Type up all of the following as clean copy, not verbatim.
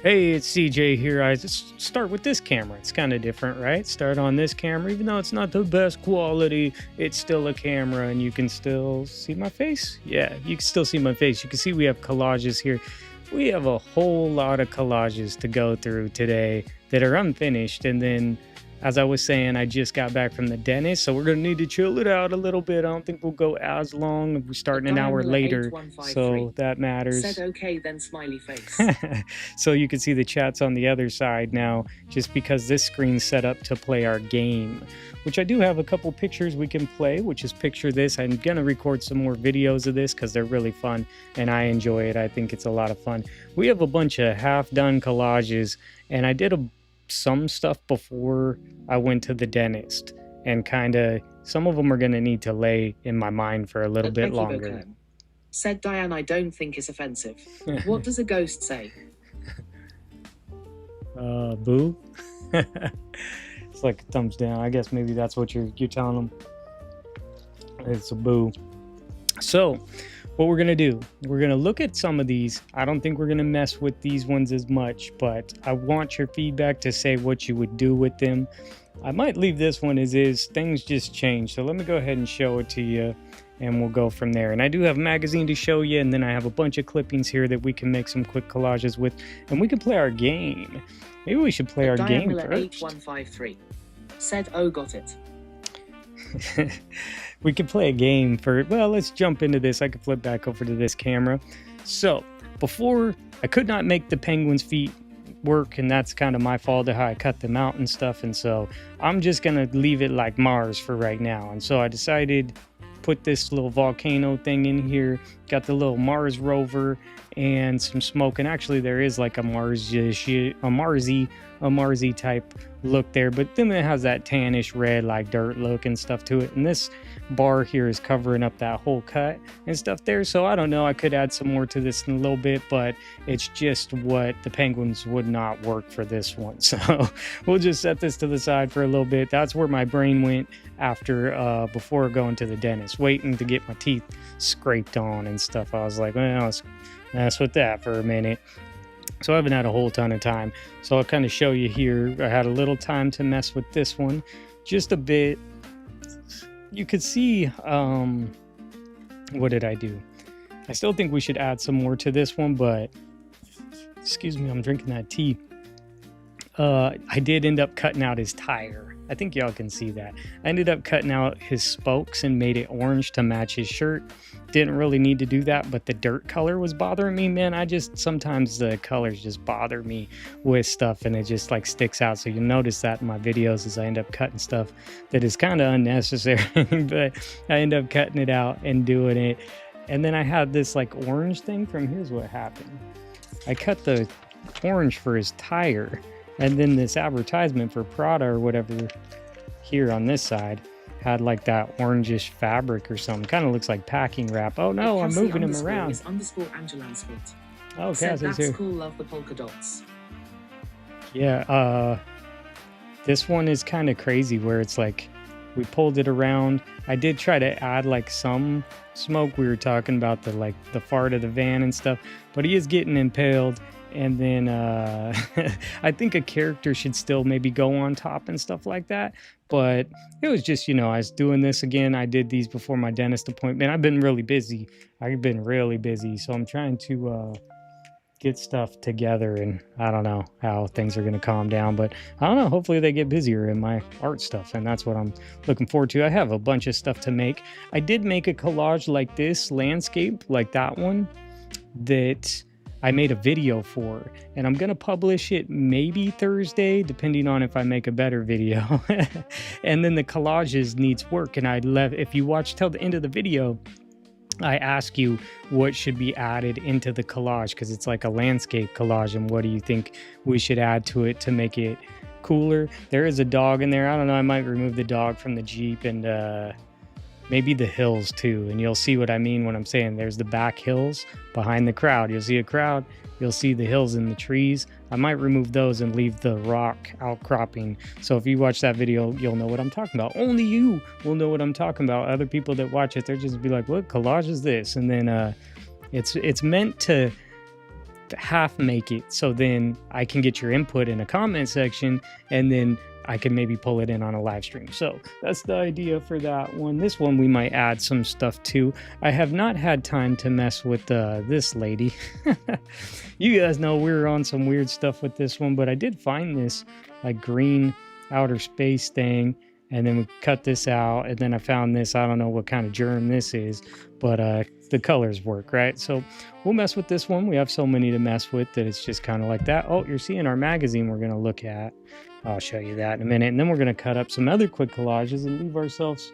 Hey, it's CJ here. I just start with this camera. It's kind of different, right? Start on this camera, even though it's not the best quality, it's still a camera and you can still see my face. Yeah, you can still see my face. You can see we have collages here. We have a whole lot of collages to go through today that are unfinished. And then, as I was saying, I just got back from the dentist, so we're going to need to chill it out a little bit. I don't think we'll go as long. We're starting an hour later, so that matters. Said okay, then smiley face. So you can see the chats on the other side now, just because this screen's set up to play our game, which I do have a couple pictures we can play, which is picture this. I'm going to record some more videos of this because they're really fun, and I enjoy it. I think it's a lot of fun. We have a bunch of half-done collages, and I did some stuff before I went to the dentist, and kind of some of them are going to need to lay in my mind for a little bit longer. Said Diane, I don't think it's offensive. What does a ghost say? Boo. It's like a thumbs down. I guess maybe that's what you're telling them. It's a boo. So what we're going to do, we're going to look at some of these. I don't think we're going to mess with these ones as much, but I want your feedback to say what you would do with them. I might leave this one as is. Things just changed. So let me go ahead and show it to you, and we'll go from there. And I do have a magazine to show you, and then I have a bunch of clippings here that we can make some quick collages with, and we can play our game. Maybe we should play our game first. 8153 said, oh, got it. We could play a game for, well, let's jump into this. I could flip back over to this camera. So before, I could not make the penguin's feet work, and that's kind of my fault of how I cut them out and stuff. And so I'm just gonna leave it like Mars for right now. And so I decided put this little volcano thing in here, got the little Mars rover and some smoke, and actually there is like a Marsy type look there, but then it has that tannish red like dirt look and stuff to it, and this bar here is covering up that whole cut and stuff there. So I don't know, I could add some more to this in a little bit, but it's just what the penguins would not work for this one. So we'll just set this to the side for a little bit. That's where my brain went after before going to the dentist, waiting to get my teeth scraped on and stuff. I was like, well, let's mess with that for a minute. So I haven't had a whole ton of time, so I'll kind of show you here. I had a little time to mess with this one just a bit. You could see what did I do? I still think we should add some more to this one, but excuse me, I'm drinking that tea. I did end up cutting out his tire. I think y'all can see that. I ended up cutting out his spokes and made it orange to match his shirt. Didn't really need to do that, but the dirt color was bothering me, man. Sometimes the colors just bother me with stuff, and it just like sticks out. So you'll notice that in my videos as I end up cutting stuff that is kind of unnecessary, but I end up cutting it out and doing it. And then I had this like orange thing here's what happened. I cut the orange for his tire, and then this advertisement for Prada or whatever here on this side had like that orangish fabric or something. Kind of looks like packing wrap. Oh no, I'm moving him around. Is _Angela Sport. Oh, Cass is here. That's cool, love the polka dots. Yeah, this one is kind of crazy where it's like we pulled it around. I did try to add like some smoke. We were talking about the fart of the van and stuff, but he is getting impaled. And then I think a character should still maybe go on top and stuff like that. But it was just, I was doing this again. I did these before my dentist appointment. I've been really busy. So I'm trying to get stuff together, and I don't know how things are going to calm down, but I don't know. Hopefully they get busier in my art stuff, and that's what I'm looking forward to. I have a bunch of stuff to make. I did make a collage like this, landscape, like that one, that I made a video for, and I'm going to publish it maybe Thursday, depending on if I make a better video. And then the collages needs work. And if you watch till the end of the video, I ask you what should be added into the collage, because it's like a landscape collage, and what do you think we should add to it to make it cooler? There is a dog in there. I don't know. I might remove the dog from the Jeep, and maybe the hills too, and you'll see what I mean when I'm saying there's the back hills behind the crowd. You'll see a crowd, you'll see the hills and the trees. I might remove those and leave the rock outcropping. So if you watch that video, you'll know what I'm talking about. Only you will know what I'm talking about. Other people that watch it, they're just be like, what collage is this? And then it's meant to half make it so then I can get your input in a comment section, and then I can maybe pull it in on a live stream. So that's the idea for that one. This one we might add some stuff to. I have not had time to mess with this lady. You guys know we were on some weird stuff with this one, but I did find this like green outer space thing, and then we cut this out, and then I found this. I don't know what kind of germ this is, but the colors work, right? So we'll mess with this one. We have so many to mess with that it's just kind of like that. Oh, you're seeing our magazine we're going to look at. I'll show you that in a minute. And then we're going to cut up some other quick collages and leave ourselves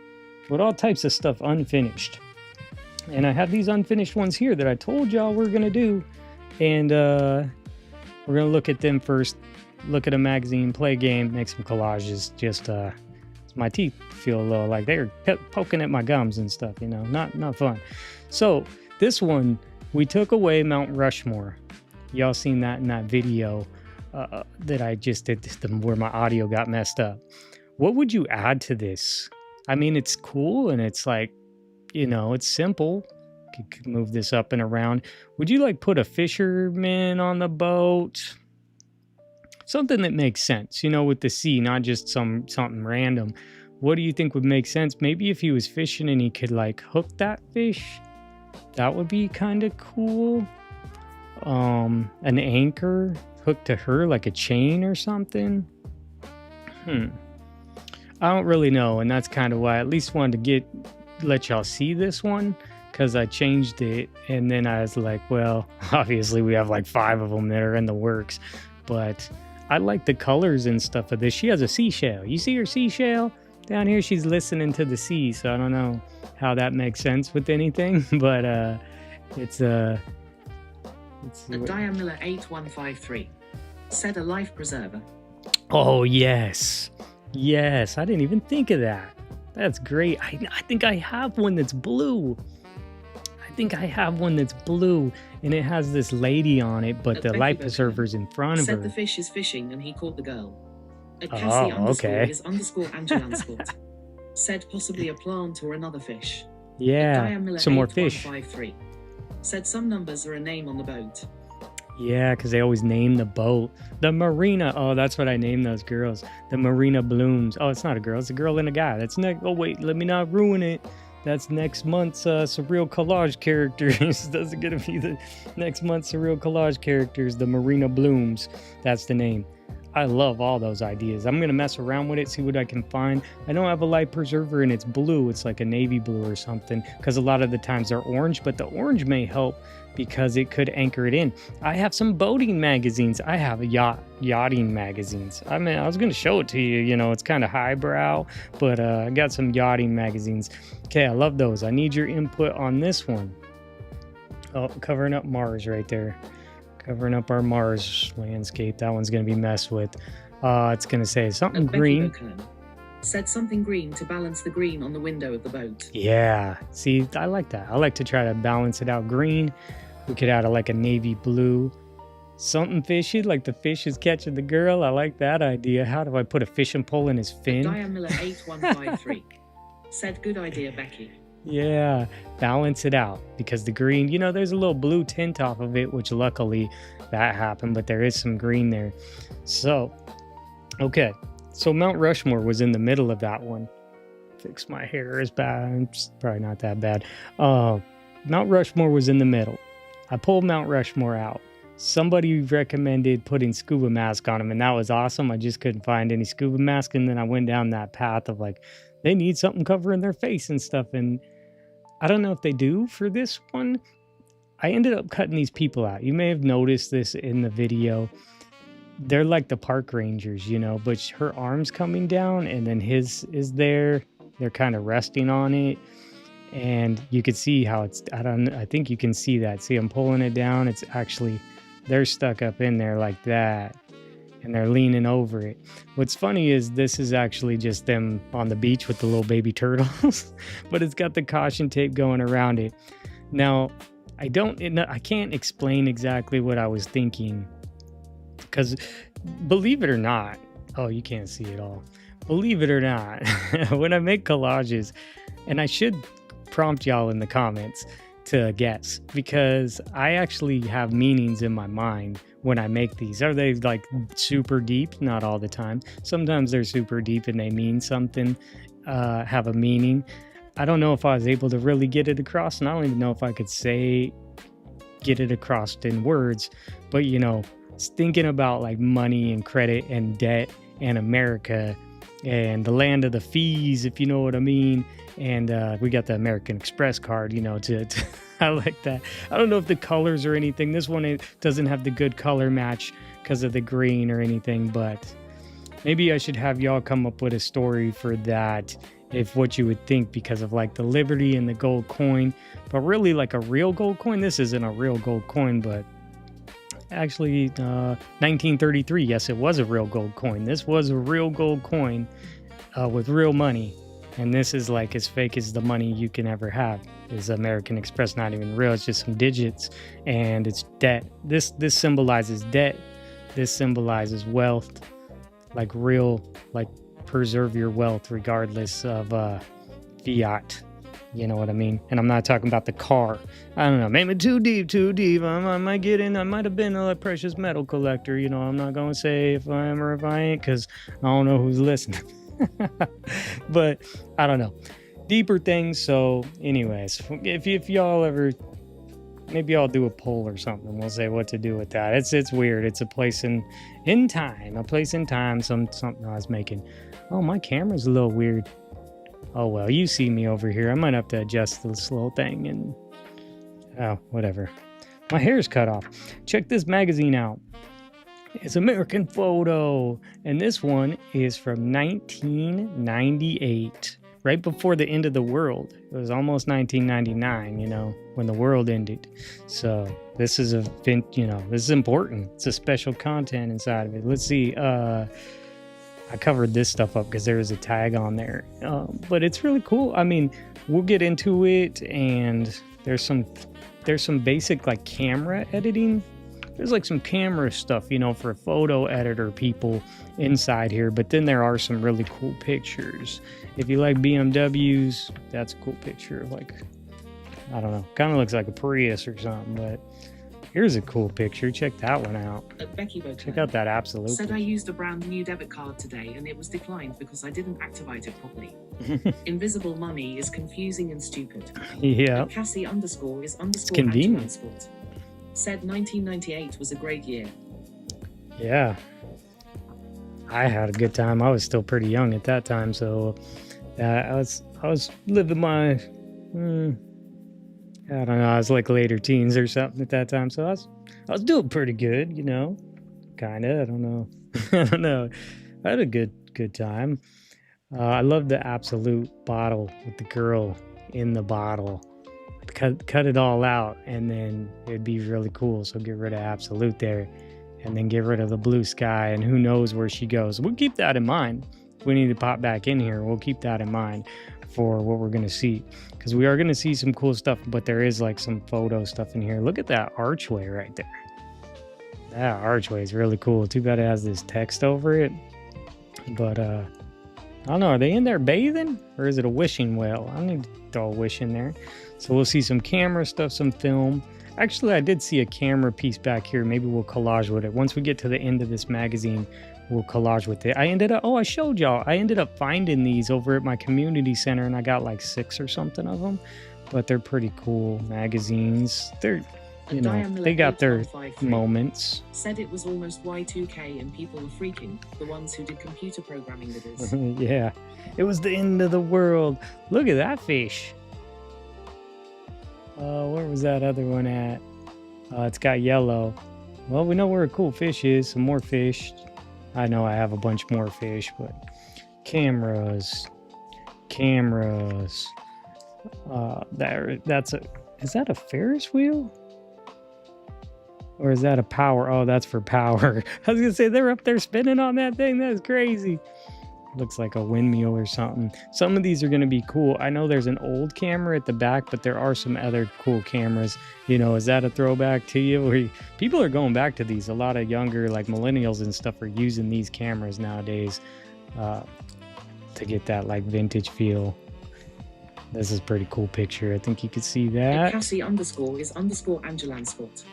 with all types of stuff unfinished. And I have these unfinished ones here that I told y'all we're going to do. And we're going to look at them first, look at a magazine, play a game, make some collages. Just my teeth feel a little like they're poking at my gums and stuff, you know, not fun. So this one, we took away Mount Rushmore. Y'all seen that in that video that I just did, where my audio got messed up. What would you add to this? I mean, it's cool and it's like, you know, it's simple. You could move this up and around. Would you like put a fisherman on the boat? Something that makes sense, you know, with the sea, not just something random. What do you think would make sense? Maybe if he was fishing and he could like hook that fish, that would be kind of cool. An anchor hooked to her, like a chain or something. I don't really know, and that's kind of why I at least wanted to let y'all see this one, because I changed it, and then I was like, well, obviously we have like 5 of them that are in the works, but I like the colors and stuff of this. She has a seashell. You see her seashell down here? She's listening to the sea, so I don't know how that makes sense with anything, but it's Diamiller 8153 said a life preserver. Oh yes, I didn't even think of that. That's great. I think I have one that's blue. And it has this lady on it, but the life preserver's in front of her. Said the fish is fishing and he caught the girl. A Cassie is _Angel said possibly a plant or another fish. Yeah, some more fish. Said some numbers are a name on the boat. Yeah, because they always name the boat. The Marina. Oh, that's what I named those girls. The Marina Blooms. Oh, it's not a girl. It's a girl and a guy. That's next. Oh, wait. Let me not ruin it. That's next month's Surreal Collage characters. Those are going to be the next month's Surreal Collage characters. The Marina Blooms. That's the name. I love all those ideas. I'm going to mess around with it, see what I can find. I know I have a light preserver and it's blue. It's like a navy blue or something, because a lot of the times they're orange, but the orange may help because it could anchor it in. I have some boating magazines. I have yachting magazines. I mean, I was going to show it to you. You know, it's kind of highbrow, but I got some yachting magazines. Okay, I love those. I need your input on this one. Oh, covering up Mars right there. Covering up our Mars landscape. That one's going to be messed with. It's going to say something green. Said something green to balance the green on the window of the boat. Yeah. See, I like that. I like to try to balance it out. Green. We could add like a navy blue. Something fishy, like the fish is catching the girl. I like that idea. How do I put a fishing pole in his fin? Diamiller 8153 said good idea, Becky. Yeah, balance it out, because the green, you know, there's a little blue tint off of it, which luckily that happened, but there is some green there. So, okay. So Mount Rushmore was in the middle of that one. Fix my hair is bad. It's probably not that bad. Mount Rushmore was in the middle. I pulled Mount Rushmore out. Somebody recommended putting scuba mask on him, and that was awesome. I just couldn't find any scuba mask, and then I went down that path of like, they need something covering their face and stuff, and I don't know if they do for this one. I ended up cutting these people out. You may have noticed this in the video. They're like the park rangers, you know, but her arm's coming down and then his is there. They're kind of resting on it. And you could see how it's, I think you can see that. See, I'm pulling it down. It's actually, they're stuck up in there like that. And they're leaning over it. What's funny is this is actually just them on the beach with the little baby turtles, but it's got the caution tape going around it. Now, I can't explain exactly what I was thinking, because believe it or not, oh, you can't see it all. Believe it or not, when I make collages, and I should prompt y'all in the comments, to guess, because I actually have meanings in my mind when I make these. Are they like super deep? Not all the time. Sometimes they're super deep and they mean something, have a meaning. I don't know if I was able to really get it across, and I don't even know if I could get it across in words, but you know, thinking about like money and credit and debt and America and the land of the fees, if you know what I mean. And we got the American Express card, you know, to I like that. I don't know if the colors or anything. This one, it doesn't have the good color match because of the green or anything, but maybe I should have y'all come up with a story for that, if what you would think, because of like the Liberty and the gold coin. But really, like a real gold coin, this isn't a real gold coin, but actually 1933, yes, it was a real gold coin. This was a real gold coin with real money. And this is like as fake as the money you can ever have. Is American Express not even real? It's just some digits, and it's debt. This symbolizes debt. This symbolizes wealth, like real, like preserve your wealth regardless of fiat. You know what I mean? And I'm not talking about the car. I don't know, maybe too deep. I might get in. I might have been a precious metal collector. You know, I'm not going to say if I am or if I ain't, because I don't know who's listening. But I don't know, deeper things. So anyways, if y'all ever, maybe I'll do a poll or something. We'll say what to do with that. It's weird. It's a place in time, something I was making. Oh, my camera's a little weird. Oh well, you see me over here. I might have to adjust this little thing and whatever. My hair's cut off. Check this magazine out. It's American Photo, and this one is from 1998, right before the end of the world. It was almost 1999, you know, when the world ended. So this is this is important. It's a special content inside of it. Let's see. I covered this stuff up because there is a tag on there, but it's really cool. I mean, we'll get into it, and there's some basic like camera editing. There's like some camera stuff, you know, for photo editor people inside here. But then there are some really cool pictures. If you like BMWs, that's a cool picture of like, I don't know, kind of looks like a Prius or something. But here's a cool picture. Check that one out. Becky Check out that Absolute. Said I used a brand new debit card today and it was declined because I didn't activate it properly. Invisible money is confusing and stupid. Yeah. Cassie _ is _ convenient. Sport. Said 1998 was a great year. Yeah. I had a good time. I was still pretty young at that time, so I was living my I don't know, I was like later teens or something at that time, so I was doing pretty good, you know. Kinda, I don't know. I don't know. I had a good time. I love the Absolute bottle with the girl in the bottle. Cut it all out, and then it'd be really cool. So get rid of Absolute there, and then get rid of the blue sky, and who knows where she goes. We'll keep that in mind. If we need to pop back in here, we'll keep that in mind for what we're going to see, because we are going to see some cool stuff, but there is like some photo stuff in here. Look at that archway right there. That archway is really cool. Too bad it has this text over it, but I don't know, are they in there bathing, or is it a wishing well? I need to throw a wish in there. So we'll see some camera stuff, some film. Actually, I did see a camera piece back here. Maybe we'll collage with it. Once we get to the end of this magazine, we'll collage with it. I showed y'all. I ended up finding these over at my community center, and I got like 6 or something of them. But they're pretty cool magazines. They're, you know, they got their moments. Said it was almost Y2K and people were freaking. The ones who did computer programming with us. Yeah, it was the end of the world. Look at that fish. Where was that other one at? It's got yellow. Well, we know where a cool fish is. Some more fish. I know I have a bunch more fish, but cameras. Is that a Ferris wheel? Or is that a power? Oh, that's for power. I was gonna say they're up there spinning on that thing. That's crazy. Looks like a windmill or something. Some of these are going to be cool. I know there's an old camera at the back, but there are some other cool cameras. You know, is that a throwback to you? Or people are going back to these. A lot of younger, like millennials and stuff, are using these cameras nowadays to get that like vintage feel. This is a pretty cool picture. I think you could see At that. Cassie underscore is underscore Angelanscott.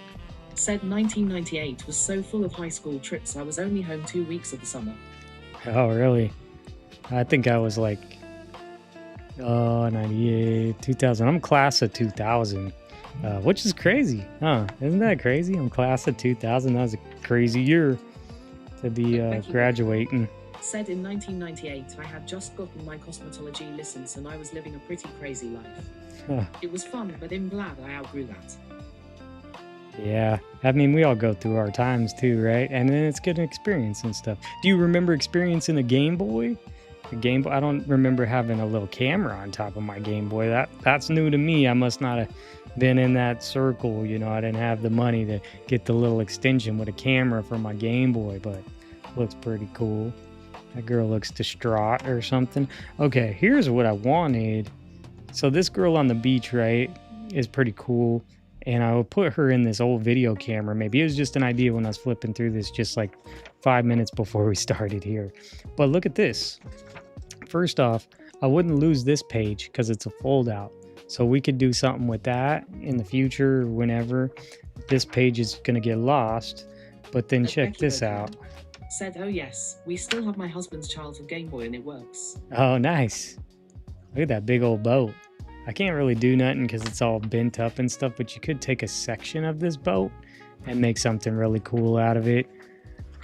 Said 1998 was so full of high school trips I was only home 2 weeks of the summer. Oh, really? I think I was like, 98, 2000. I'm class of 2000, which is crazy, huh? Isn't that crazy? I'm class of 2000. That was a crazy year to be graduating. Said in 1998, I had just gotten my cosmetology license and I was living a pretty crazy life. Huh. It was fun, but I'm glad I outgrew that. Yeah, I mean, we all go through our times too, right? And then it's good experience and stuff. Do you remember experiencing a Game Boy? The Game Boy, I don't remember having a little camera on top of my Game Boy. That's new to me. I must not have been in that circle, you know. I didn't have the money to get the little extension with a camera for my Game Boy, but looks pretty cool. That girl looks distraught or something. Okay, here's what I wanted. So this girl on the beach, right, is pretty cool. And I will put her in this old video camera. Maybe it was just an idea when I was flipping through this just like 5 minutes before we started here. But look at this. First off, I wouldn't lose this page because it's a fold out. So we could do something with that in the future, whenever. This page is going to get lost. But then check this out. Said, oh yes, we still have my husband's childhood Game Boy and it works. Oh, nice. Look at that big old boat. I can't really do nothing because it's all bent up and stuff, but you could take a section of this boat and make something really cool out of it.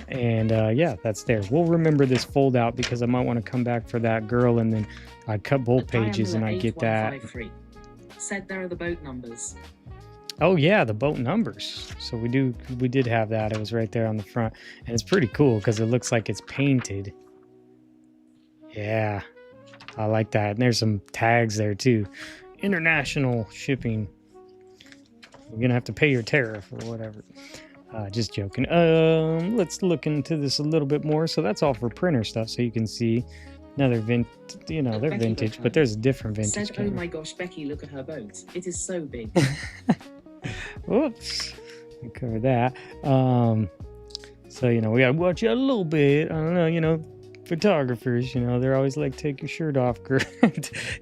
And yeah, that's there. We'll remember this fold out because I might want to come back for that girl, and then I'd cut both pages and I'd get that. Said there are the boat numbers. Oh yeah, the boat numbers. So we did have that. It was right there on the front, and it's pretty cool because it looks like it's painted. Yeah, I like that. And there's some tags there too. International shipping. You're gonna have to pay your tariff or whatever. Just joking. Let's look into this a little bit more. So that's all for printer stuff. So you can see another you know, they're vintage, but there's a different vintage. Said, oh my gosh, Becky, look at her boat. It is so big. Oops. We cover that. So, you know, we gotta watch out a little bit. I don't know, you know, photographers, you know, they're always like, take your shirt off, girl.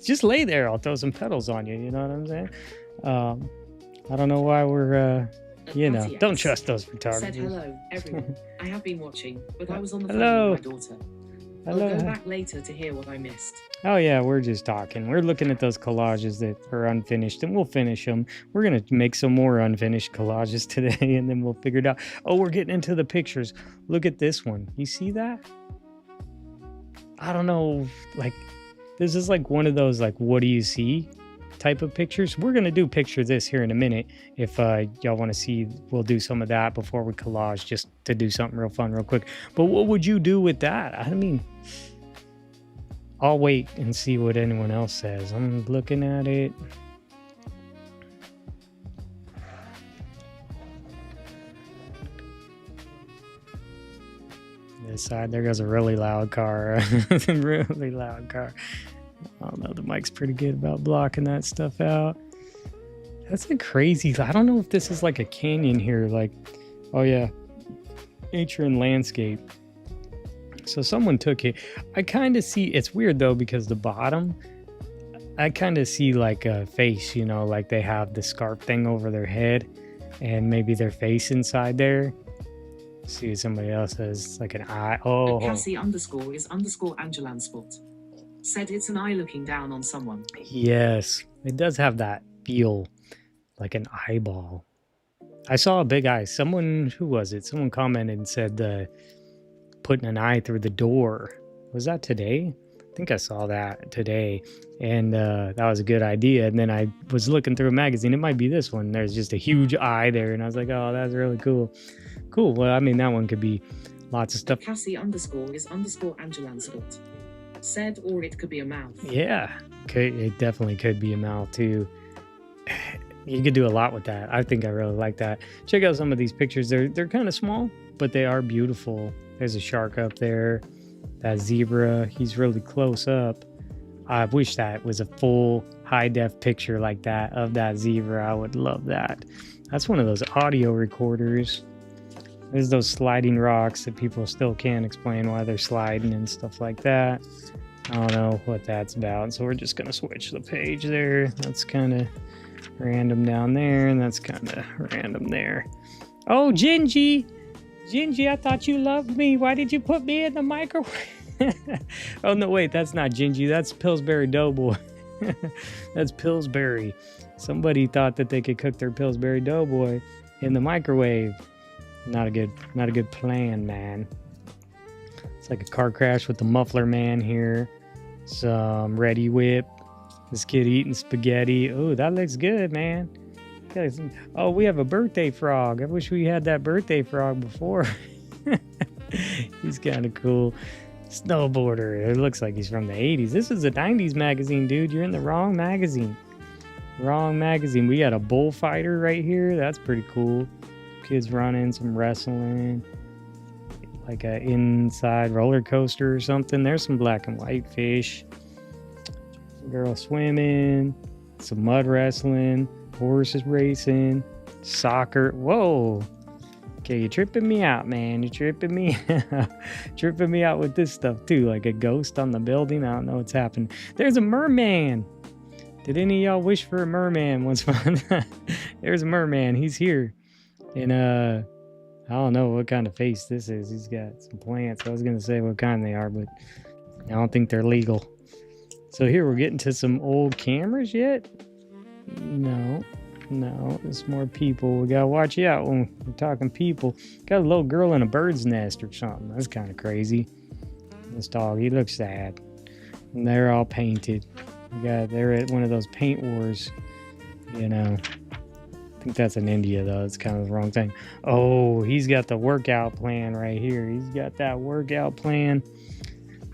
Just lay there. I'll throw some petals on you. You know what I'm saying? I don't know why we're, you know, don't trust those photographers. Said hello, everyone. I have been watching, but I was on the phone with my daughter. Hello. I'll go back later to hear what I missed. Oh yeah, we're just talking. We're looking at those collages that are unfinished, and we'll finish them. We're gonna make some more unfinished collages today, and then we'll figure it out. Oh, we're getting into the pictures. Look at this one. You see that? I don't know. Like, this is like one of those like, what do you see type of pictures. We're gonna do picture this here in a minute. If y'all want to see, we'll do some of that before we collage, just to do something real fun real quick. But what would you do with that? I mean, I'll wait and see what anyone else says. I'm looking at it. This side, there goes a really loud car. Really loud car. I don't know, the mic's pretty good about blocking that stuff out. That's a crazy, I don't know if this is like a canyon here, like, oh yeah, nature and landscape. So someone took it. I kind of see, it's weird though, because the bottom, I kind of see like a face, you know, like they have the scarf thing over their head and maybe their face inside there. See what somebody else has, like an eye. Oh, Cassie underscore is underscore Angelan spot. Said it's an eye looking down on someone. Yes, it does have that feel, like an eyeball. I saw a big eye. Someone, who was it? Someone commented and said putting an eye through the door. Was that today? I think I saw that today, and that was a good idea. And then I was looking through a magazine. It might be this one. There's just a huge eye there, and I was like, oh, that's really cool. Cool. Well, I mean, that one could be lots of stuff. Cassie underscore is underscore Angelan spot. Said, or it could be a mouth. Yeah, it definitely could be a mouth too. You could do a lot with that. I think I really like that. Check out some of these pictures. They're kind of small, but they are beautiful. There's a shark up there. That zebra, he's really close up. I wish that was a full high def picture like that of that zebra. I would love that. That's one of those audio recorders. There's those sliding rocks that people still can't explain why they're sliding and stuff like that. I don't know what that's about. So we're just going to switch the page there. That's kind of random down there, and that's kind of random there. Oh, Gingy! Gingy, I thought you loved me. Why did you put me in the microwave? Oh, no, wait, that's not Gingy. That's Pillsbury Doughboy. That's Pillsbury. Somebody thought that they could cook their Pillsbury Doughboy in the microwave. Not a good plan, man. It's like a car crash with the muffler man here. Some Ready Whip. This kid eating spaghetti. Oh, that looks good, man. Oh, we have a birthday frog. I wish we had that birthday frog before. He's kind of cool. Snowboarder. It looks like he's from the 80s. This is a 90s magazine, dude. You're in the wrong magazine. Wrong magazine. We got a bullfighter right here. That's pretty cool. Kids running, some wrestling. Like a inside roller coaster or something. There's some black and white fish. Girl swimming. Some mud wrestling. Horses racing, soccer. Whoa. Okay, you're tripping me out, man. You're tripping me tripping me out with this stuff too, like a ghost on the building. I don't know what's happening. There's a merman. Did any of y'all wish for a merman once fun? There's a merman. He's here. And I don't know what kind of face this is. He's got some plants. I was gonna say what kind they are, but I don't think they're legal. So here we're getting to some old cameras yet. No, there's more people. We gotta watch out when we're talking people. Got a little girl in a bird's nest or something. That's kind of crazy. This dog, he looks sad. And they're all painted. They're at one of those paint wars, you know. I think that's in India though. It's kind of the wrong thing. Oh, he's got the workout plan right here. He's got that workout plan.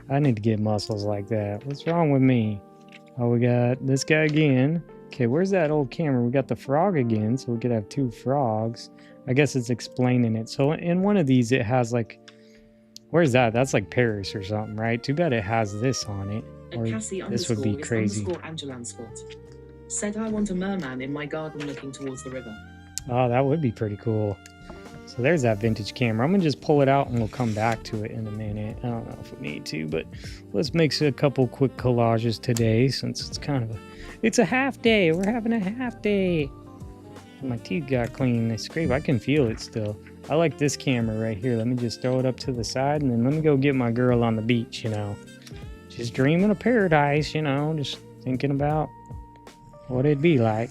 I need to get muscles like that. What's wrong with me? Oh, we got this guy again. Okay, where's that old camera? We got the frog again, so we could have two frogs. I guess it's explaining it. So in one of these, it has like, where's that? That's like Paris or something, right? Too bad it has this on it. Or this would be crazy. Said I want a merman in my garden looking towards the river. Oh, that would be pretty cool. So there's that vintage camera. I'm gonna just pull it out and we'll come back to it in a minute. I don't know if we need to, but let's make a couple quick collages today since it's kind of it's a half day. We're having a half day. My teeth got clean. They scrape. I can feel it still. I like this camera right here. Let me just throw it up to the side and then let me go get my girl on the beach, you know. Just dreaming of paradise, you know, just thinking about what it'd be like.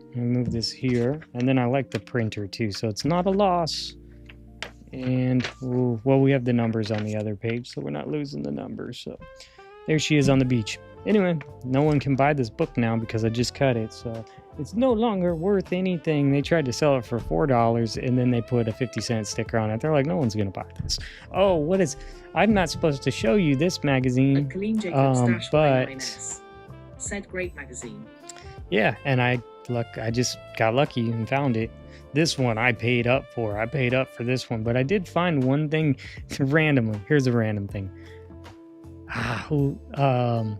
Let me move this here. And then I like the printer too, so it's not a loss. And, well, we have the numbers on the other page, so we're not losing the numbers. So there she is on the beach. Anyway, no one can buy this book now because I just cut it, so it's no longer worth anything. They tried to sell it for $4, and then they put a 50-cent sticker on it. They're like, no one's going to buy this. Oh, what is... I'm not supposed to show you this magazine, but... Said great magazine. Yeah, and I just got lucky and found it. This one I paid up for. I paid up for this one, but I did find one thing randomly. Here's a random thing.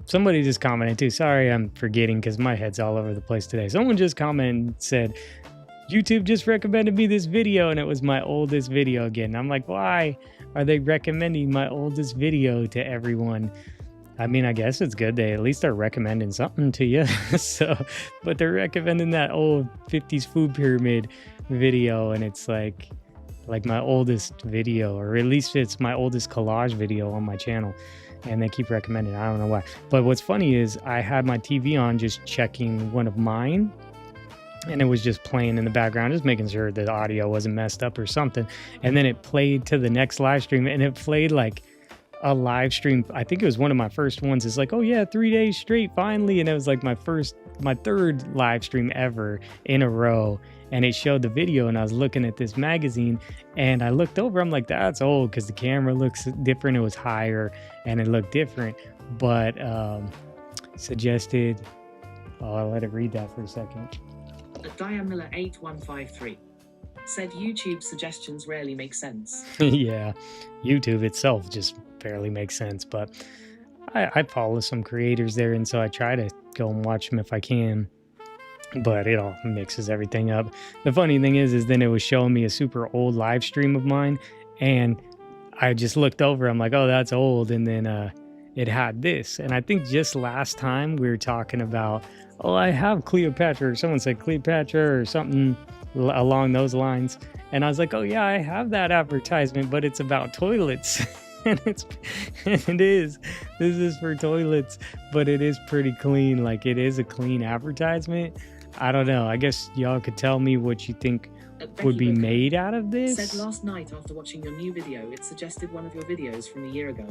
Somebody just commented too. Sorry, I'm forgetting because my head's all over the place today. Someone just commented and said, YouTube just recommended me this video, and it was my oldest video again. I'm like, why are they recommending my oldest video to everyone? I mean, I guess it's good. They at least are recommending something to you. But they're recommending that old 50s food pyramid video, and it's like my oldest video, or at least it's my oldest collage video on my channel. And they keep recommending it. I don't know why. But what's funny is I had my TV on just checking one of mine, and it was just playing in the background, just making sure that the audio wasn't messed up or something. And then it played to the next live stream, and it played like a live stream. I think it was one of my first ones. It's like, oh yeah, 3 days straight finally. And it was like my third live stream ever in a row. And it showed the video, and I was looking at this magazine, and I looked over. I'm like, that's old because the camera looks different. It was higher and it looked different, but suggested. Oh, I'll let it read that for a second. Diamiller 8153 said YouTube suggestions rarely make sense. Yeah, YouTube itself just barely makes sense, but I follow some creators there, and so I try to go and watch them if I can. But it all mixes everything up. The funny thing is then it was showing me a super old live stream of mine, and I just looked over. I'm like, oh, that's old. And then it had this. And I think just last time we were talking about, oh, I have Cleopatra, or someone said Cleopatra or something along those lines. And I was like, oh yeah, I have that advertisement, but it's about toilets. And it is. This is for toilets, but it is pretty clean. Like, it is a clean advertisement. I don't know. I guess y'all could tell me what you think would be made out of this. Said last night after watching your new video, it suggested one of your videos from a year ago.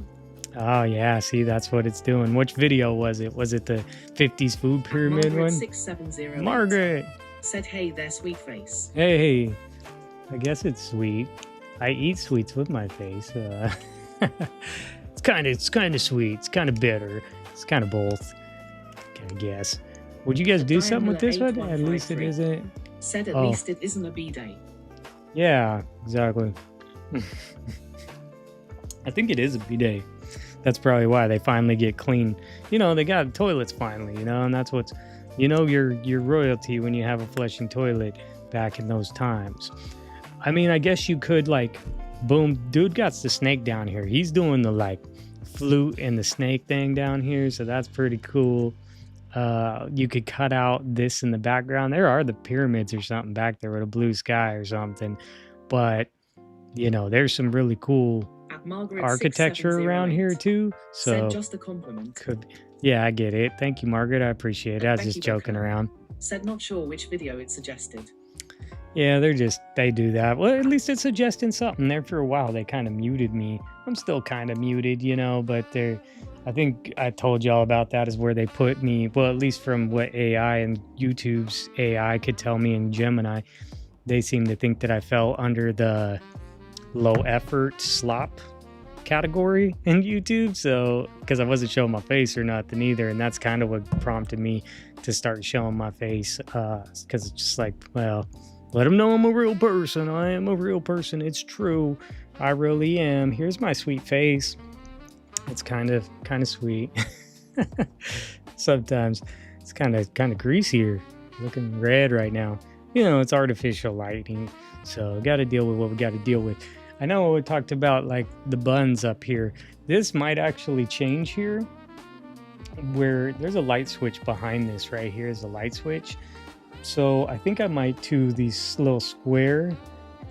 Oh yeah, see, that's what it's doing. Which video was it? Was it the 50s food pyramid Margaret one? 6708 Margaret said, hey there, sweet face. Hey, I guess it's sweet. I eat sweets with my face. It's kind of sweet. It's kind of bitter. It's kind of both, I guess. Would you guys do something with this one? At least it isn't. Said at least it isn't a B-day. Yeah, exactly. I think it is a B-day. That's probably why they finally get clean. You know, they got toilets finally, you know, and that's what's, you know, your royalty when you have a flushing toilet back in those times. I mean, I guess you could, like, boom, dude got the snake down here. He's doing the, like, flute and the snake thing down here, so that's pretty cool. You could cut out this in the background. There are the pyramids or something back there with a blue sky or something, but you know, there's some really cool architecture around here too. So just a compliment. Yeah, I get it. Thank you, Margaret. I appreciate it. I was just joking around. Said not sure which video it suggested. Yeah, they do that. Well, at least it's suggesting something. There for a while they kind of muted me. I'm still kind of muted, you know, but I think I told y'all about that, is where they put me. Well, at least from what AI and YouTube's AI could tell me in Gemini, they seem to think that I fell under the low effort slop category in YouTube. So, because I wasn't showing my face or nothing either. And that's kind of what prompted me to start showing my face. Because it's just like, well, let them know I'm a real person. I am a real person. It's true. I really am. Here's my sweet face. It's kind of sweet. Sometimes it's kind of greasier, looking red right now. You know, it's artificial lighting, so got to deal with what we got to deal with. I know we talked about like the buns up here. This might actually change here, where there's a light switch behind this. Right here is a light switch. So I think I might do these little square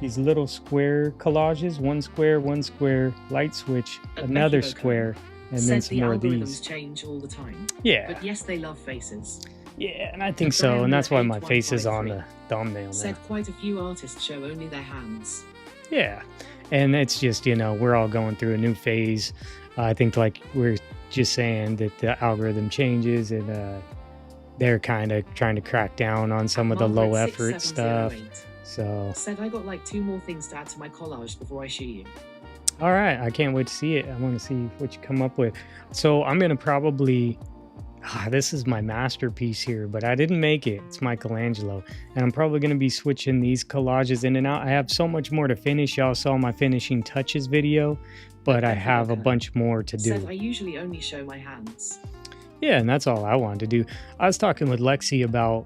collages, one square, light switch, another square, and then some more of these. Change all the time. Yeah. But yes, they love faces. Yeah, and I think so, and that's why my face is on the thumbnail now. Said quite a few artists show only their hands. Yeah, and it's just, you know, we're all going through a new phase. I think, like we're just saying, that the algorithm changes, and they're kind of trying to crack down on some of the low effort stuff. So said I got like 2 more things to add to my collage before I shoot you. All right, I can't wait to see it. I want to see what you come up with. So I'm gonna probably, this is my masterpiece here, but I didn't make it. It's Michelangelo, and I'm probably gonna be switching these collages in and out. I have so much more to finish. Y'all saw my finishing touches video, but I have a bunch more to do. Said I usually only show my hands. Yeah, and that's all I wanted to do. I was talking with Lexi about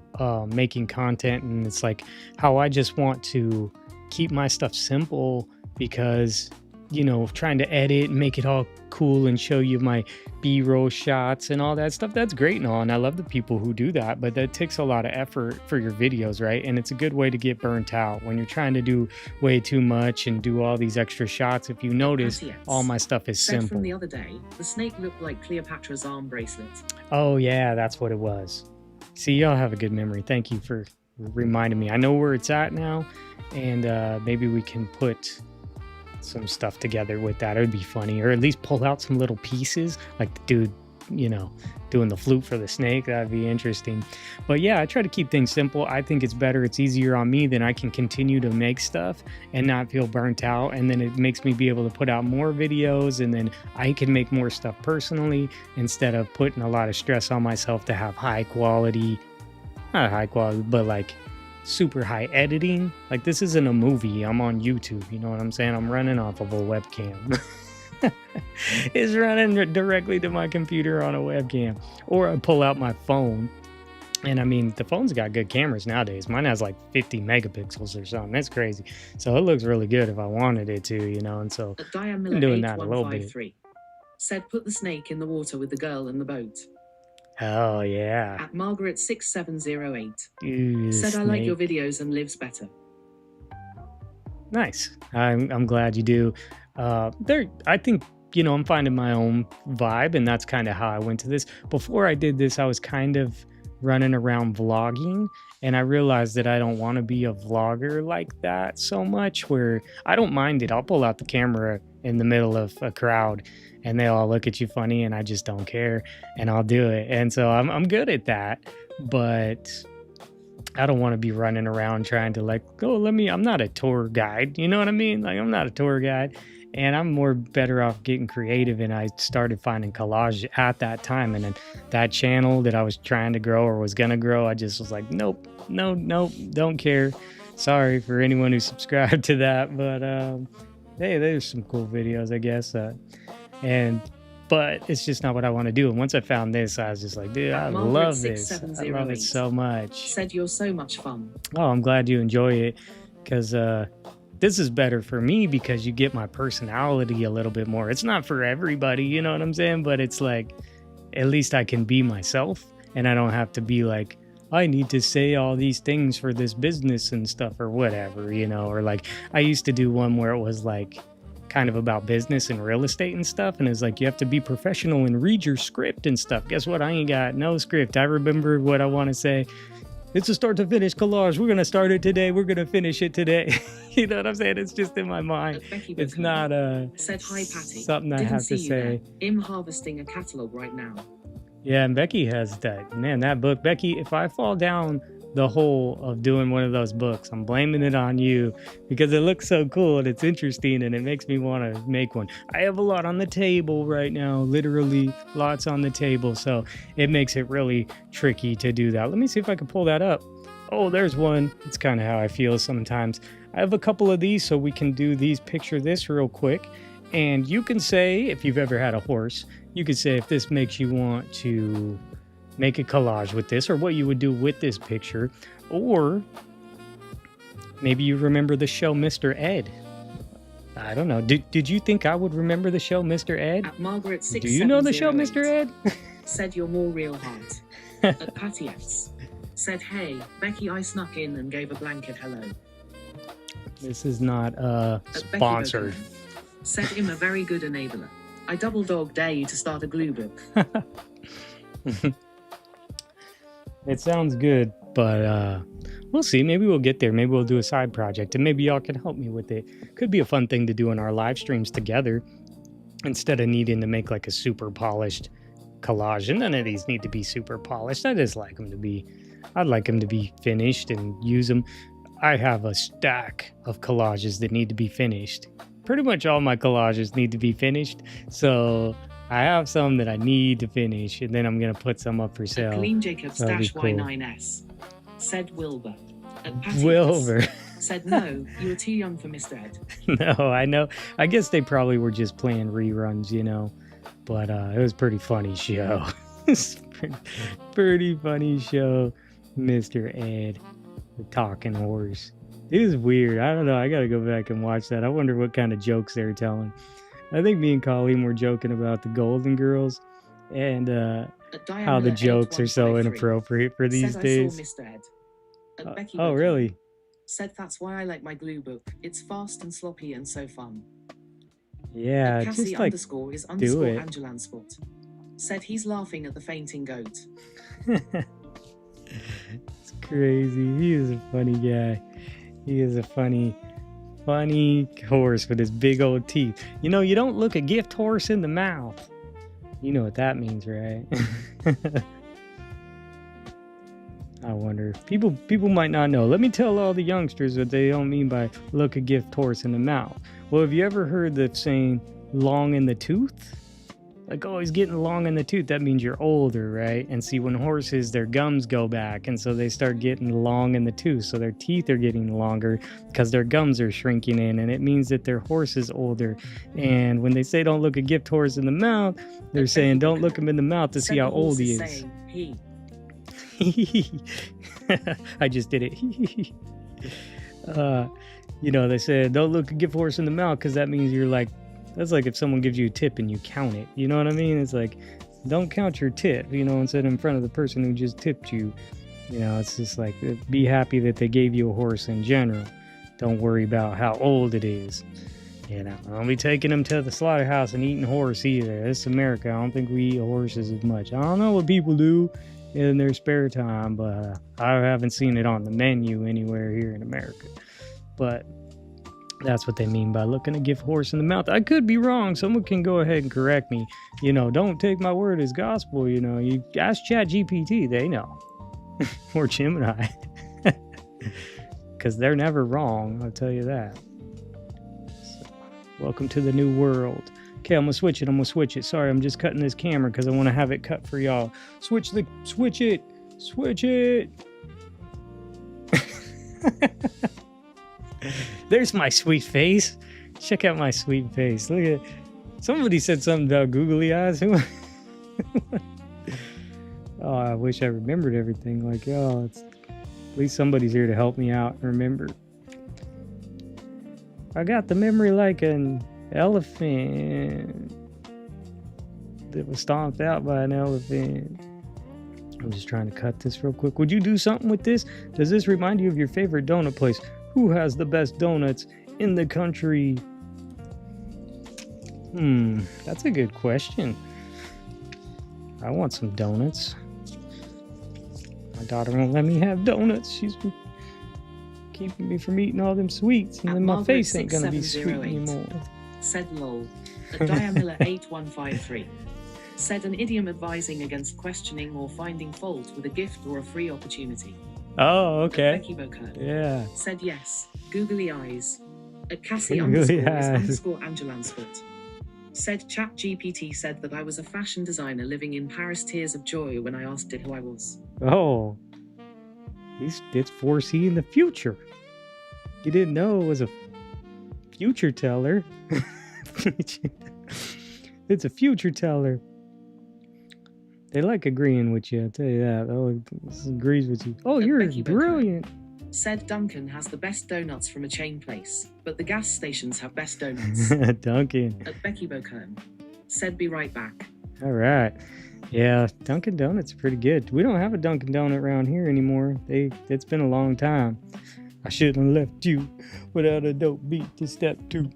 making content, and it's like how I just want to keep my stuff simple, because, you know, trying to edit and make it all cool and show you my B-roll shots and all that stuff, that's great and all, and I love the people who do that, but that takes a lot of effort for your videos, right? And it's a good way to get burnt out when you're trying to do way too much and do all these extra shots. If you notice, all my stuff is simple. From the other day, the snake looked like Cleopatra's arm bracelet. Oh yeah, that's what it was. See, y'all have a good memory. Thank you for reminding me. I know where it's at now, and maybe we can put some stuff together with that. It would be funny, or at least pull out some little pieces, like the dude, you know, doing the flute for the snake. That'd be interesting. But yeah, I try to keep things simple. I think it's better, it's easier on me, then I can continue to make stuff and not feel burnt out, and then it makes me be able to put out more videos, and then I can make more stuff personally instead of putting a lot of stress on myself to have high quality, not high quality, but like super high editing. Like, this isn't a movie. I'm on YouTube, you know what I'm saying? I'm running off of a webcam. It's running directly to my computer on a webcam, or I pull out my phone. And I mean, the phone's got good cameras nowadays. Mine has like 50 megapixels or something. That's crazy. So it looks really good if I wanted it to, you know. And so I'm doing that a little bit. Said put the snake in the water with the girl and the boat. Oh, yeah. At Margaret6708. Ooh, Said I like your snake. videos and lives better. Nice. I'm glad you do. I think, I'm finding my own vibe, and that's kind of how I went to this. Before I did this, I was kind of running around vlogging, and I realized that I don't want to be a vlogger like that so much, where I don't mind it. I'll pull out the camera in the middle of a crowd and they all look at you funny, and I just don't care, and I'll do it. And so I'm good at that, but I don't want to be running around trying to I'm not a tour guide. You know what I mean? Like, I'm not a tour guide, and I'm more better off getting creative. And I started finding collage at that time. And then that channel that I was trying to grow or was going to grow, I just was like, nope, don't care. Sorry for anyone who subscribed to that. But, hey, there's some cool videos, I guess. But it's just not what I want to do. And once I found this, I was just like, dude, I love this. I love it so much. Said you're so much fun. Oh, I'm glad you enjoy it, because this is better for me because you get my personality a little bit more. It's not for everybody, you know what I'm saying? But it's like, at least I can be myself, and I don't have to be like, I need to say all these things for this business and stuff or whatever, or like I used to do one where it was like kind of about business and real estate and stuff, and it's like you have to be professional and read your script and stuff. Guess what? I ain't got no script. I remember what I want to say. It's a start to finish collage. We're gonna start it today. We're gonna finish it today. You know what I'm saying? It's just in my mind. It's not said hi Patty. Something I have to say. I'm harvesting a catalog right now. Yeah, and Becky has that book. Becky, if I fall down the hole of doing one of those books, I'm blaming it on you, because it looks so cool and it's interesting and it makes me want to make one. I have a lot on the table right now, literally lots on the table, so it makes it really tricky to do that. Let me see if I can pull that up. Oh, there's one. It's kind of how I feel sometimes. I have a couple of these, so we can do these. Picture this real quick, and you can say, if you've ever had a horse, you could say if this makes you want to make a collage with this, or what you would do with this picture. Or maybe you remember the show Mr. Ed. I don't know. Did you think I would remember the show Mr. Ed? At Margaret Do you know the show Mr. Ed? Said you're more real heart. At Patty X. Said, hey, Becky, I snuck in and gave a blanket hello. This is not sponsored. Said him a very good enabler. I double dog dare you to start a glue book. It sounds good, but we'll see. Maybe we'll get there. Maybe we'll do a side project, and maybe y'all can help me with it. Could be a fun thing to do in our live streams together, instead of needing to make like a super polished collage. And none of these need to be super polished. I just like them to be, I'd like them to be finished and use them. I have a stack of collages that need to be finished. Pretty much all my collages need to be finished. So I have some that I need to finish, and then I'm going to put some up for sale. Clean Jacobs Y9S. Said Wilbur. Wilbur. Said, no, you were too young for Mr. Ed. No, I know. I guess they probably were just playing reruns, But it was a pretty funny show. Pretty funny show, Mr. Ed, the talking horse. It was weird. I don't know. I got to go back and watch that. I wonder what kind of jokes they were telling. I think me and Colleen were joking about the Golden Girls and how the jokes are so inappropriate for these days. I saw Mr. Ed. Becky Oh, really? Said that's why I like my glue book. It's fast and sloppy and so fun. Yeah, Cassie just like underscore is do underscore it. Angelan Sport. Said he's laughing at the fainting goat. It's crazy. He is a funny guy. He is a funny horse with his big old teeth. You don't look a gift horse in the mouth. You know what that means, right? I wonder. People might not know. Let me tell all the youngsters what they don't mean by look a gift horse in the mouth. Well, have you ever heard the saying long in the tooth? Like, oh, he's getting long in the tooth. That means you're older, right? And see, when horses, their gums go back, and so they start getting long in the tooth. So their teeth are getting longer because their gums are shrinking in, and it means that their horse is older. And when they say don't look a gift horse in the mouth, they're saying don't look him in the mouth to see how old he is. I just did it. They said don't look a gift horse in the mouth because that means you're like That's like if someone gives you a tip and you count it. You know what I mean? It's like, don't count your tip, you know, instead in front of the person who just tipped you. You know, it's just like, be happy that they gave you a horse in general. Don't worry about how old it is. You know, I don't be taking them to the slaughterhouse and eating horse either. It's America. I don't think we eat horses as much. I don't know what people do in their spare time, but I haven't seen it on the menu anywhere here in America. But that's what they mean by looking to give horse in the mouth. I could be wrong. Someone can go ahead and correct me. You know, don't take my word as gospel. You know, you ask ChatGPT, they know. Or Gemini. Because they're never wrong, I'll tell you that. So, welcome to the new world. Okay, I'm gonna switch it. Sorry, I'm just cutting this camera because I want to have it cut for y'all. Switch it. There's my sweet face. Check out my sweet face. Look at, somebody said something about googly eyes. Oh, I wish I remembered everything. Like, oh, it's, at least somebody's here to help me out and remember. I got the memory like an elephant that was stomped out by an elephant. I'm just trying to cut this real quick. Would you do something with this? Does this remind you of your favorite donut place? Who has the best donuts in the country? That's a good question. I want some donuts. My daughter won't let me have donuts. She's keeping me from eating all them sweets, and then my face ain't gonna be sweet anymore. Said lol. At Diamiller 8153. Said an idiom advising against questioning or finding fault with a gift or a free opportunity. Oh, okay. Becky Boco. Yeah. Said yes. Googly eyes. At Cassie _is _Angela Spot. Said ChatGPT said that I was a fashion designer living in Paris. Tears of joy when I asked it who I was. Oh. It's foreseeing the future. You didn't know it was a future teller. It's a future teller. They like agreeing with you, I'll tell you that. Oh, this agrees with you. Oh, you're brilliant. Said Duncan has the best donuts from a chain place, but the gas stations have best donuts. Duncan. At Becky Bocan. Said be right back. All right. Yeah, Dunkin' Donuts are pretty good. We don't have a Dunkin' Donut around here anymore. It's been a long time. I shouldn't have left you without a dope beat to step two.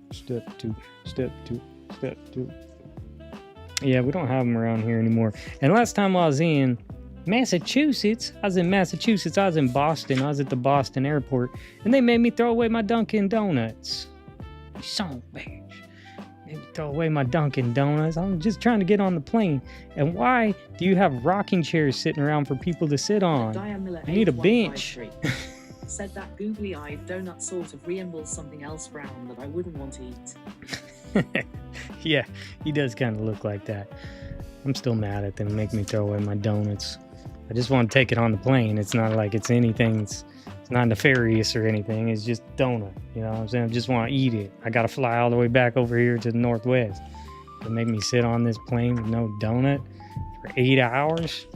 Yeah, we don't have them around here anymore. And last time I was in Massachusetts, I was in Boston. I was at the Boston airport, and they made me throw away my Dunkin' Donuts. You son of a bitch. Made me throw away my Dunkin' Donuts. I'm just trying to get on the plane. And why do you have rocking chairs sitting around for people to sit on? You need a bench. Said that googly-eyed donut sort of resembles something else brown that I wouldn't want to eat. Yeah, he does kind of look like that. I'm still mad at them making me throw away my donuts. I just want to take it on the plane. It's not like it's anything. It's not nefarious or anything. It's just donut. You know what I'm saying? I just want to eat it. I got to fly all the way back over here to the Northwest to make me sit on this plane with no donut for 8 hours.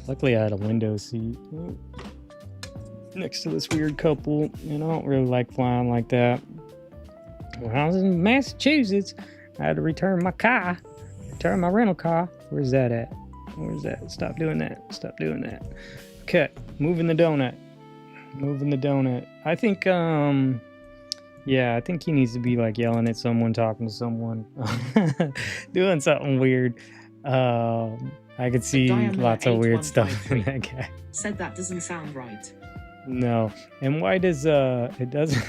Luckily, I had a window seat next to this weird couple. You know, I don't really like flying like that. When I was in Massachusetts, I had to return my rental car. Where's that at? Where's that? Stop doing that. Okay, moving the donut. I think, yeah, I think he needs to be like yelling at someone, talking to someone, doing something weird. I could see lots of weird stuff in that guy. Said that doesn't sound right. No. And why does, it doesn't...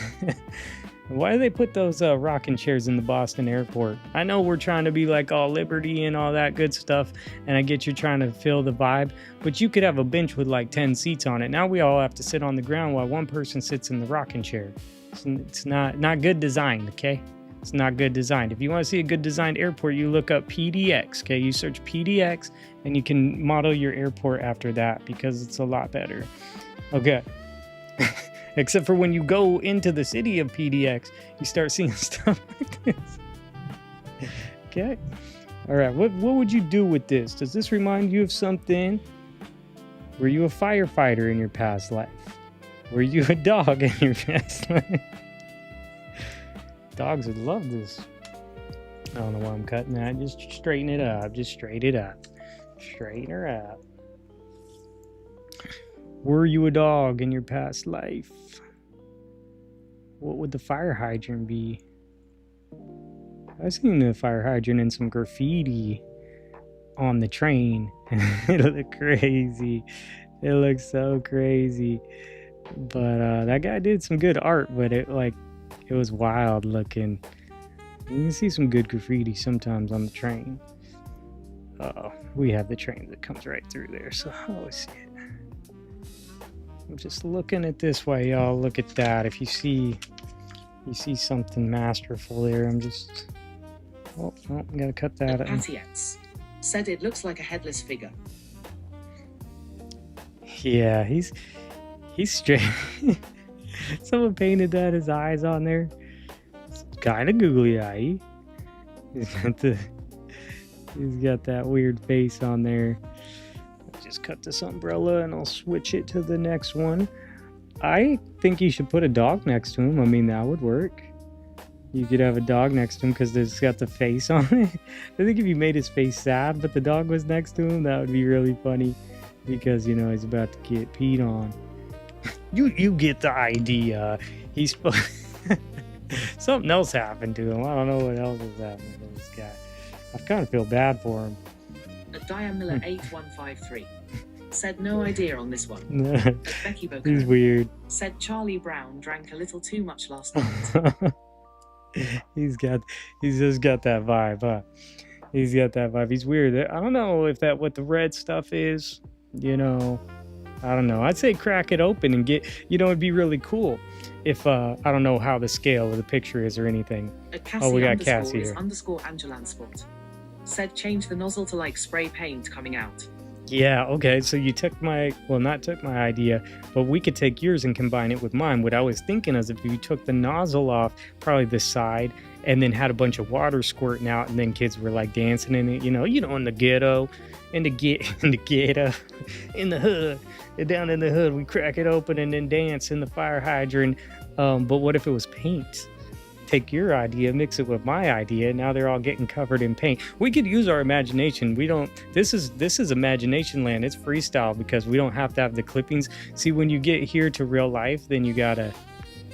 Why do they put those rocking chairs in the Boston airport? I know we're trying to be like all liberty and all that good stuff, and I get you're trying to feel the vibe, but you could have a bench with like 10 seats on it. Now we all have to sit on the ground while one person sits in the rocking chair. It's not good designed, okay? It's not good designed. If you want to see a good designed airport, you look up PDX, okay? You search PDX, and you can model your airport after that because it's a lot better. Okay. Except for when you go into the city of PDX, you start seeing stuff like this. Okay. All right. What would you do with this? Does this remind you of something? Were you a firefighter in your past life? Were you a dog in your past life? Dogs would love this. I don't know why I'm cutting that. Just straighten it up. Just straighten it up. Straighten her up. Were you a dog in your past life? What would the fire hydrant be? I've seen the fire hydrant in some graffiti on the train. It looked crazy. It looks so crazy. But that guy did some good art, but it was wild looking. You can see some good graffiti sometimes on the train. We have the train that comes right through there, so I always see it. I'm just looking at this way, y'all. Look at that. If you see something masterful there, I'm just... Oh, I gotta cut that out. Patiets said it looks like a headless figure. Yeah, he's straight. Someone painted that, his eyes on there. It's kind of googly eye. He's got that weird face on there. I'll just cut this umbrella and I'll switch it to the next one. I think you should put a dog next to him. I mean, that would work. You could have a dog next to him because it's got the face on it. I think if you made his face sad, but the dog was next to him, that would be really funny. Because, you know, he's about to get peed on. You get the idea. He's something else happened to him. I don't know what else is happening to this guy. I kind of feel bad for him. Miller 8153 said no idea on this one. Becky Boca He's weird. said Charlie Brown drank a little too much last night. He's just got that vibe, huh? He's got that vibe. He's weird. I don't know if that what the red stuff is. You know, I don't know. I'd say crack it open and get, you know, it'd be really cool if, I don't know how the scale of the picture is or anything. We got Cassie here. _Angelansport said change the nozzle to like spray paint coming out. Yeah, okay. So you took not took my idea, but we could take yours and combine it with mine. What I was thinking is if you took the nozzle off, probably the side, and then had a bunch of water squirting out, and then kids were like dancing in it, you know, in the ghetto, in the ghetto, in the hood, down in the hood, we crack it open and then dance in the fire hydrant. But what if it was paint? Take your idea, mix it with my idea. Now they're all getting covered in paint. We could use our imagination. This is imagination land. It's freestyle because we don't have to have the clippings. See, when you get here to real life, then you gotta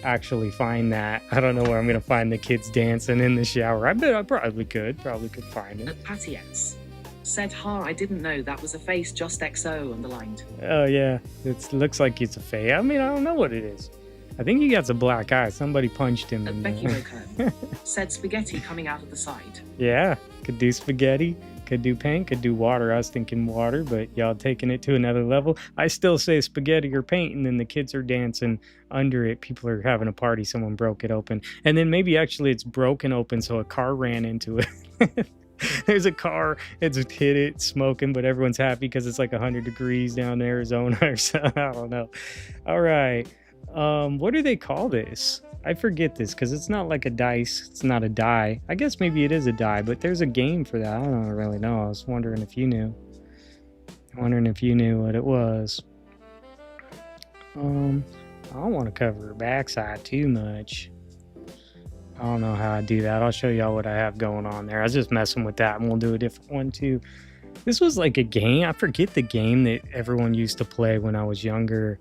actually find that. I don't know where I'm gonna find the kids dancing in the shower. I bet I probably could find it. Patiets said, I didn't know that was a face, just XO underlined. Oh yeah, it looks like it's a face. I mean, I don't know what it is. I think he got some black eye. Somebody punched him. Becky Boca said spaghetti coming out of the side. Yeah, could do spaghetti, could do paint, could do water. I was thinking water, but y'all taking it to another level. I still say spaghetti or paint, and then the kids are dancing under it. People are having a party. Someone broke it open. And then maybe actually it's broken open, so a car ran into it. There's a car, it's hit it, smoking, but everyone's happy because it's like 100 degrees down in Arizona or something. I don't know. All right. What do they call this? I forget this because it's not like a dice. It's not a die. I guess maybe it is a die, but there's a game for that. I don't really know. I was wondering if you knew. What it was. I don't want to cover her backside too much. I don't know how I do that. I'll show y'all what I have going on there. I was just messing with that, and we'll do a different one too. This was like a game. I forget the game that everyone used to play when I was younger.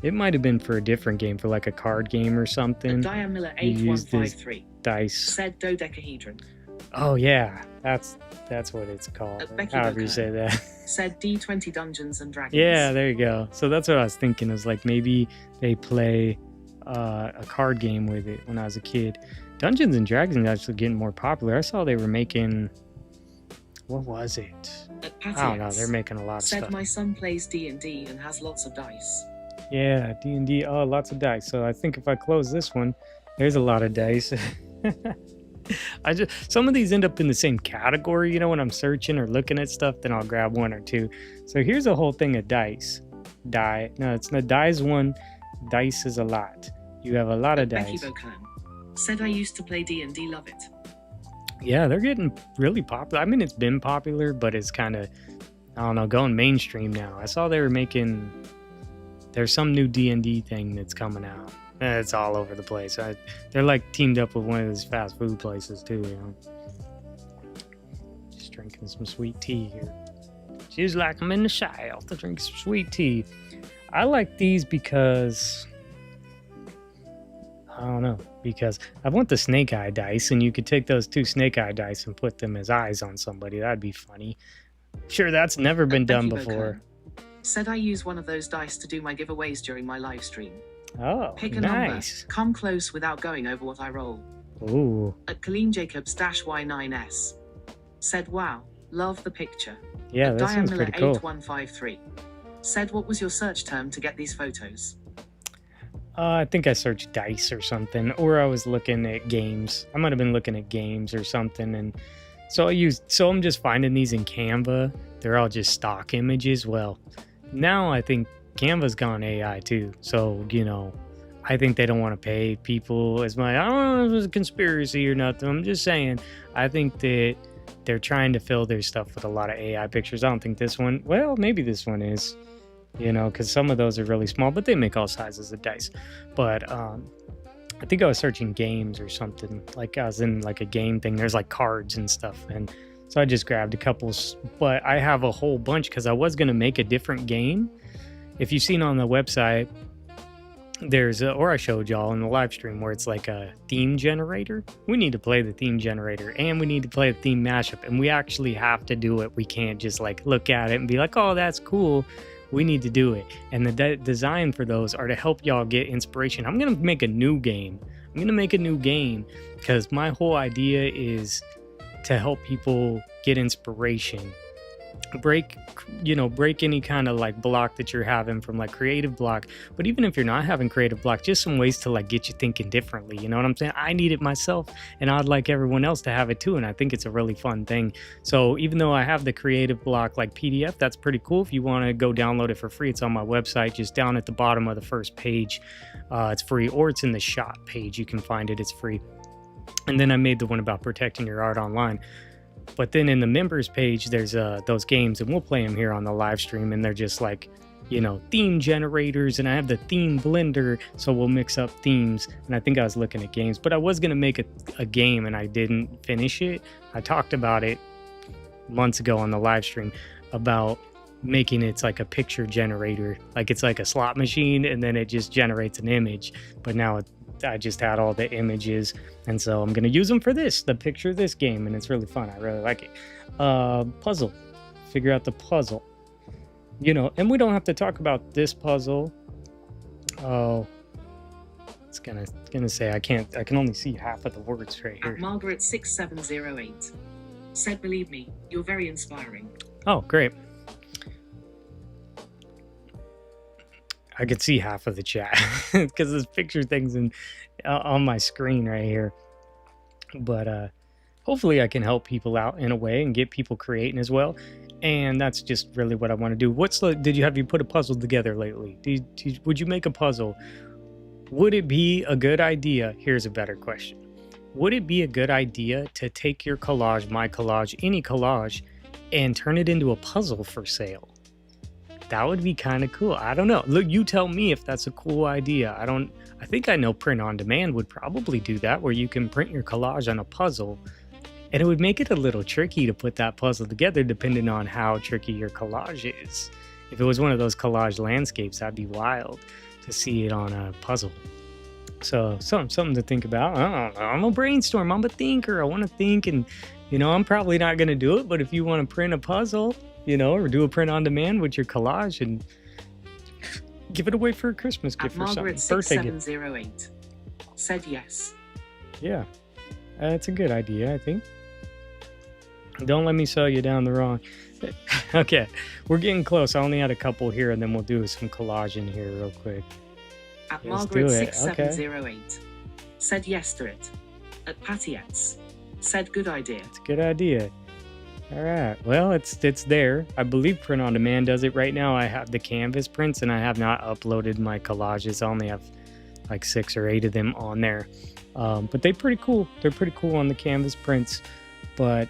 It might have been for a different game, for like a card game or something. Miller 8153 dice said dodecahedron. Oh yeah, that's what it's called. However you say that. Said D20 Dungeons and Dragons. Yeah, there you go. So that's what I was thinking. Is like maybe they play a card game with it when I was a kid. Dungeons and Dragons is actually getting more popular. I saw they were making. What was it? I don't know. They're making a lot of stuff. Said my son plays D&D and has lots of dice. Yeah, D&D. Oh, lots of dice. So I think if I close this one, there's a lot of dice. Some of these end up in the same category, you know, when I'm searching or looking at stuff, then I'll grab one or two. So here's a whole thing of dice. No, it's not. Dice one. Dice is a lot. You have a lot of dice. Becky Bocan said I used to play D&D, love it. Yeah, they're getting really popular. I mean, it's been popular, but it's kind of, I don't know, going mainstream now. I saw they were making. There's some new D&D thing that's coming out. It's all over the place. They're like teamed up with one of those fast food places too, you know. drinking some sweet tea here. She's like, I'm in the South to drink some sweet tea. I like these because, I don't know, because I want the snake eye dice, and you could take those 2 snake eye dice and put them as eyes on somebody. That'd be funny. Sure, that's never been done before. Said I use one of those dice to do my giveaways during my live stream. Oh, Pick a nice. number. Come close without going over what I roll. Ooh. At Colleen Jacobs -Y9S. Said, wow, love the picture. Yeah, At that seems pretty cool. 8153. Said, what was your search term to get these photos? I think I searched dice or something, or I was looking at games. I might have been looking at games or something, and so I'm just finding these in Canva. They're all just stock images. Well, now I think Canva's gone AI too. So, I think they don't want to pay people as much. I don't know if it was a conspiracy or nothing. I'm just saying, I think that they're trying to fill their stuff with a lot of AI pictures. I don't think this one, well, maybe this one is, because some of those are really small, but they make all sizes of dice. But I think I was searching games or something, like I was in like a game thing. There's like cards and stuff. And so I just grabbed a couple, but I have a whole bunch because I was going to make a different game. If you've seen on the website, or I showed y'all in the live stream where it's like a theme generator. We need to play the theme generator, and we need to play a theme mashup, and we actually have to do it. We can't just like look at it and be like, oh, that's cool. We need to do it. And the design for those are to help y'all get inspiration. I'm going to make a new game. Because my whole idea is to help people get inspiration. Break any kind of like block that you're having from like creative block. But even if you're not having creative block, just some ways to like get you thinking differently. You know what I'm saying? I need it myself, and I'd like everyone else to have it too. And I think it's a really fun thing. So even though I have the creative block like PDF, that's pretty cool. If you want to go download it for free, it's on my website, just down at the bottom of the first page. It's free, or it's in the shop page. You can find it. It's free. And then I made the one about protecting your art online. But then in the members page, there's those games, and we'll play them here on the live stream, and they're just like, theme generators, and I have the theme blender, so we'll mix up themes. And I think I was looking at games, but I was going to make a game, and I didn't finish it. I talked about it months ago on the live stream about making it's like a picture generator, like it's like a slot machine, and then it just generates an image. But now I just had all the images, and so I'm gonna use them for the picture of this game, and it's really fun. I really like it. Puzzle, figure out the puzzle, and we don't have to talk about this puzzle. Oh, it's gonna say I can only see half of the words right here. At Margaret 6708 said, believe me, you're very inspiring. Oh, great. I could see half of the chat because this picture thing's on my screen right here. But hopefully I can help people out in a way and get people creating as well. And that's just really what I want to do. Have you put a puzzle together lately? Would you make a puzzle? Would it be a good idea? Here's a better question. Would it be a good idea to take your collage, my collage, any collage, and turn it into a puzzle for sale? That would be kind of cool. I don't know. Look, you tell me if that's a cool idea. I think I know print on demand would probably do that, where you can print your collage on a puzzle, and it would make it a little tricky to put that puzzle together depending on how tricky your collage is. If it was one of those collage landscapes, that'd be wild to see it on a puzzle. So something to think about. I don't know. I'm a brainstorm. I'm a thinker. I want to think, and I'm probably not going to do it, but if you want to print a puzzle, or do a print on demand with your collage and give it away for a Christmas gift or something. Birthday gift. 6708 said yes. Yeah, that's a good idea, I think. Don't let me sell you down the wrong. Okay, we're getting close. I only had a couple here, and then we'll do some collage in here real quick. At Margaret 6708 said yes to it. At Pattyets said good idea. It's a good idea. All right, well, it's there. I believe print on demand does it right now. I have the canvas prints, and I have not uploaded my collages. I only have like 6 or 8 of them on there, but they're pretty cool. They're pretty cool on the canvas prints. But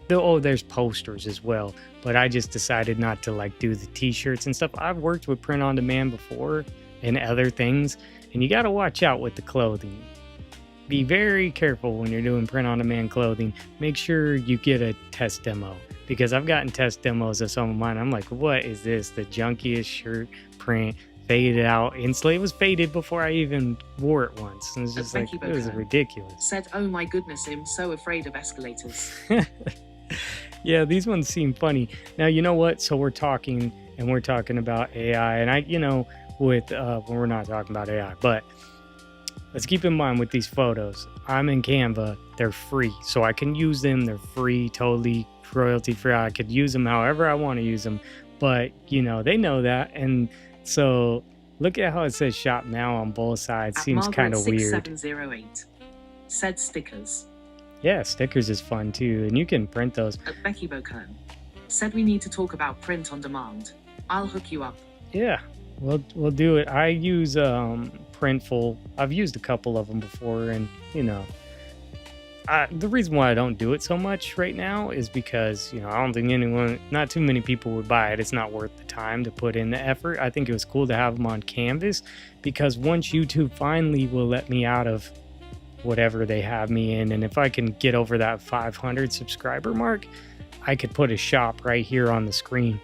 there's posters as well. But I just decided not to like do the t-shirts and stuff. I've worked with print on demand before and other things, and you got to watch out with the clothing. be very careful when you're doing print-on-demand clothing. Make sure you get a test demo, because I've gotten test demos of some of mine. I'm like, what is this? The junkiest shirt print, faded out instantly. It was faded before I even wore it once. And it's just like, it was ridiculous. Said, oh my goodness, I'm so afraid of escalators. Yeah, these ones seem funny. Now, you know what? So we're talking about AI, and when we're not talking about AI, but let's keep in mind with these photos, I'm in Canva, they're free, so I can use them. They're free, totally royalty free. I could use them however I want to use them, but they know that. And so look at how it says shop now on both sides. Seems kind of weird. 6708 said stickers. Yeah, stickers is fun too, and you can print those. Becky Bocone said we need to talk about print on demand. I'll hook you up. Yeah, we'll do it. I use Printful. I've used a couple of them before, and the reason why I don't do it so much right now is because I don't think not too many people would buy it. It's not worth the time to put in the effort. I think it was cool to have them on Canvas, because once YouTube finally will let me out of whatever they have me in, and if I can get over that 500 subscriber mark, I could put a shop right here on the screen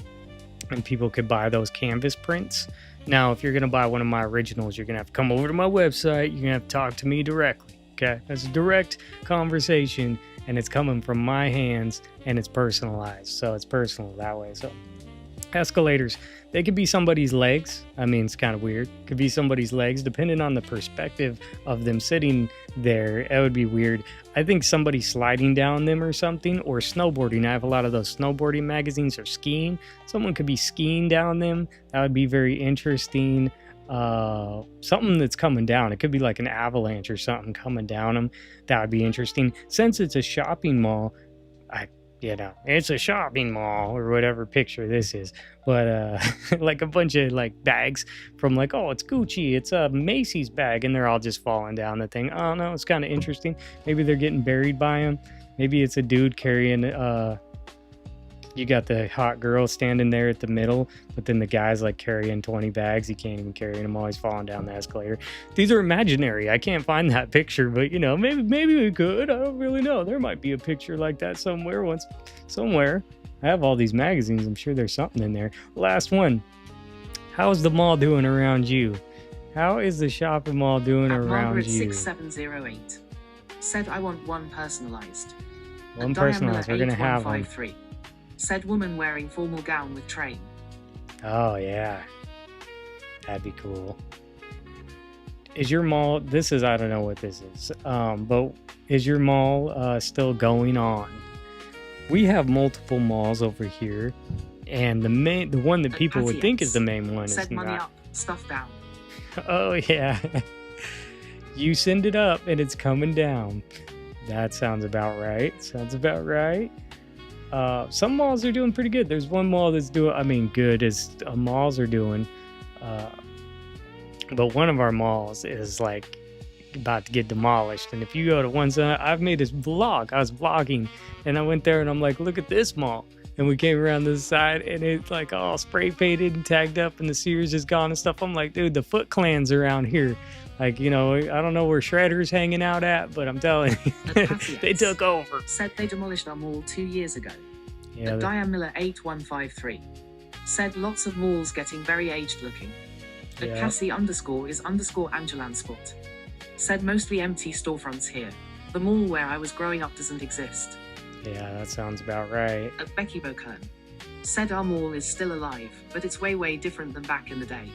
and people could buy those canvas prints. Now, if you're going to buy one of my originals, you're going to have to come over to my website. You're going to have to talk to me directly. Okay, that's a direct conversation, and it's coming from my hands, and it's personalized, so it's personal that way. So escalators, they could be somebody's legs. I mean, it's kind of weird. Could be somebody's legs, depending on the perspective of them sitting there. It would be weird. I think somebody sliding down them or something, or snowboarding. I have a lot of those snowboarding magazines, or skiing. Someone could be skiing down them. That would be very interesting. Something that's coming down. It could be like an avalanche or something coming down them. That would be interesting. Since it's a shopping mall, it's a shopping mall, or whatever picture this is, but like a bunch of like bags from like, oh, it's Gucci, it's a Macy's bag, and they're all just falling down the thing. Oh no, it's kind of interesting. Maybe they're getting buried by them. Maybe it's a dude carrying you got the hot girl standing there at the middle, but then the guy's like carrying 20 bags. He can't even carry them, always falling down the escalator. These are imaginary. I can't find that picture, but maybe we could. I don't really know. There might be a picture like that somewhere. I have all these magazines. I'm sure there's something in there. Last one. How's the mall doing around you? How is the shopping mall doing around you? 6708 said, I want one personalized. One personalized. We're gonna have one. Said woman wearing formal gown with train. Oh yeah, that'd be cool. Is your mall? I don't know what this is. But is your mall still going on? We have multiple malls over here, and the one that people would think is the main one said is money not. Up, stuff down. Oh yeah, you send it up and it's coming down. That sounds about right. Some malls are doing pretty good. There's one mall that's doing, good as malls are doing. But one of our malls is like about to get demolished. And if you go to one side, I've made this vlog. I was vlogging and I went there and I'm like, look at this mall. And we came around this side and it's like all spray painted and tagged up and the Sears is gone and stuff. I'm like, dude, the Foot Clan's around here. Like, I don't know where Shredder's hanging out at, but I'm telling you, they took over. Said they demolished our mall 2 years ago. Yeah, Diane Miller 8153 said lots of malls getting very aged looking. Yeah. Cassie _is_Angelansport said mostly empty storefronts here. The mall where I was growing up doesn't exist. Yeah, that sounds about right. Becky Bocone said our mall is still alive, but it's way different than back in the day.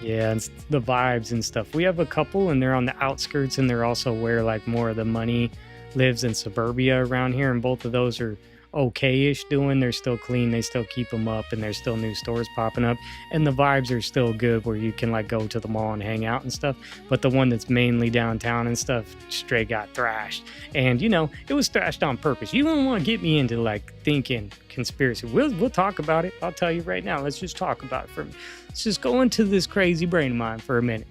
Yeah, and the vibes and stuff. We have a couple and they're on the outskirts and they're also where like more of the money lives in suburbia around here, and both of those are okay-ish doing. They're still clean, they still keep them up, and there's still new stores popping up, and the vibes are still good where you can like go to the mall and hang out and stuff. But the one that's mainly downtown and stuff straight got thrashed, and it was thrashed on purpose. You don't want to get me into like thinking conspiracy. We'll talk about it. I'll tell you right now. Let's just talk about it let's just go into this crazy brain of mine for a minute.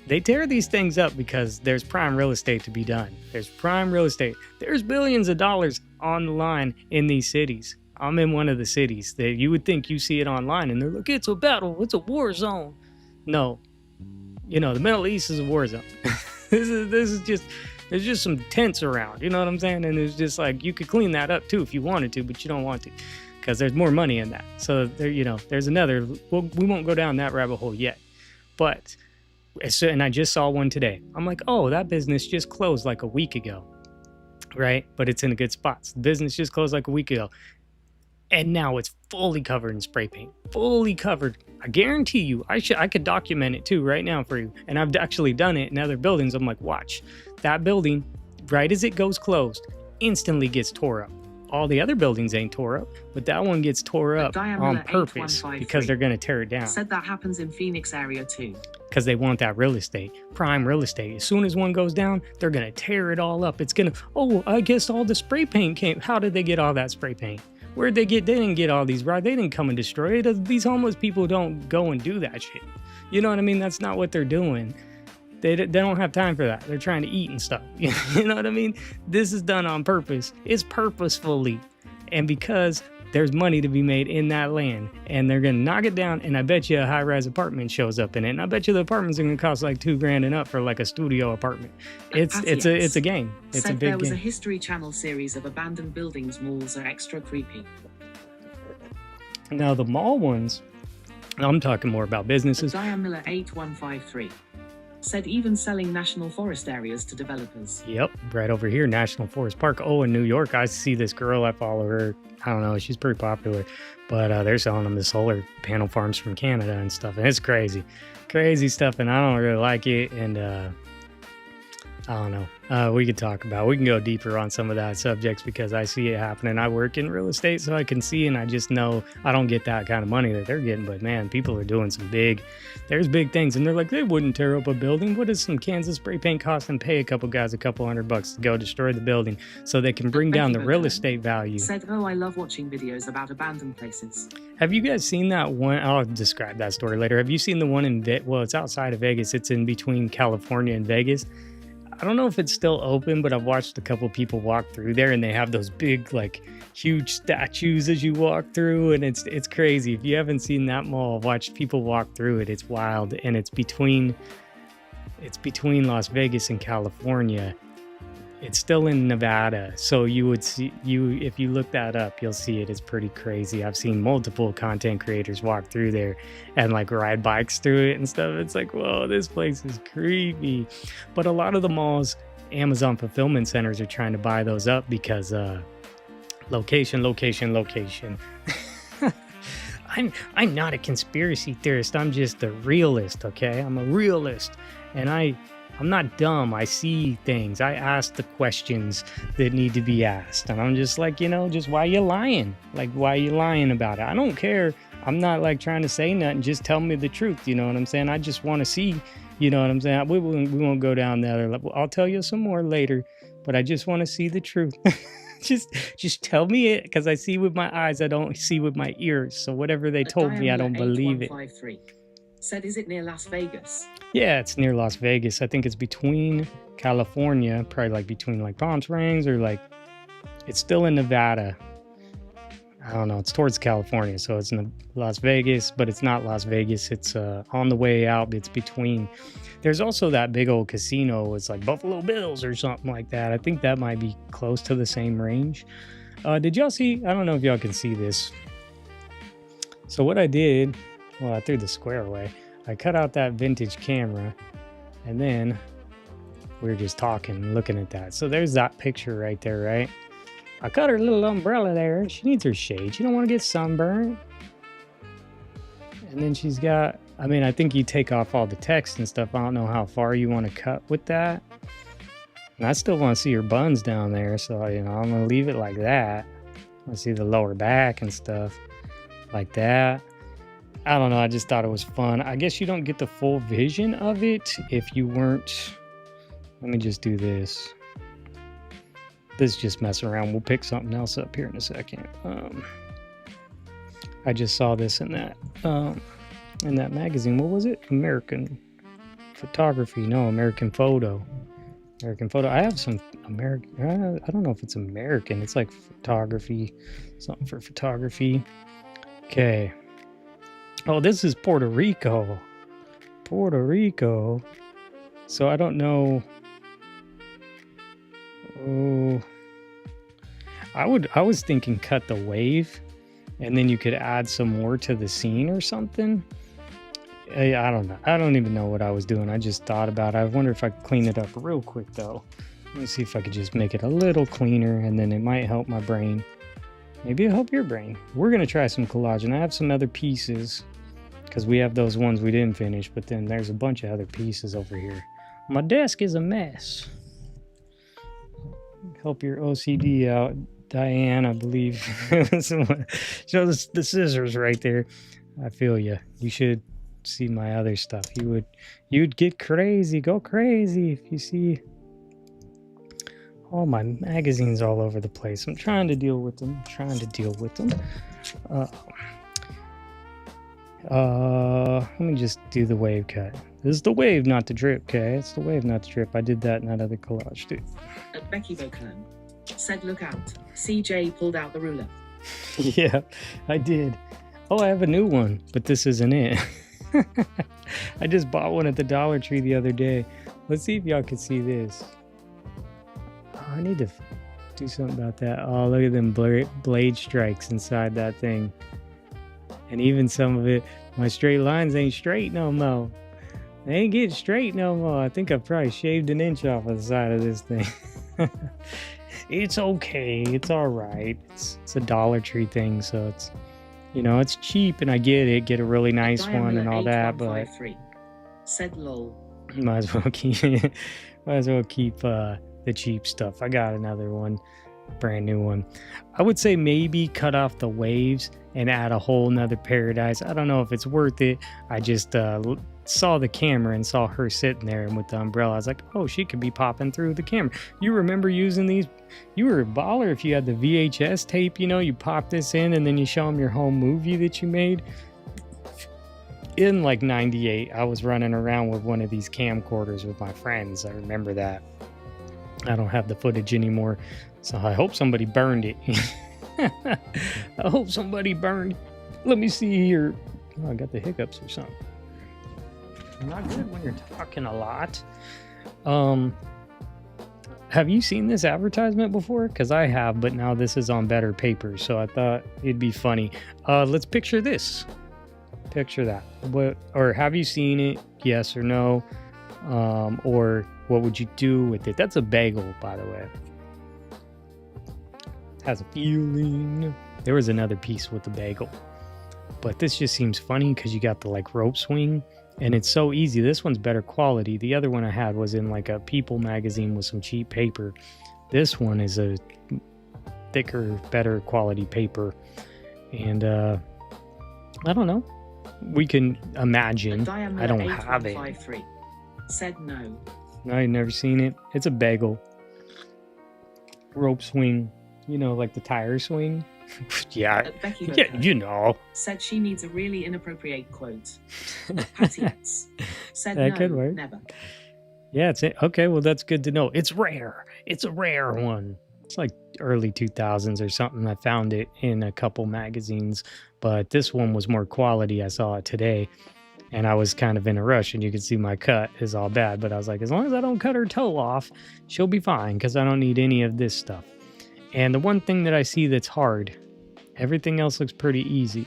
They tear these things up because there's prime real estate to be done. There's prime real estate. There's billions of dollars on the line in these cities. I'm in one of the cities that you would think you see it online and they're like, it's a battle, it's a war zone. No, the Middle East is a war zone. This is just, there's just some tents around, you know what I'm saying? And it's just like, you could clean that up too if you wanted to, but you don't want to, because there's more money in that. So there, you know, there's another, we won't go down that rabbit hole yet. But, and I just saw one today. I'm like, oh, that business just closed like a week ago, right? But it's in a good spot. The business just closed like a week ago. And now it's fully covered in spray paint, fully covered. I guarantee you, I could document it too right now for you. And I've actually done it in other buildings. I'm like, watch, that building, right as it goes closed, instantly gets tore up. All the other buildings ain't tore up, but that one gets tore up on purpose because they're going to tear it down. Said that happens in Phoenix area too. Because they want that real estate, prime real estate. As soon as one goes down, they're going to tear it all up. It's going to, oh, I guess all the spray paint came. How did they get all that spray paint? Where'd they get? They didn't get all these, right? They didn't come and destroy it. These homeless people don't go and do that shit. You know what I mean? That's not what they're doing. They don't have time for that. They're trying to eat and stuff. You know what I mean? This is done on purpose. It's purposefully. And because there's money to be made in that land, and they're going to knock it down, and I bet you a high-rise apartment shows up in it, and I bet you the apartment's going to cost like $2,000 and up for like a studio apartment. It's a game. It's a big game. There was a History Channel series of abandoned buildings. Malls are extra creepy. Now the mall ones, I'm talking more about businesses. Diane Miller 8153 said even selling national forest areas to developers. Yep, right over here, National Forest Park. Oh, in New York, I see this girl, I follow her. I don't know, she's pretty popular, but they're selling them the solar panel farms from Canada and stuff, and it's crazy stuff, and I don't really like it, and I don't know. We could talk about, we can go deeper on some of that subjects because I see it happening. I work in real estate, so I can see, and I just know I don't get that kind of money that they're getting, but man, people are doing some there's big things, and they're like, they wouldn't tear up a building. What does some Kansas spray paint cost and pay a couple guys a couple $100 to go destroy the building so they can bring down the real estate value? Said, oh, I love watching videos about abandoned places. Have you guys seen that one? I'll describe that story later. Have you seen the one in, well, it's outside of Vegas. It's in between California and Vegas. I don't know if it's still open, but I've watched a couple people walk through there, and they have those big, like, huge statues as you walk through, and it's crazy. If you haven't seen that mall, watch people walk through it. It's wild, and it's between Las Vegas and California. It's still in Nevada, so you would see, if you look that up, you'll see it. It's pretty crazy. I've seen multiple content creators walk through there and like ride bikes through it and stuff. It's like, whoa, this place is creepy. But a lot of the malls, Amazon fulfillment centers are trying to buy those up because location. I'm not a conspiracy theorist. I'm just a realist, okay? I'm a realist, and I'm not dumb. I see things. I ask the questions that need to be asked. And I'm just like, you know, just why you lying? Like, why you lying about it? I don't care. I'm not like trying to say nothing. Just tell me the truth. You know what I'm saying? I just want to see, you know what I'm saying? We won't go down the other level. I'll tell you some more later, but I just want to see the truth. just tell me it, because I see with my eyes. I don't see with my ears. So whatever they told me, I don't believe it. Said, is it near Las Vegas? Yeah, it's near Las Vegas. I think it's between California, probably like between like Palm Springs, or like it's still in Nevada. I don't know. It's towards California, so it's in Las Vegas, but it's not Las Vegas. It's on the way out. It's between. There's also that big old casino. It's like Buffalo Bills or something like that. I think that might be close to the same range. Did y'all see? I don't know if y'all can see this. So what I did. Well, I threw the square away. I cut out that vintage camera, and then we were just talking, looking at that. So there's that picture right there, right? I cut her little umbrella there. She needs her shade. She don't want to get sunburned. And then she's got, I mean, I think you take off all the text and stuff. I don't know how far you want to cut with that. And I still want to see her buns down there. So, you know, I'm going to leave it like that. I want to see the lower back and stuff like that. I don't know. I just thought it was fun. I guess you don't get the full vision of it if you weren't. Let me just do this. This is just messing around. We'll pick something else up here in a second. I just saw this in that magazine. What was it? American Photography. No, American Photo. American Photo. I have some American. I don't know if it's American. It's like photography. Something for photography. Okay. Oh, this is Puerto Rico. So I don't know. Oh, I was thinking cut the wave, and then you could add some more to the scene or something. I don't know. I don't even know what I was doing. I just thought about it. I wonder if I could clean it up real quick though. Let me see if I could just make it a little cleaner, and then it might help my brain. Maybe it'll help your brain. We're gonna try some collage, and I have some other pieces because we have those ones we didn't finish, but then there's a bunch of other pieces over here. My desk is a mess. Help your OCD out, Diane, I believe. Show the scissors right there. I feel you. You should see my other stuff. You'd get crazy, go crazy if you see all my magazines all over the place. I'm trying to deal with them. Let me just do the wave cut. This is the wave, not the drip, okay? It's the wave, not the drip. I did that in that other collage, dude. Becky Bocan said, look out. CJ pulled out the ruler. Yeah, I did. Oh, I have a new one, but this isn't it. I just bought one at the Dollar Tree the other day. Let's see if y'all can see this. Oh, I need to do something about that. Oh, look at them blade strikes inside that thing. And even some of it, my straight lines ain't straight no more. They ain't getting straight no more. I think I probably shaved an inch off of the side of this thing. It's okay. It's all right. It's a Dollar Tree thing, so it's, you know, it's cheap, and I get it. Get a really nice one and all that, but said lol. Might as well keep the cheap stuff. I got another one, brand new one. I would say maybe cut off the waves and add a whole nother paradise. I don't know if it's worth it. I just saw the camera and saw her sitting there, and with the umbrella I was like, oh, she could be popping through the camera. You remember using these? You were a baller if you had the VHS tape, you know, you pop this in and then you show them your home movie that you made. In like 98, I was running around with one of these camcorders with my friends. I remember that. I don't have the footage anymore, so I hope somebody burned it. I hope somebody burned. Let me see here. Oh, I got the hiccups or something. Not good when you're talking a lot. Have you seen this advertisement before? Because I have, but now this is on better paper, so I thought it'd be funny. Let's picture this. Picture that. Or have you seen it? Yes or no? Or what would you do with it? That's a bagel, by the way. Has a feeling. There was another piece with the bagel, but this just seems funny because you got the like rope swing, and it's so easy. This one's better quality. The other one I had was in like a People magazine with some cheap paper. This one is a thicker, better quality paper, and I don't know. We can imagine. I don't have it. Said no. No, I've never seen it. It's a bagel. Rope swing. You know, like the tire swing. Yeah, you know. Said she needs a really inappropriate quote. Patty X said that no, could work. Never. Yeah, okay. Well, that's good to know. It's rare. It's a rare one. It's like early 2000s or something. I found it in a couple magazines, but this one was more quality. I saw it today, and I was kind of in a rush, and you can see my cut is all bad. But I was like, as long as I don't cut her toe off, she'll be fine because I don't need any of this stuff. And the one thing that I see that's hard, everything else looks pretty easy,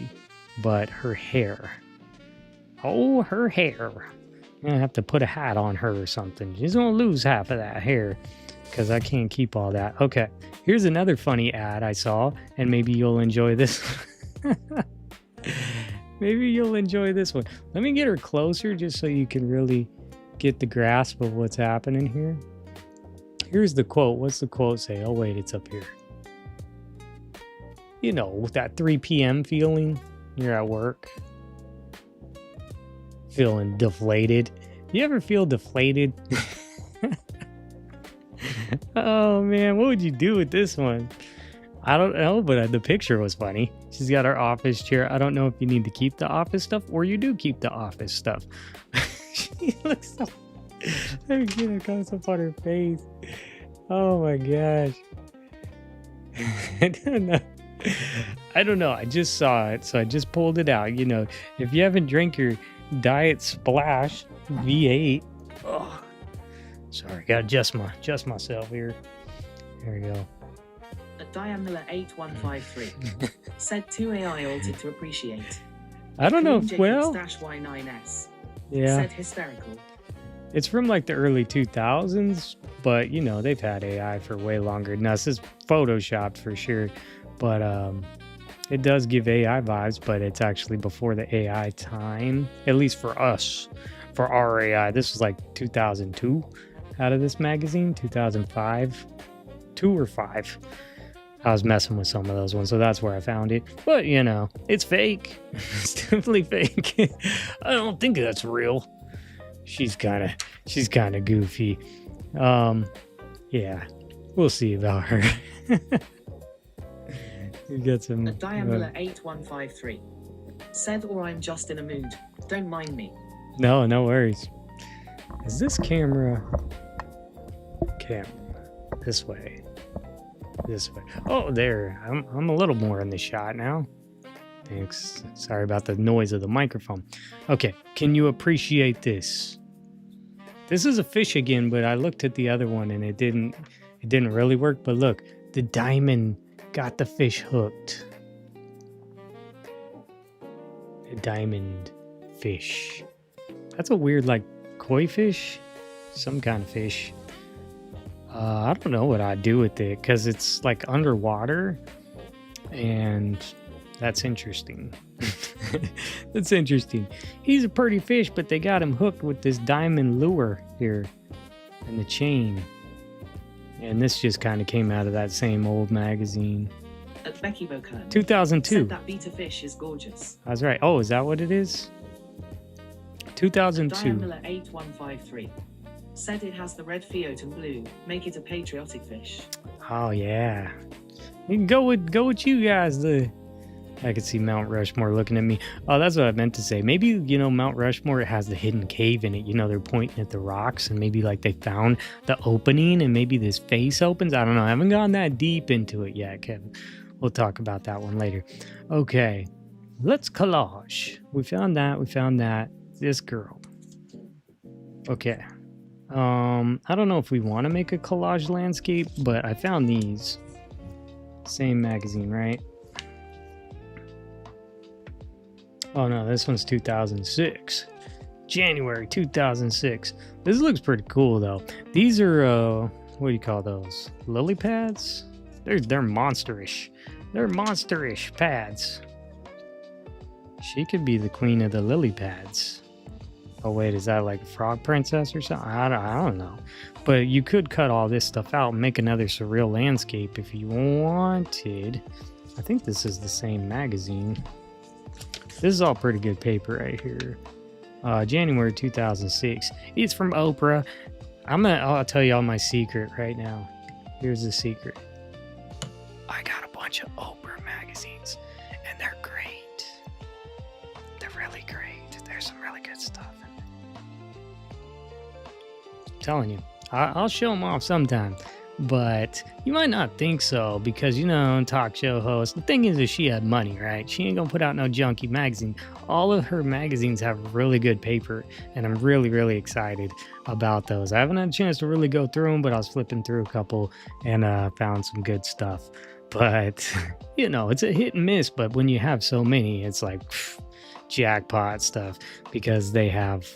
but her hair. Oh, her hair. I'm going to have to put a hat on her or something. She's going to lose half of that hair because I can't keep all that. Okay, here's another funny ad I saw, and maybe you'll enjoy this. Maybe you'll enjoy this one. Let me get her closer just so you can really get the grasp of what's happening here. Here's the quote. What's the quote say? Oh, wait, it's up here. You know, with that 3 p.m. feeling, you're at work, feeling deflated. You ever feel deflated? Oh, man, what would you do with this one? I don't know, but the picture was funny. She's got her office chair. I don't know if you need to keep the office stuff or you do keep the office stuff. She looks so... I get it comes up on her face. Oh my gosh. I don't know. I just saw it, so I just pulled it out. You know, if you haven't drank your Diet Splash V8, oh, sorry, gotta adjust myself here. There you go. At Diamiller8153 said 2AI altered to appreciate. I don't know. Well, Y9S yeah. said hysterical. It's from like the early 2000s, but you know, they've had AI for way longer than us. It's photoshopped for sure, but it does give AI vibes, but it's actually before the AI time, at least for us, for our AI. This was like 2002 out of this magazine, 2005, 2 or 5. I was messing with some of those ones, so that's where I found it. But you know, it's fake. It's definitely fake. I don't think that's real. She's kind of goofy. Yeah, we'll see about her. You get some. At Diamiller8153 said, or I'm just in a mood. Don't mind me. No worries. Is this camera this way? This way. Oh, there. I'm a little more in the shot now. Thanks. Sorry about the noise of the microphone. Okay, can you appreciate this? This is a fish again, but I looked at the other one and it didn't really work. But look, the diamond got the fish hooked. A diamond fish. That's a weird, like, koi fish? Some kind of fish. I don't know what I'd do with it because it's like underwater, and that's interesting. That's interesting. He's a pretty fish, but they got him hooked with this diamond lure here and the chain. And this just kind of came out of that same old magazine. At Becky Bocan 2002. said that beta fish is gorgeous. I was right. Oh, is that what it is? 2002. Diamiller8153 said it has the red fiat and blue, make it a patriotic fish. Oh yeah, you can go with you guys. I could see Mount Rushmore looking at me. Oh, that's what I meant to say. Maybe, you know, Mount Rushmore, it has the hidden cave in it. You know, they're pointing at the rocks and maybe like they found the opening and maybe this face opens. I don't know. I haven't gone that deep into it yet, Kevin. We'll talk about that one later. Okay, let's collage. We found that. This girl. Okay. I don't know if we want to make a collage landscape, but I found these. Same magazine, right? Oh no, this one's 2006. January 2006. This looks pretty cool though. These are what do you call those? Lily pads? They're monsterish. They're monsterish pads. She could be the queen of the lily pads. Oh wait, is that like a frog princess or something? I don't know. But you could cut all this stuff out and make another surreal landscape if you wanted. I think this is the same magazine. This is all pretty good paper right here. January 2006. It's from Oprah. I'll tell you all my secret right now. Here's the secret. I got a bunch of Oprah magazines, and they're great. They're really great. There's some really good stuff in it. I'm telling you, I'll show them off sometime. But you might not think so because, you know, talk show host. The thing is she had money, right? She ain't gonna put out no junky magazine. All of her magazines have really good paper, and I'm really, really excited about those. I haven't had a chance to really go through them, but I was flipping through a couple and found some good stuff. But, you know, it's a hit and miss. But when you have so many, it's like jackpot stuff because they have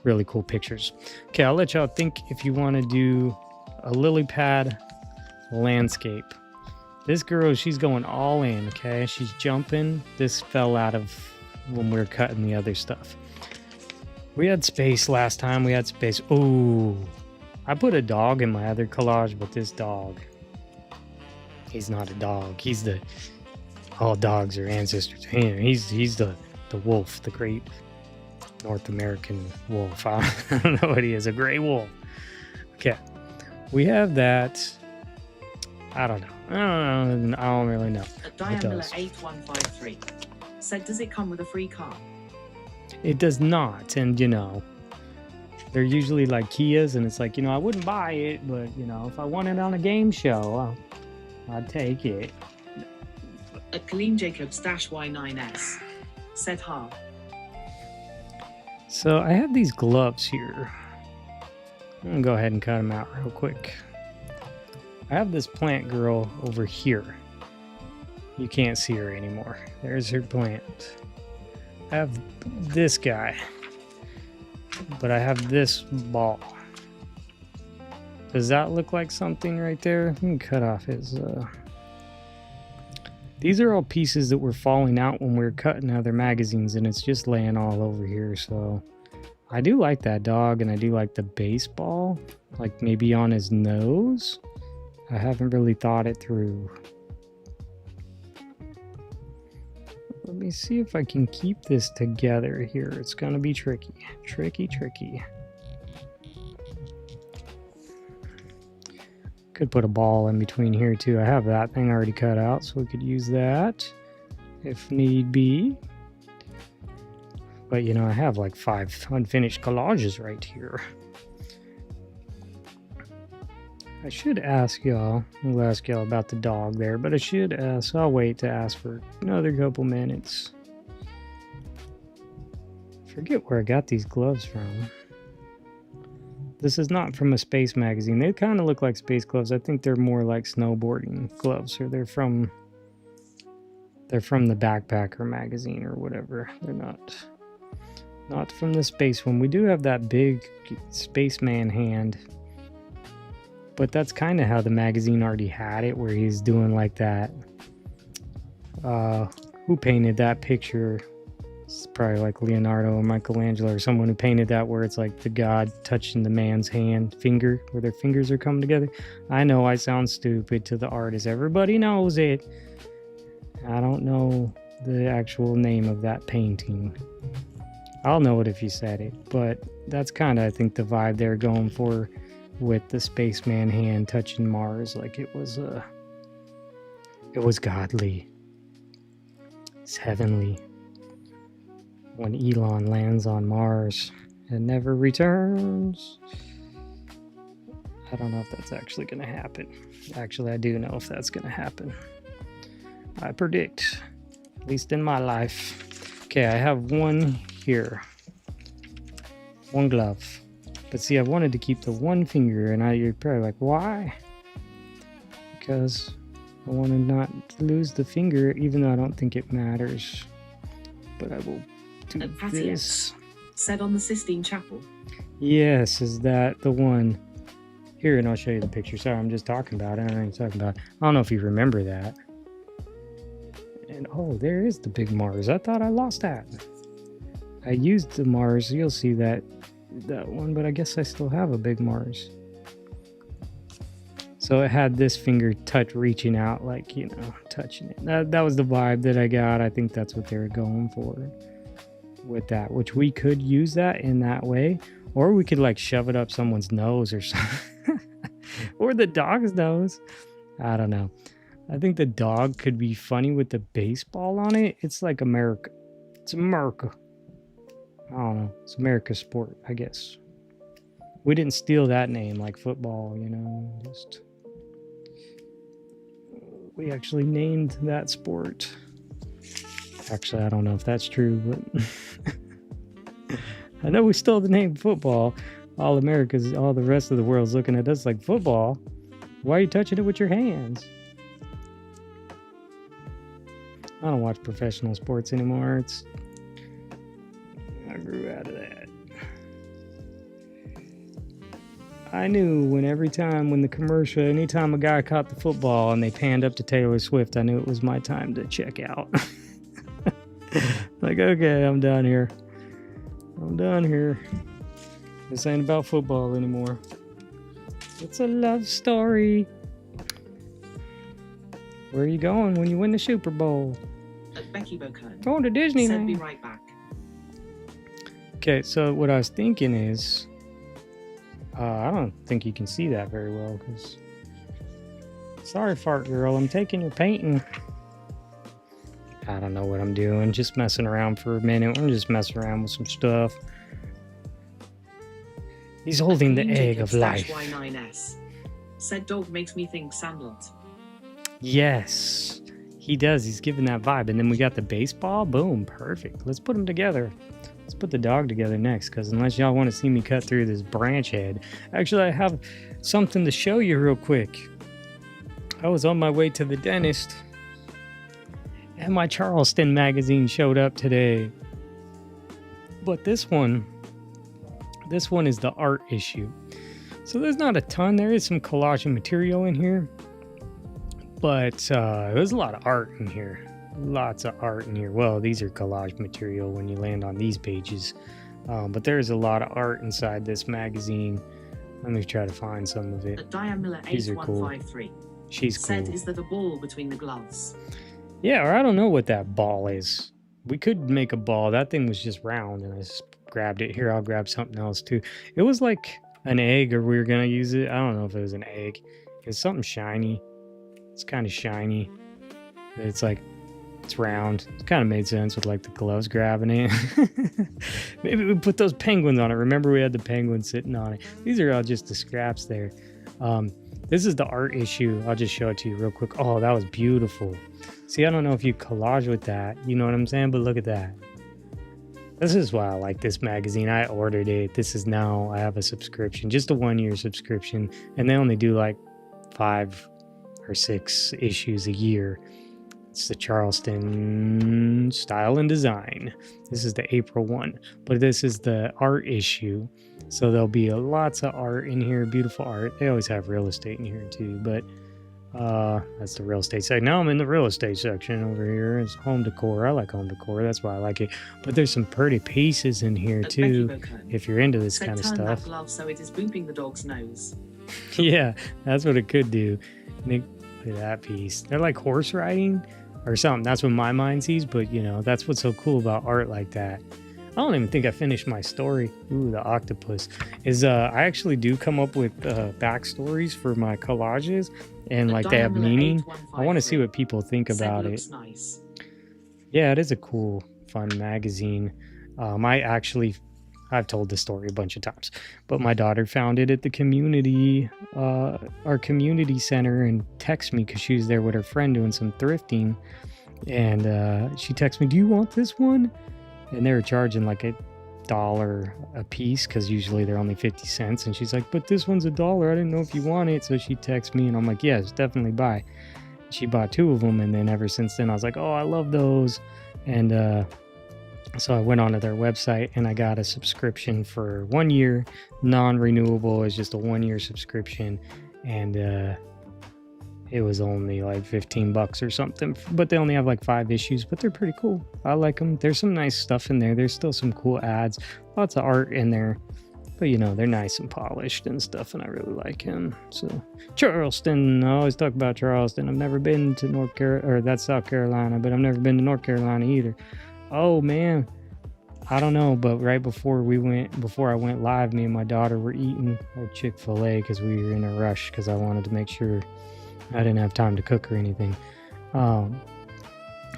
really cool pictures. Okay, I'll let y'all think if you want to do a lily pad landscape. This girl, she's going all in, okay? She's jumping. This fell out of when we were cutting the other stuff. We had space last time. We had space. Ooh, I put a dog in my other collage, but this dog, he's not a dog. He's all dogs are ancestors to him. He's the wolf, the great North American wolf. I don't know what he is, a gray wolf. Okay. We have that. I don't know. I don't really know. At Diamiller8153 said, does it come with a free car? It does not. And, you know, they're usually like Kias, and it's like, you know, I wouldn't buy it, but, you know, if I won it on a game show, I'd take it. At Colleen Jacobs Y9S said, ha. So I have these gloves here. I'm gonna go ahead and cut them out real quick. I have this plant girl over here. You can't see her anymore. There's her plant. I have this guy, but I have this ball. Does that look like something right there? You can cut off his... These are all pieces that were falling out when we were cutting other magazines, and it's just laying all over here. So I do like that dog, and I do like the baseball, like maybe on his nose. I haven't really thought it through. Let me see if I can keep this together here. It's gonna be tricky. Tricky. Could put a ball in between here too. I have that thing already cut out, so we could use that if need be. But you know, I have like 5 unfinished collages right here. I should ask y'all, I'll ask y'all about the dog there, but I should ask, I'll wait to ask for another couple minutes. Forget where I got these gloves from. This is not from a space magazine. They kind of look like space gloves. I think they're more like snowboarding gloves, or they're from the Backpacker magazine or whatever. They're not from the space one. We do have that big spaceman hand. But that's kind of how the magazine already had it, where he's doing like that. Who painted that picture? It's probably like Leonardo or Michelangelo or someone who painted that, where it's like the god touching the man's finger, where their fingers are coming together. I know I sound stupid to the artist. Everybody knows it. I don't know the actual name of that painting. I'll know it if you said it, but that's kind of, I think, the vibe they're going for, with the spaceman hand touching Mars, like it was godly. It's heavenly. When Elon lands on Mars and never returns. I don't know if that's actually going to happen. Actually, I do know if that's going to happen. I predict, at least in my life. Okay, I have one here. One glove. But see, I wanted to keep the one finger, and you're probably like, why? Because I want to not lose the finger, even though I don't think it matters. But I will do this. Said on the Sistine Chapel. Yes, is that the one? Here, and I'll show you the picture. Sorry, I'm just talking about it. I don't know what I'm talking about. I don't know if you remember that. And oh, there is the big Mars. I thought I lost that. I used the Mars. You'll see that one, but I guess I still have a big Mars. So it had this finger reaching out, like, you know, touching it. That was the vibe that I got. I think that's what they were going for with that, which we could use that in that way, or we could like shove it up someone's nose or something. Or the dog's nose. I don't know. I think the dog could be funny with the baseball on it. It's like America. It's America. I don't know. It's America's sport, I guess. We didn't steal that name like football, you know. Just we actually named that sport. Actually, I don't know if that's true, but I know we stole the name football. All the rest of the world's looking at us like, football? Why are you touching it with your hands? I don't watch professional sports anymore. I grew out of that. I knew anytime a guy caught the football and they panned up to Taylor Swift, I knew it was my time to check out. Like, okay, I'm done here. This ain't about football anymore. It's a love story. Where are you going when you win the Super Bowl? At Becky Bocan. Going to Disneyland. Said be right back. Okay, so what I was thinking is, I don't think you can see that very well, because... Sorry, fart girl, I'm taking your painting. I don't know what I'm doing, just messing around for a minute. I'm just messing around with some stuff. He's holding the egg of life. Y9S. Said dog makes me think Sandlot. Yes, he does. He's giving that vibe. And then we got the baseball. Boom, perfect. Let's put them together. Let's put the dog together next, because unless y'all want to see me cut through this branch head. Actually, I have something to show you real quick. I was on my way to the dentist, and my Charleston magazine showed up today. But this one is the art issue. So there's not a ton. There is some collage material in here, but there's a lot of art in here. Lots of art in here. Well, these are collage material when you land on these pages, but there's a lot of art inside this magazine. Let me try to find some of it. Diane Miller These are cool. She's cool. Said, is that a ball between the gloves? Yeah, or I don't know what that ball is. We could make a ball. That thing was just round, and I just grabbed it. Here, I'll grab something else too. It was like an egg, or we were gonna use it. I don't know if it was an egg. It's something shiny. It's kind of shiny. It's like, it's round. It kind of made sense with like the gloves grabbing it. Maybe we put those penguins on it. Remember, we had the penguins sitting on it. These are all just the scraps there. This is the art issue. I'll just show it to you real quick. Oh, that was beautiful. See, I don't know if you collage with that. You know what I'm saying? But look at that. This is why I like this magazine. I ordered it. This is now, I have a subscription, just a 1-year subscription. And they only do like 5 or 6 issues a year. It's the Charleston Style and Design. This is the April one. But this is the art issue. So there'll be lots of art in here, beautiful art. They always have real estate in here too, but that's the real estate section. Now I'm in the real estate section over here. It's home decor. I like home decor. That's why I like it. But there's some pretty pieces in here too, if you're into this kind of stuff. That glove so it is booping the dog's nose. Yeah, that's what it could do. Look at that piece. They're like horse riding or something. That's what my mind sees, but you know, that's what's so cool about art like that. I don't even think I finished my story. Ooh, the octopus. I actually do come up with backstories for my collages, and like they have meaning. I want to see what people think about it. Nice. Yeah, it is a cool, fun magazine. I've told this story a bunch of times, but my daughter found it at the community, our community center, and texted me because she was there with her friend doing some thrifting, and she texted me, "Do you want this one?" And they were charging like $1 a piece because usually they're only 50 cents. And she's like, "But this one's $1. I didn't know if you want it." So she texts me, and I'm like, "Yes, definitely buy." She bought 2 of them, and then ever since then I was like, "Oh, I love those." And so I went onto their website and I got a subscription for 1 year, non-renewable. It's just a 1-year subscription, and it was only like $15 or something, but they only have like 5 issues, but they're pretty cool. I like them. There's some nice stuff in there. There's still some cool ads, lots of art in there, but you know, they're nice and polished and stuff, and I really like him. So Charleston, I always talk about Charleston. I've never been to North Carolina, or that's South Carolina, but I've never been to North Carolina either. Oh man, I don't know, but right before I went live, me and my daughter were eating our Chick-fil-A because we were in a rush because I wanted to make sure I didn't have time to cook or anything.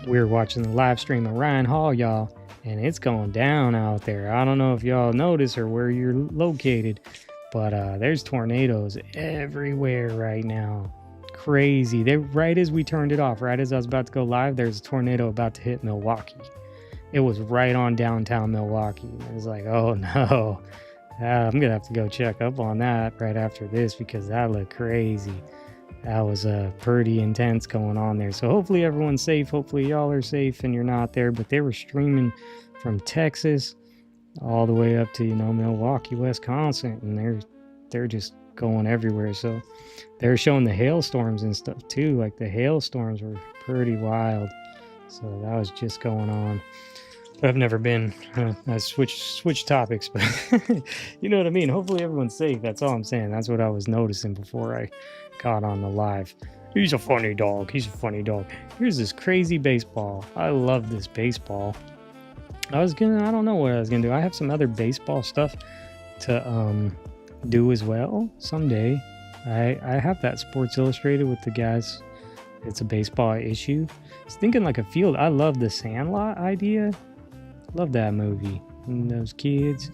We were watching the live stream of Ryan Hall, y'all, and it's going down out there. I don't know if y'all notice or where you're located, but there's tornadoes everywhere right now. Crazy. Right as we turned it off, right as I was about to go live, there's a tornado about to hit Milwaukee. It was right on downtown Milwaukee. I was like, oh no. I'm going to have to go check up on that right after this because that looked crazy. That was pretty intense going on there. So hopefully everyone's safe. Hopefully y'all are safe and you're not there. But they were streaming from Texas all the way up to, you know, Milwaukee, Wisconsin. And they're just going everywhere. So they're showing the hailstorms and stuff too. Like the hailstorms were pretty wild. So that was just going on. I've never been. I switch topics, but you know what I mean. Hopefully everyone's safe. That's all I'm saying. That's what I was noticing before I got on the live. He's a funny dog. He's a funny dog. Here's this crazy baseball. I love this baseball. I don't know what I was gonna do. I have some other baseball stuff to do as well someday. I have that Sports Illustrated with the guys. It's a baseball issue. I was thinking like a field. I love the Sandlot idea. Love that movie. And those kids.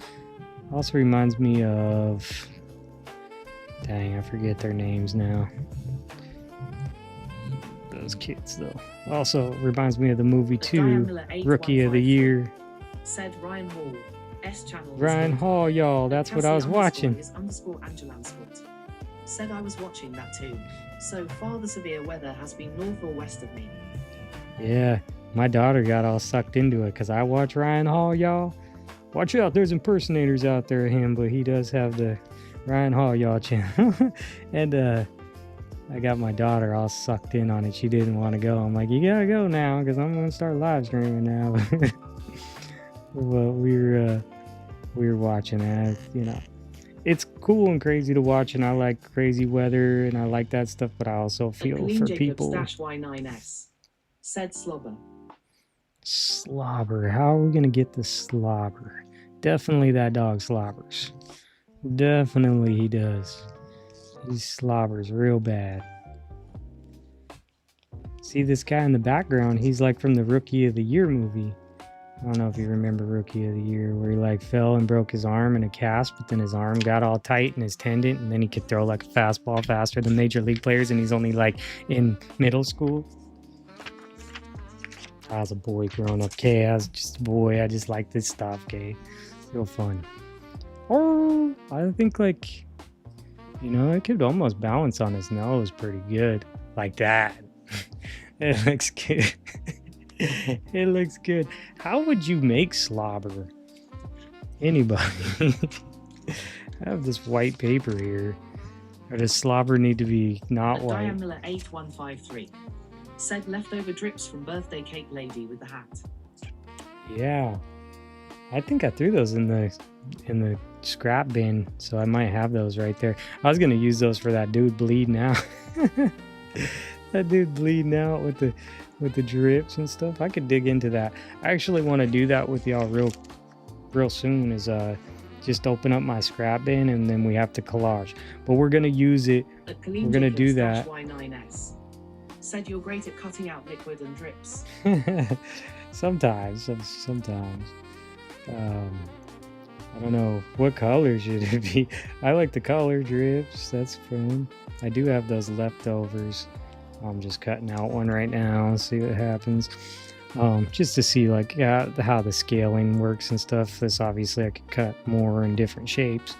Also reminds me of... Dang, I forget their names now. Those kids, though. Also reminds me of the movie, too. Rookie of the Year. Said Ryan Hall. S channel. Ryan Hall, y'all. That's what I was watching. Said I was watching that too. So far the severe weather has been north or west of me. Yeah, my daughter got all sucked into it because I watch Ryan Hall, y'all. Watch out, there's impersonators out there of him, but he does have the Ryan Hall, y'all channel. And I got my daughter all sucked in on it. She didn't want to go. I'm like, you gotta go now because I'm gonna start live streaming now. Well, we were watching that, you know. It's cool and crazy to watch, and I like crazy weather and I like that stuff, but I also feel for people. Y9S said slobber. Slobber. How are we gonna get the slobber? Definitely that dog slobbers. Definitely he does. He slobbers real bad. See this guy in the background? He's like from the Rookie of the Year movie. I don't know if you remember Rookie of the Year, where he like fell and broke his arm in a cast, but then his arm got all tight and his tendon, and then he could throw like a fastball faster than major league players, and he's only like in middle school. I was a boy growing up, okay? I was just a boy. I just like this stuff, okay? Real fun. Or I think like, you know, it could almost balance on his nose pretty good. Like that. It looks good. It looks good. How would you make slobber? Anybody? I have this white paper here. Or does slobber need to be not white? Diamela 8153 said leftover drips from birthday cake lady with the hat. Yeah. I think I threw those in the scrap bin, so I might have those right there. I was gonna use those for that dude bleeding out. That dude bleeding out with the drips and stuff. I could dig into that. I actually want to do that with y'all real soon. Is just open up my scrap bin and then we have to collage. But we're gonna use it. We're gonna do that. Y9S said you're great at cutting out liquid and drips. Sometimes. I don't know what color should it be. I like the color drips. That's fun. I do have those leftovers. I'm just cutting out one right now. See what happens. Just to see like how the scaling works and stuff. This obviously I could cut more in different shapes.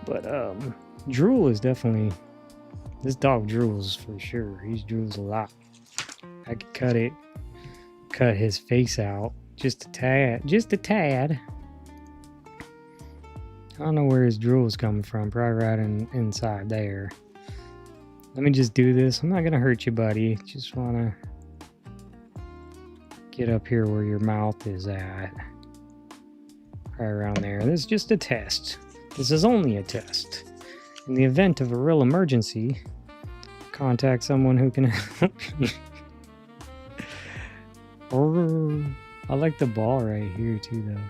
But drool is definitely, this dog drools for sure. He drools a lot. I could cut his face out just a tad. I don't know where his drool is coming from. Probably right inside there. Let me just do this. I'm not gonna hurt you, buddy. Just wanna get up here where your mouth is at. Right around there. This is just a test. This is only a test. In the event of a real emergency, contact someone who can help you. Or I like the ball right here too, though.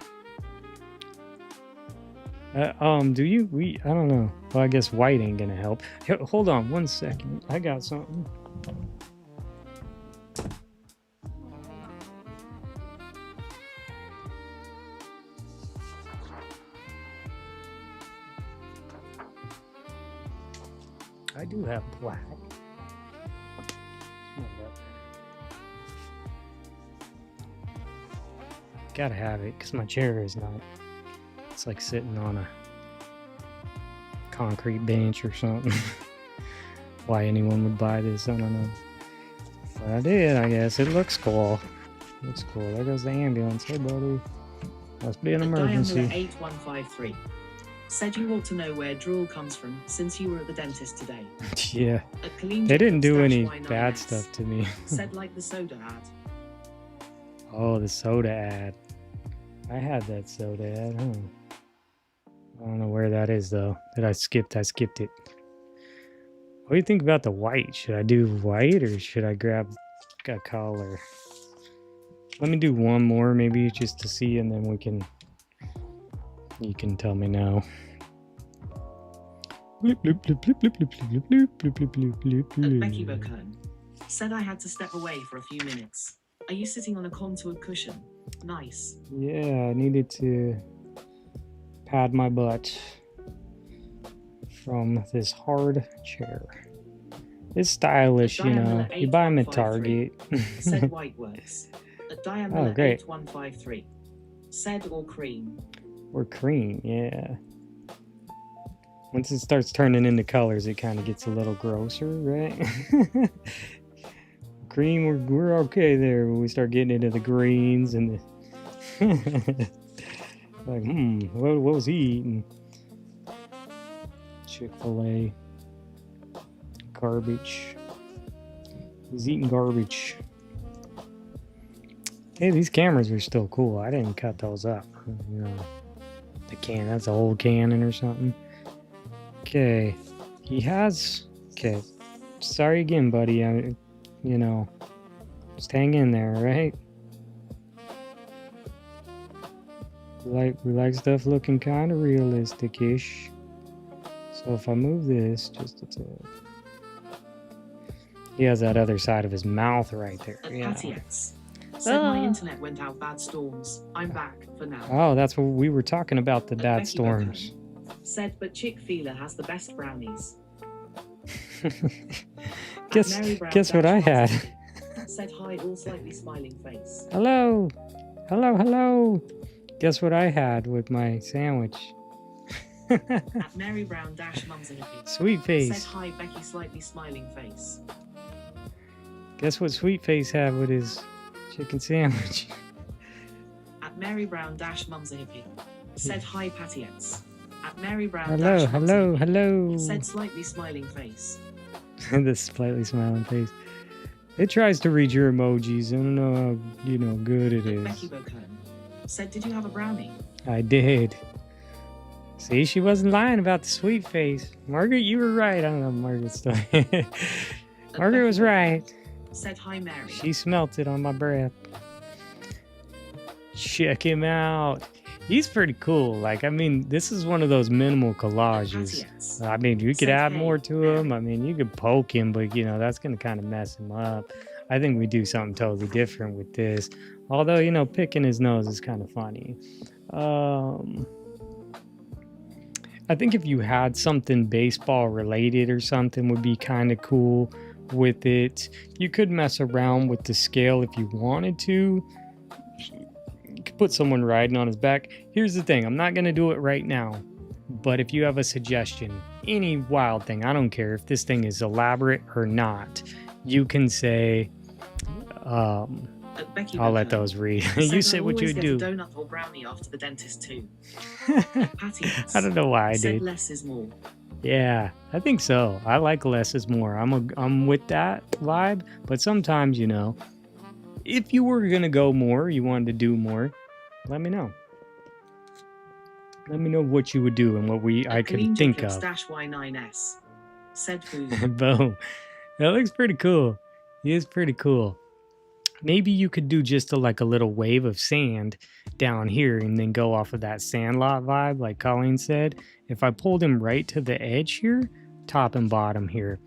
Do you? I don't know. Well, I guess white ain't gonna help. Hold on 1 second. I got something. I do have black. Gotta have it because my chair is not. It's like sitting on a concrete bench or something. Why anyone would buy this, I don't know. But I did, I guess. It looks cool. Looks cool. There goes the ambulance. Hey, buddy. Must be an emergency. Diamela 8153 said you ought to know where drool comes from since you were at the dentist today. Yeah. They didn't do any bad stuff to me. Said like the soda ad. Oh, the soda ad. I had that soda ad, huh? I don't know where that is though. I skipped it. What do you think about the white? Should I do white or should I grab a color? Let me do one more maybe just to see, and then you can tell me now. Becky Bocone said I had to step away for a few minutes. Are you sitting on a contoured cushion? Nice. Yeah, I needed to pad my butt from this hard chair. It's stylish, you know. You buy them at Target. Said white works. At Diamela 8153 said or cream. Or cream, yeah. Once it starts turning into colors, it kind of gets a little grosser, right? Green, we're okay there. When we start getting into the greens and the like, what was he eating? Chick-fil-A. Garbage. He's eating garbage. Hey, these cameras are still cool. I didn't cut those up. You know, the can, that's an old Canon or something. Okay, he has. Okay, sorry again, buddy. You know, just hang in there, right? We like stuff looking kind of realistic-ish. So if I move this just a tad. He has that other side of his mouth right there. Yeah. Said my internet went out, bad storms. I'm back for now. Oh, that's what we were talking about, the bad storms. Said, but Chick-fil-A has the best brownies. Guess what I had? Said hi, all slightly smiling face. Hello. Hello, hello. Guess what I had with my sandwich? At Mary Brown dash Mum's a hippie. Sweet face. Said hi, Becky, slightly smiling face. Guess what Sweet Face had with his chicken sandwich? At Mary Brown dash Mum's a hippie. Said hi, Patiettes. At Mary Brown hello, dash hello, hello. Said slightly smiling face. The slightly smiling face. It tries to read your emojis. I don't know how good it is. Becky Bocone said, did you have a brownie? I did. See, she wasn't lying about the sweet face. Margaret, you were right. I don't know Margaret's story. Margaret was right. Said hi, Mary. She smelt it on my breath. Check him out. He's pretty cool. Like, I mean, this is one of those minimal collages. I mean, you could add more to him. I mean, you could poke him, but, that's going to kind of mess him up. I think we do something totally different with this. Although, picking his nose is kind of funny. I think if you had something baseball related or something would be kind of cool with it. You could mess around with the scale if you wanted to. You could put someone riding on his back. Here's the thing, I'm not going to do it right now, but if you have a suggestion, any wild thing, I don't care if this thing is elaborate or not, you can say, I'll let those read. You say what you do. Donut or brownie after the dentist too. I don't know why I did. Less is more. Yeah, I think so. I like less is more. I'm with that vibe, but sometimes, if you were gonna go more, you wanted to do more, let me know. Let me know what you would do and what I could think of. Y9S said food. Boom. That looks pretty cool. He is pretty cool. Maybe you could do just a little wave of sand down here and then go off of that sandlot vibe like Colleen said. If I pulled him right to the edge here, top and bottom here,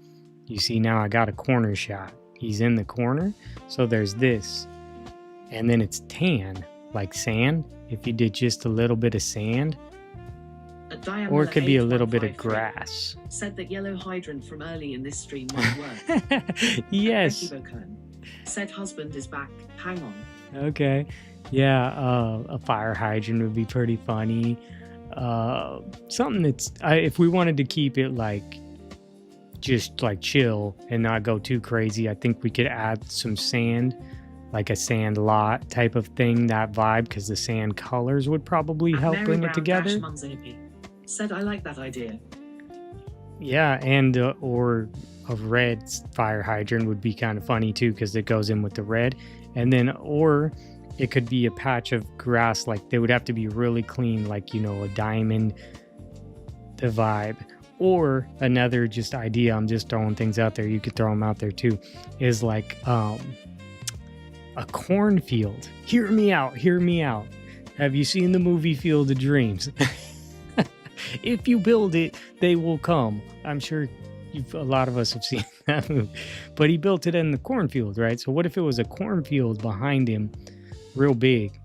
you see now I got a corner shot. He's in the corner, so there's this. And then it's tan, like sand, if you did just a little bit of sand. Or it could be a little bit of grass. Said that yellow hydrant from early in this stream might work. Yes. Said husband is back. Hang on. Okay. Yeah, a fire hydrant would be pretty funny. Something that's if we wanted to keep it just chill and not go too crazy, I think we could add some sand, like a sand lot type of thing, that vibe, because the sand colors would probably help bring it together. Said I like that idea. Yeah, and or a red fire hydrant would be kind of funny too, because it goes in with the red. And then, or it could be a patch of grass, they would have to be really clean, a diamond, the vibe. Or another just idea, I'm just throwing things out there, you could throw them out there too, is a cornfield. Hear me out. Have you seen the movie Field of Dreams? If you build it, they will come. I'm sure a lot of us have seen that movie. But he built it in the cornfield, right? So what if it was a cornfield behind him, real big?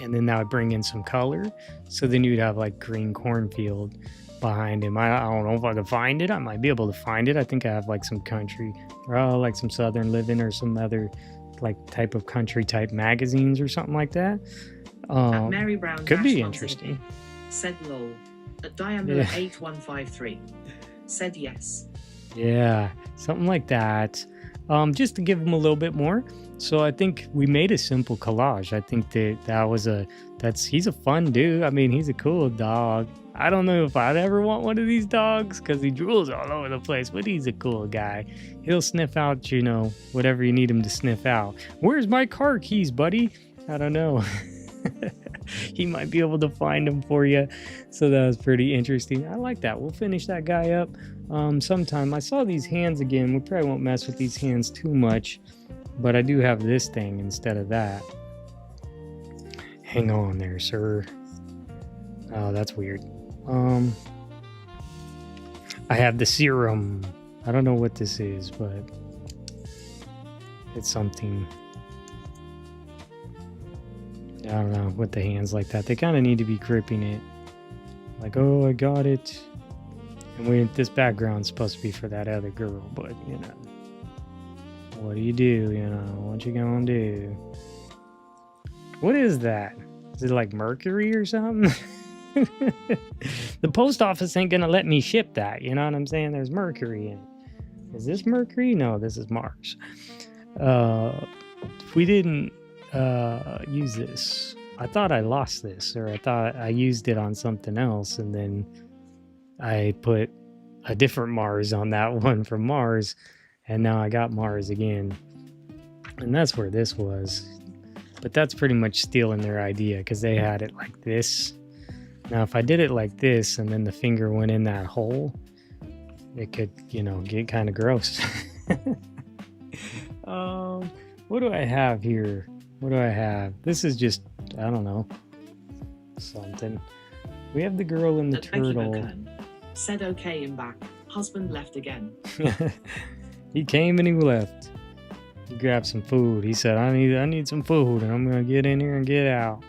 And then that would bring in some color. So then you'd have green cornfield behind him. I don't know if I could find it. I might be able to find it. I think I have some country, or some Southern Living or some other type of country type magazines or something like that. Mary Brown could be interesting. Said lol. At diameter 8153. Said yes. Yeah, something like that. Just to give him a little bit more. So I think we made a simple collage. I think he's a fun dude. I mean, he's a cool dog. I don't know if I'd ever want one of these dogs because he drools all over the place, but he's a cool guy. He'll sniff out, whatever you need him to sniff out. Where's my car keys, buddy? I don't know. He might be able to find them for you. So that was pretty interesting. I like that. We'll finish that guy up sometime. I saw these hands again. We probably won't mess with these hands too much, but I do have this thing instead of that. Hang on there, sir. Oh, that's weird. I have the serum. I don't know what this is, but it's something. I don't know, with the hands like that. They kind of need to be gripping it. Like, oh, I got it. And this background's supposed to be for that other girl, but, what do you do, What you gonna do? What is that? Is it like mercury or something? The post office ain't gonna let me ship that, you know what I'm saying? There's mercury in it. Is this mercury? No, this is Mars. If we didn't use this, I thought I lost this, or I thought I used it on something else, and then I put a different Mars on that one from Mars, and now I got Mars again, and that's where this was. But that's pretty much stealing their idea, because they had it like this. Now if I did it like this and then the finger went in that hole, it could, get kind of gross. What do I have here? What do I have? This is just, I don't know, something. We have the girl and the turtle. Said okay and back. Husband left again. He came and he left. He grabbed some food. He said, I need some food, and I'm gonna get in here and get out.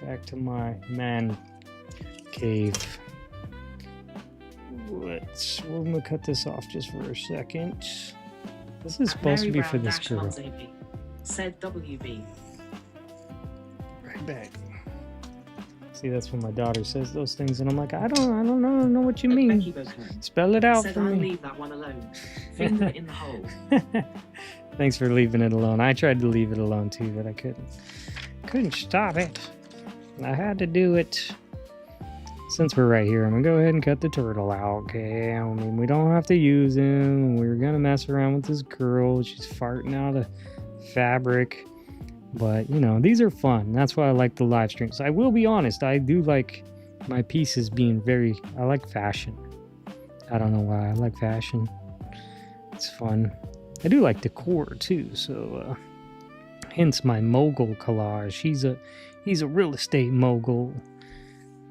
Back to my man cave. We're gonna cut this off just for a second. This is supposed to be for this girl. Said WB. Right back. See, that's when my daughter says those things, and I'm like, I don't know what you mean. Spell it out for me. Said I'll leave that one alone. Finger in the hole. Thanks for leaving it alone. I tried to leave it alone too, but I couldn't stop it. I had to do it. Since we're right here, I'm gonna go ahead and cut the turtle out, okay? I mean, we don't have to use him. We're gonna mess around with this girl. She's farting out of fabric. But, these are fun. That's why I like the live streams. I will be honest, I do like my pieces being I like fashion. I don't know why. I like fashion. It's fun. I do like decor too, so hence my mogul collage. He's a real estate mogul.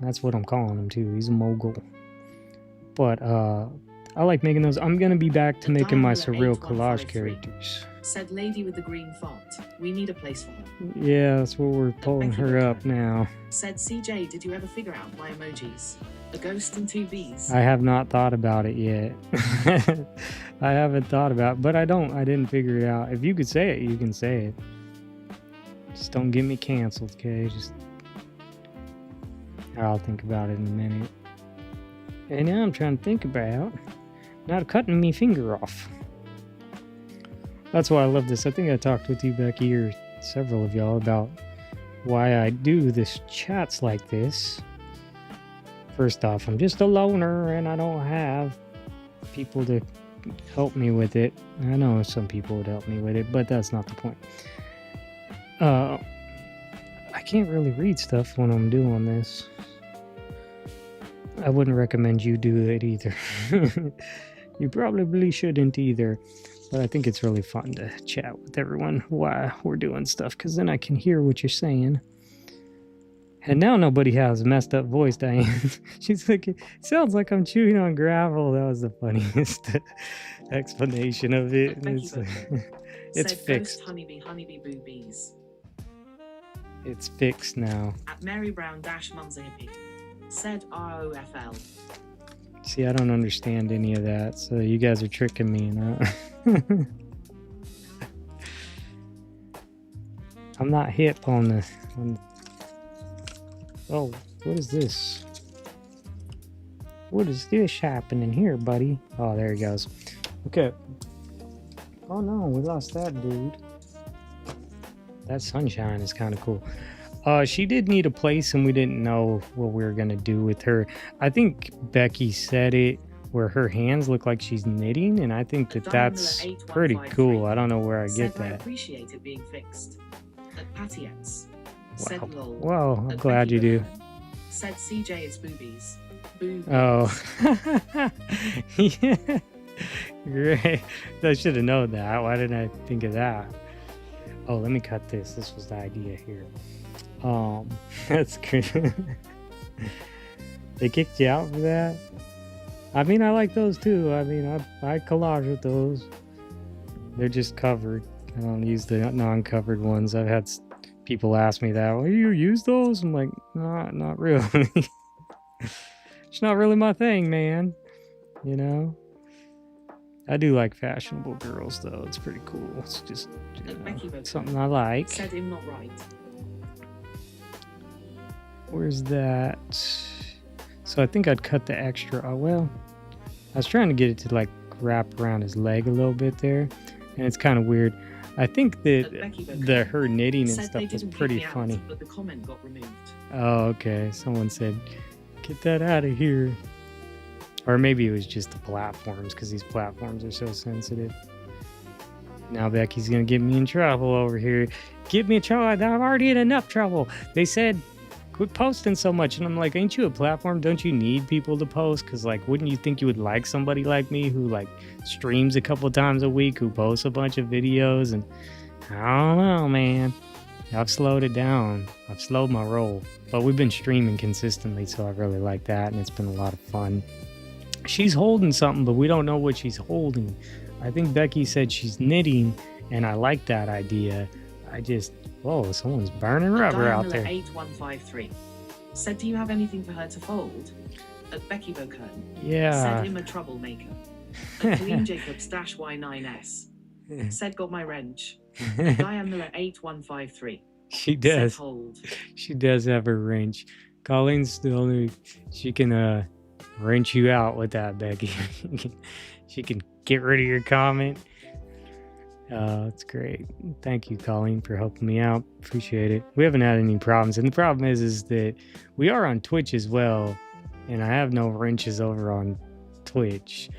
That's what I'm calling him too. He's a mogul. But I like making those. I'm gonna be back to making my surreal collage characters. Said lady with the green font. We need a place for her. Yeah, that's what we're pulling her up now. Said CJ, did you ever figure out my emojis? A ghost and 2 Bs. I have not thought about it yet. I haven't thought about it, but I didn't figure it out. If you could say it, you can say it. Just don't get me canceled, okay? I'll think about it in a minute. And now I'm trying to think about not cutting me finger off. That's why I love this. I think I talked with you, Becky, or several of y'all, about why I do this chats like this. First off, I'm just a loner and I don't have people to help me with it. I know some people would help me with it, but that's not the point. I can't really read stuff when I'm doing this. I wouldn't recommend you do it either. You probably shouldn't either. But I think it's really fun to chat with everyone while we're doing stuff, because then I can hear what you're saying. And now nobody has a messed up voice, Diane. She's like, it sounds like I'm chewing on gravel. That was the funniest explanation of it. It's fixed. Honeybee boobies. It's fixed now. At Mary Brown Mum's a hippie. Said ROFL. See, I don't understand any of that, so you guys are tricking me, I'm not hip on the... Oh, what is this? What is this happening here, buddy? Oh, there he goes. Okay. Oh no, we lost that dude. That sunshine is kind of cool. She did need a place, and we didn't know what we were gonna do with her. I think Becky said it where her hands look like she's knitting, and I think that that's pretty cool. I don't know where I get that. I appreciate it being fixed. At Patiettes. Wow. Said lol. Well, I'm glad you do. Said CJ it's boobies. Boobies. Oh. Yeah. Great. I should have known that. Why didn't I think of that? Oh, let me cut this. This was the idea here. That's good. They kicked you out for that? I mean, I like those too. I mean, I collage with those. They're just covered. I don't use the non-covered ones. I've had people ask me that. Well, you use those? I'm like, not really. It's not really my thing, man. You know? I do like fashionable girls, though. It's pretty cool. It's just something I like. Said him not right. Where's that? So I think I'd cut the extra. Oh, well, I was trying to get it to like wrap around his leg a little bit there, and it's kind of weird. I think that her knitting and stuff was pretty funny. But the comment got removed. Oh, okay. Someone said, "Get that out of here." Or maybe it was just the platforms, because these platforms are so sensitive. Now Becky's gonna get me in trouble over here. Get me in trouble. I'm already in enough trouble. They said, quit posting so much. And I'm like, ain't you a platform? Don't you need people to post? Because, like, wouldn't you think you would like somebody like me who, like, streams a couple times a week, who posts a bunch of videos? And I don't know, man. I've slowed it down. I've slowed my roll. But we've been streaming consistently, so I really like that. And it's been a lot of fun. She's holding something, but we don't know what she's holding. I think Becky said she's knitting, and I like that idea. Whoa, someone's burning rubber out there. 8153 said, do you have anything for her to fold? At Becky Bocone. Yeah. Said him a troublemaker. At Clean Jacobs -Y9S. Said got my wrench. Diane Miller 8153. She does. Said hold. She does have her wrench. Colleen's the only, she can wrench you out with that, Becky. She can get rid of your comment. It's great. Thank you, Colleen, for helping me out. Appreciate it. We haven't had any problems, and the problem is that we are on Twitch as well, and I have no wrenches over on Twitch.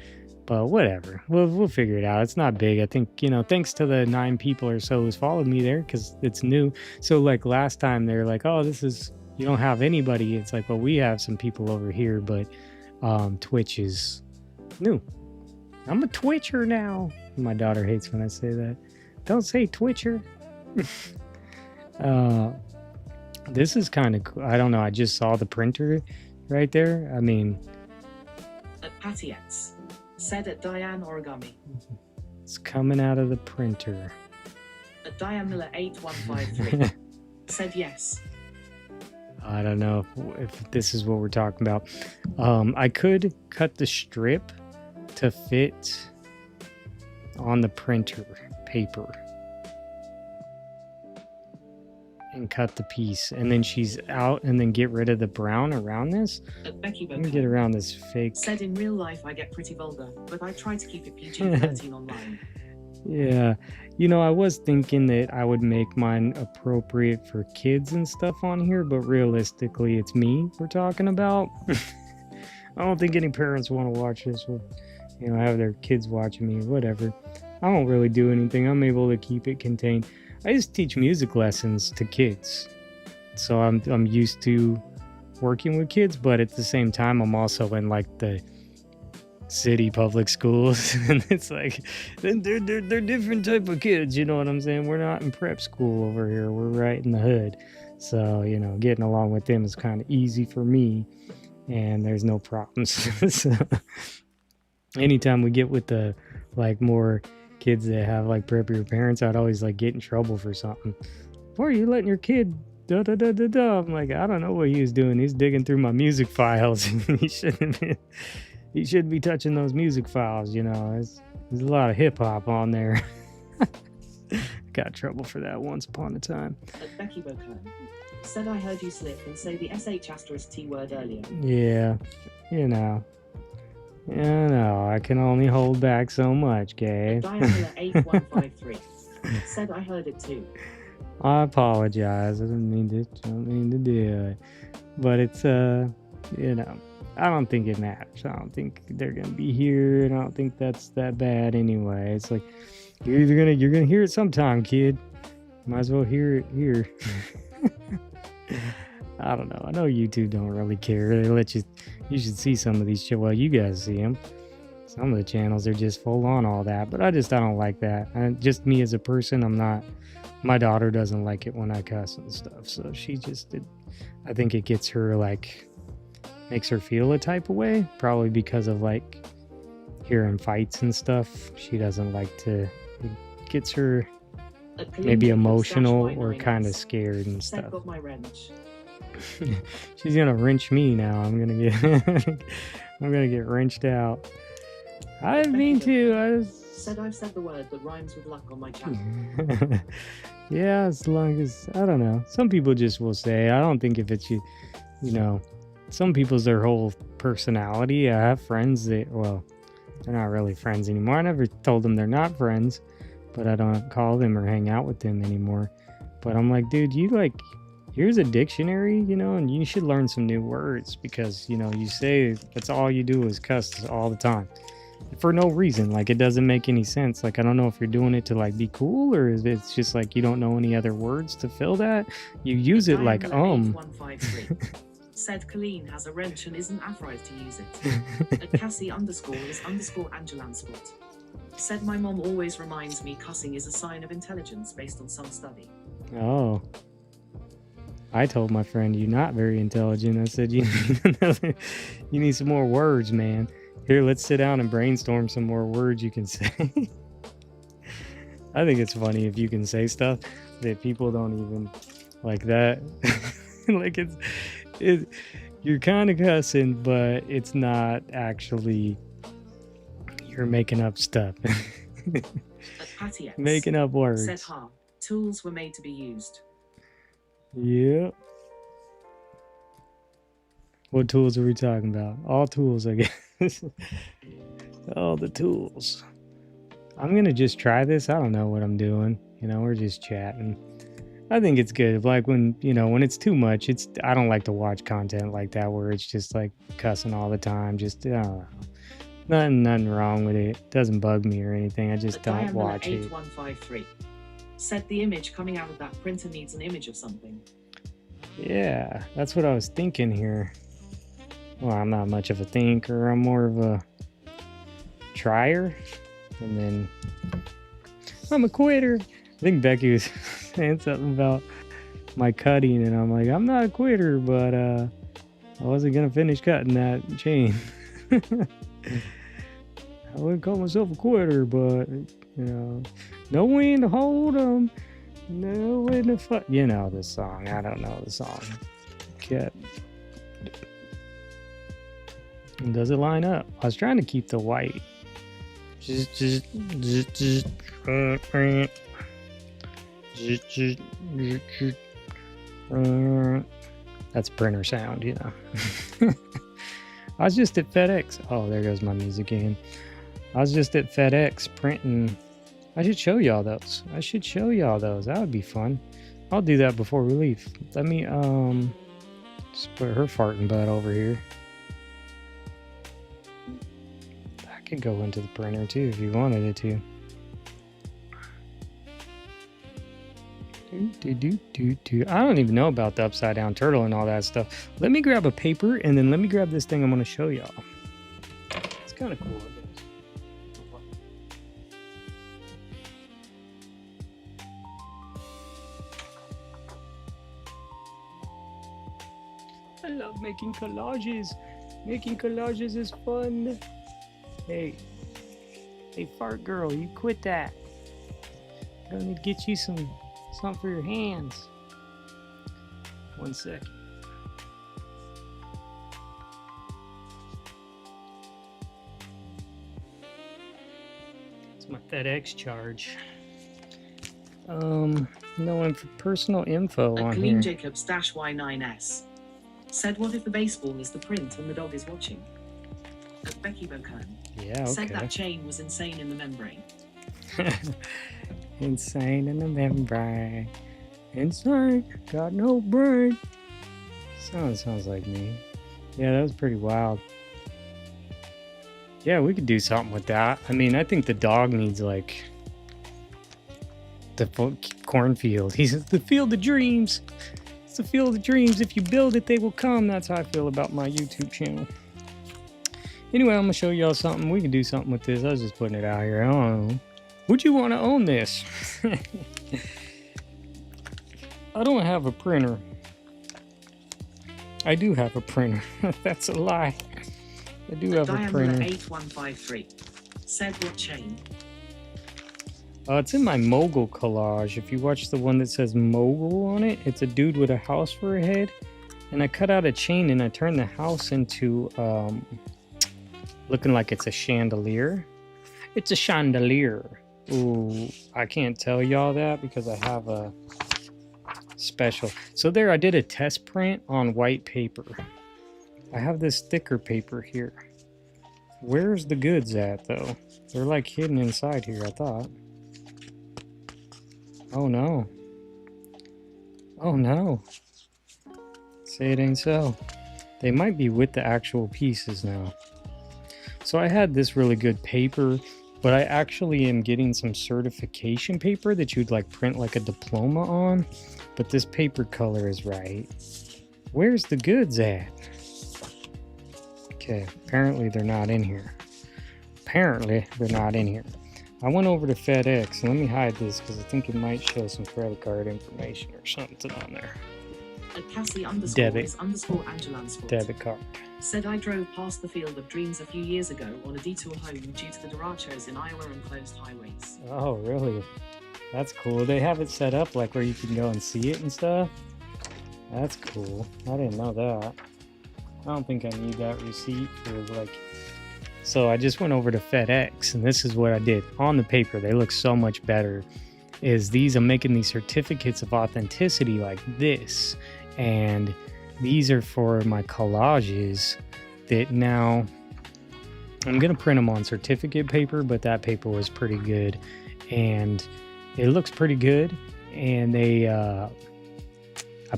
But whatever, we'll figure it out. It's not big. I think, thanks to the 9 people or so who's followed me there, because it's new. So like last time they're like, oh, you don't have anybody. It's like, well, we have some people over here, but Twitch is new. I'm a Twitcher now. My daughter hates when I say that. Don't say Twitcher. This is kind of cool. I don't know. I just saw the printer right there. I mean, at Patiettes. Said at Diane Origami. It's coming out of the printer. At Diane Miller 8153. Said yes. I don't know if this is what we're talking about. I could cut the strip to fit on the printer paper and cut the piece, and then she's out, and then get rid of the brown around this. Becky Let me get around this fake. Said in real life I get pretty vulgar, but I try to keep it PG-13 online. Yeah, I was thinking that I would make mine appropriate for kids and stuff on here, but realistically it's me we're talking about. I don't think any parents want to watch this with, have their kids watching me or whatever. I don't really do anything. I'm able to keep it contained. I just teach music lessons to kids, so I'm used to working with kids, but at the same time I'm also in like the city public schools, and it's like they're different type of kids, you know what I'm saying? We're not in prep school over here, we're right in the hood, so getting along with them is kind of easy for me, and there's no problems. So anytime we get with the like more kids that have like preppier parents, I'd always like get in trouble for something. Why are you letting your kid da da da da da? I'm like, I don't know what he was doing. He's digging through my music files. He shouldn't be touching those music files. There's a lot of hip hop on there. Got in trouble for that once upon a time. At Becky Bocone. Said I heard you slip and say the SH*T word earlier. Yeah, Yeah, no, I can only hold back so much, Gabe. Diamela 8153 said I heard it too. I apologize. I didn't mean to do it. But it's you know, I don't think it matters. I don't think they're gonna be here, and I don't think that's that bad anyway. It's like you're gonna hear it sometime, kid. Might as well hear it here. I don't know. I know YouTube don't really care. They let you should see some of these shit. Well, you guys see them. Some of the channels are just full on all that, but I don't like that. And just me as a person, I'm not. My daughter doesn't like it when I cuss and stuff, so she just did. I think it gets her like makes her feel a type of way, probably because of like hearing fights and stuff. She doesn't like to. It gets her maybe emotional or kind of scared and stuff. My wrench. She's gonna wrench me now. I'm gonna get wrenched out. I mean to. I've said the word that rhymes with luck on my channel. Yeah, as long as I don't know. Some people just will say. I don't think if it's you know, some people's their whole personality. I have friends that they're not really friends anymore. I never told them they're not friends, but I don't call them or hang out with them anymore. But I'm like, dude, here's a dictionary, and you should learn some new words because, you say that's all you do is cuss all the time for no reason. Like, it doesn't make any sense. Like, I don't know if you're doing it to like be cool or if it's just like you don't know any other words to fill that. You use it like, Said Colleen has a wrench and isn't authorized to use it. At Cassie _is_Angelansport. Said my mom always reminds me cussing is a sign of intelligence based on some study. Oh. I told my friend, you're not very intelligent. I said, you need some more words, man. Here, let's sit down and brainstorm some more words you can say. I think it's funny if you can say stuff that people don't even like that. Like you're kind of cussing, but it's not actually, you're making up stuff. Making up words. Said tools were made to be used. Yeah. What tools are we talking about? All tools, I guess. All the tools. I'm gonna just try this. I don't know what I'm doing. We're just chatting. I think it's good. Like when it's too much, I don't like to watch content like that where it's just like cussing all the time. Just, I don't know. Nothing wrong with it. It doesn't bug me or anything. I just don't watch it. 8153 said the image coming out of that printer needs an image of something. Yeah, that's what I was thinking here. Well, I'm not much of a thinker. I'm more of a trier. And then I'm a quitter. I think Becky was saying something about my cutting, and I'm like, I'm not a quitter, but I wasn't going to finish cutting that chain. I wouldn't call myself a quitter, but, know when to hold 'em, know when to fuck. You know the song. I don't know the song. Cut. And does it line up? I was trying to keep the white. That's printer sound, I was just at FedEx. Oh, there goes my music again. I was just at FedEx printing. I should show y'all those. That would be fun. I'll do that before we leave. Let me just put her farting butt over here. I could go into the printer too if you wanted it to. I don't even know about the upside down turtle and all that stuff. Let me grab a paper and then let me grab this thing I'm going to show y'all. It's kind of cool. I love making collages. Making collages is fun. Hey, fart girl, you quit that. I'm gonna get you something for your hands. 1 second. It's my FedEx charge. No personal info on Clean here. Jacobs -Y9S said, what if the baseball is the print and the dog is watching? at Becky Bocone. Yeah, okay. Said that chain was insane in the membrane. Insane in the membrane. Insane, got no brain. Sounds like me. Yeah, that was pretty wild. Yeah, we could do something with that. I mean, I think the dog needs like the cornfield. He's the field of dreams. It's the field of dreams. If you build it, they will come. That's how I feel about my YouTube channel. Anyway, I'm gonna show y'all something. We can do something with this. I was just putting it out here. I don't know. Would you want to own this? I don't have a printer. I do have a printer. That's a lie. I do have a printer. 8153. Said what chain? It's in my mogul collage. If you watch the one that says mogul on it, it's a dude with a house for a head. And I cut out a chain and I turned the house into looking like it's a chandelier. It's a chandelier. Ooh, I can't tell y'all that because I have a special. So there, I did a test print on white paper. I have this thicker paper here. Where's the goods at though? They're like hidden inside here, I thought. Oh no. Oh no. Say it ain't so. They might be with the actual pieces now. So I had this really good paper, but I actually am getting some certification paper that you'd like print like a diploma on. But this paper color is right. Where's the goods at? Okay, apparently they're not in here. Apparently they're not in here. I went over to FedEx, and let me hide this because I think it might show some credit card information or something on there. At Cassie _ Debit. is _ Angela Sport. Debit card. Said I drove past the Field of Dreams a few years ago on a detour home due to the derechos in Iowa and closed highways. Oh, really? That's cool. They have it set up like where you can go and see it and stuff. That's cool. I didn't know that. I don't think I need that receipt for like... So I just went over to FedEx and this is what I did. On the paper, they look so much better. I'm making these certificates of authenticity like this. And these are for my collages that now I'm going to print them on certificate paper, but that paper was pretty good. And it looks pretty good. And I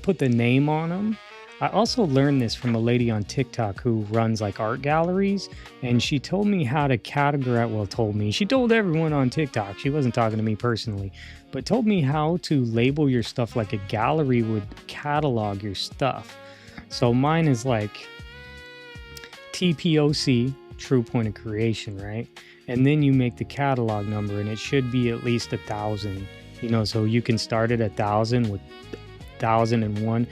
put the name on them. I also learned this from a lady on TikTok who runs like art galleries, and she told me how to categorize, she told everyone on TikTok, she wasn't talking to me personally, but told me how to label your stuff like a gallery would catalog your stuff. So mine is like TPOC, true point of creation, right? And then you make the catalog number and it should be at least 1,000, so you can start at 1,000 with 1,001.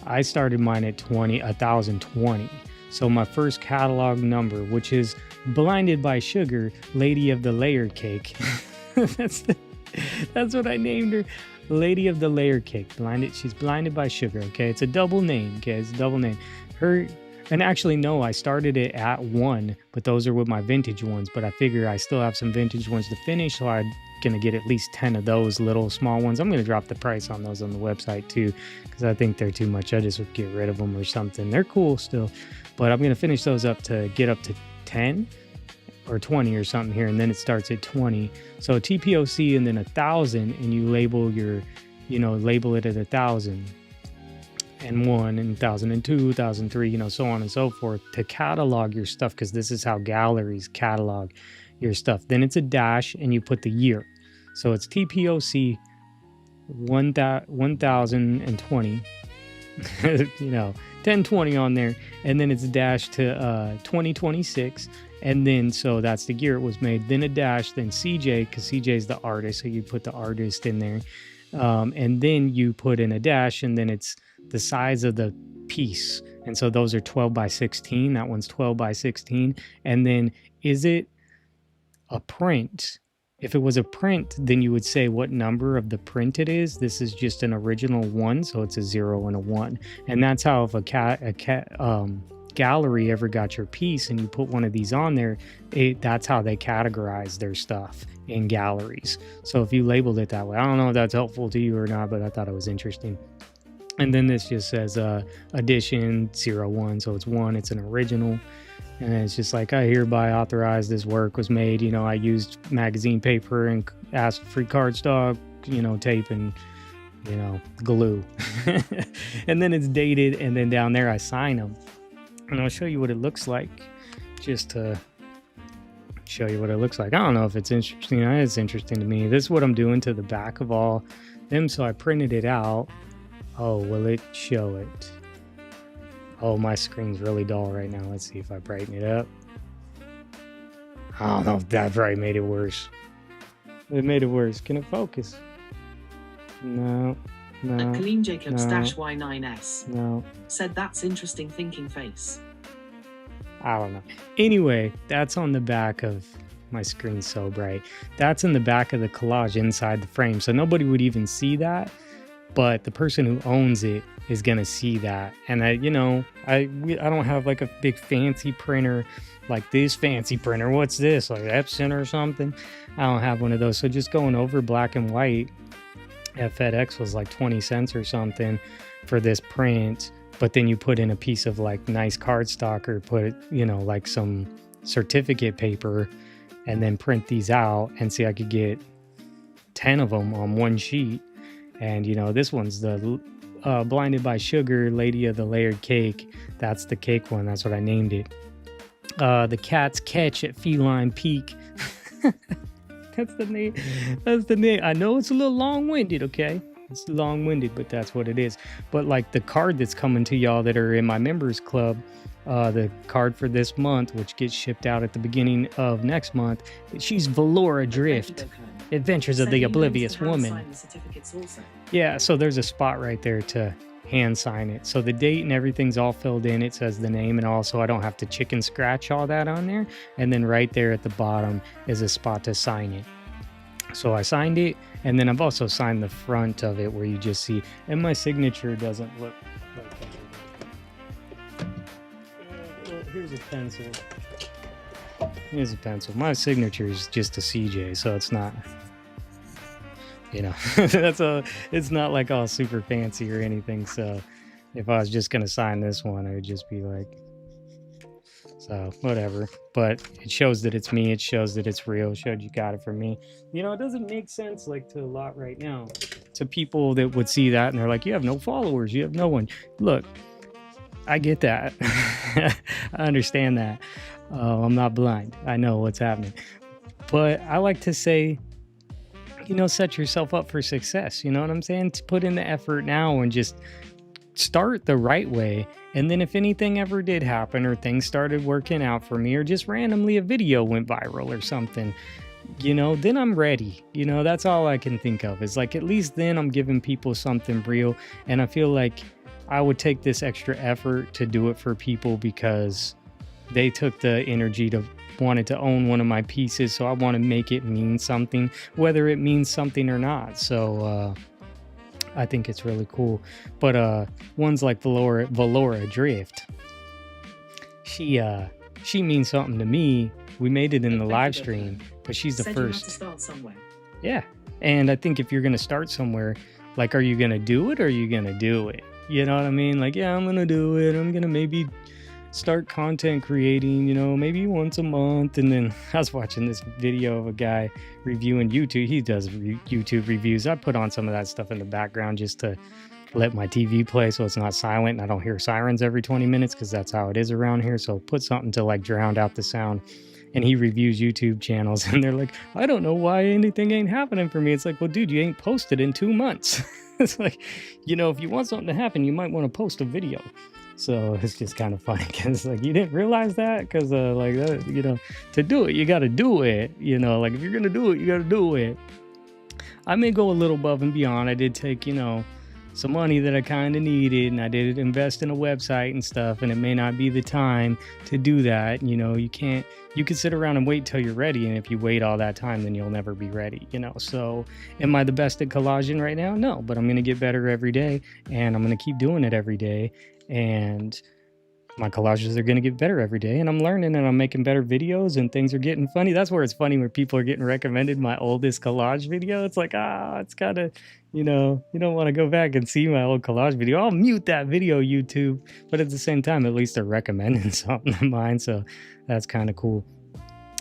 I started mine at 1,020. So my first catalog number, which is Blinded by Sugar, Lady of the Layer Cake. That's what I named her. Lady of the Layer Cake. She's blinded by sugar. Okay, it's a double name. Okay, it's a double name. And actually, no, I started it at 1, but those are with my vintage ones. But I figure I still have some vintage ones to finish, so I'm gonna get at least 10 of those little small ones. I'm gonna drop the price on those on the website too, because I think they're too much. I just would get rid of them or something. They're cool still, but I'm gonna finish those up to get up to 10 or 20 or something here, and then it starts at 20. So TPOC and then 1,000, and you label label it at 1,000. And 1 and 1,002, 1,003, so on and so forth to catalog your stuff, because this is how galleries catalog your stuff. Then it's a dash and you put the year. So it's TPOC 1020, 1020 on there. And then it's a dash to 2026. And then, so that's the year it was made. Then a dash, then CJ, because CJ is the artist. So you put the artist in there. And then you put in a dash, and then it's the size of the piece. And so those are 12 by 16. That one's 12 by 16. And then is it a print? If it was a print, then you would say what number of the print it is. This is just an original 1, so it's a 0 and a 1. And that's how if a gallery ever got your piece and you put one of these on there, that's how they categorize their stuff in galleries. So if you labeled it that way, I don't know if that's helpful to you or not, but I thought it was interesting. And then this just says edition 01, so it's 1, it's an original. And it's just like, I hereby authorize this work was made. You know, I used magazine paper and asked for free cardstock, you know, tape and, you know, glue. And then it's dated, and then down there I sign them. And I'll show you what it looks like, just to show you what it looks like. I don't know if it's interesting. It's interesting to me. This is what I'm doing to the back of all them. So I printed it out. Oh, will it show it? Oh, my screen's really dull right now. Let's see if I brighten it up. I don't know if that probably made it worse. It made it worse. Can it focus? No. No. At Colleen Jacobs No. -Y9S. No. Said that's interesting thinking face. I don't know. Anyway, that's on the back of my screen's so bright. That's in the back of the collage inside the frame. So nobody would even see that. But the person who owns it is gonna see that. And I don't have like a big fancy printer like this fancy printer. What's this? Like Epson or something? I don't have one of those. So just going over black and white at FedEx was like 20 cents or something for this print. But then you put in a piece of like nice cardstock or put, you know, like some certificate paper and then print these out. And see, I could get 10 of them on one sheet. And, you know, this one's the Blinded by Sugar, Lady of the Layered Cake. That's the cake one. That's what I named it. The Cat's Catch at Feline Peak. That's the name. That's the name. I know it's a little long-winded, okay? It's long-winded, but that's what it is. But like the card that's coming to y'all that are in my members club, the card for this month, which gets shipped out at the beginning of next month, she's Valora Drift. Adventures of the Oblivious Woman. Yeah, so there's a spot right there to hand sign it. So the date and everything's all filled in. It says the name, and also I don't have to chicken scratch all that on there. And then right there at the bottom is a spot to sign it. So I signed it, and then I've also signed the front of it where you just see, and my signature doesn't look like that. Well, here's a pencil. Here's a pencil. My signature is just a CJ, so it's not, you know, it's not like all super fancy or anything. So if I was just going to sign this one, it would just be like, so whatever. But it shows that it's me. It shows that it's real. It showed you got it from me. You know, it doesn't make sense like to a lot right now to people that would see that and they're like, you have no followers. You have no one. Look, I get that. I understand that. I'm not blind. I know what's happening. But I like to say, you know, set yourself up for success. You know what I'm saying? To put in the effort now and just start the right way. And then if anything ever did happen or things started working out for me or just randomly a video went viral or something, you know, then I'm ready. You know, that's all I can think of is like, at least then I'm giving people something real. And I feel like I would take this extra effort to do it for people because they took the energy to wanted to own one of my pieces. So I want to make it mean something, whether it means something or not. So I think it's really cool. But ones like Valora Drift, she means something to me. We made it in the live stream, but she's the first. You have to start somewhere. Yeah. And I think if you're going to start somewhere, like, are you going to do it or are you going to do it? You know what I mean? Like, yeah, I'm going to do it. I'm going to maybe start content creating, you know, maybe once a month. And then I was watching this video of a guy reviewing YouTube. He does YouTube reviews. I put on some of that stuff in the background just to let my TV play so it's not silent and I don't hear sirens every 20 minutes because that's how it is around here. So put something to like drown out the sound. And he reviews YouTube channels and they're like, I don't know why anything ain't happening for me. It's like, well, dude, you ain't posted in 2 months. It's like, you know, if you want something to happen, you might want to post a video. So it's just kind of funny because like, you didn't realize that because like, you know, to do it, you got to do it. You know, like if you're going to do it, you got to do it. I may go a little above and beyond. I did take, you know, some money that I kind of needed and I did invest in a website and stuff, and it may not be the time to do that. You know, you can sit around and wait till you're ready. And if you wait all that time, then you'll never be ready, you know? So am I the best at collaging right now? No, but I'm going to get better every day and I'm going to keep doing it every day. And my collages are going to get better every day, and I'm learning and I'm making better videos and things are getting funny. That's where it's funny when people are getting recommended my oldest collage video. It's like, it's kind of, you don't want to go back and see my old collage video. I'll mute that video, YouTube. But at the same time, at least they're recommending something of mine. So that's kind of cool.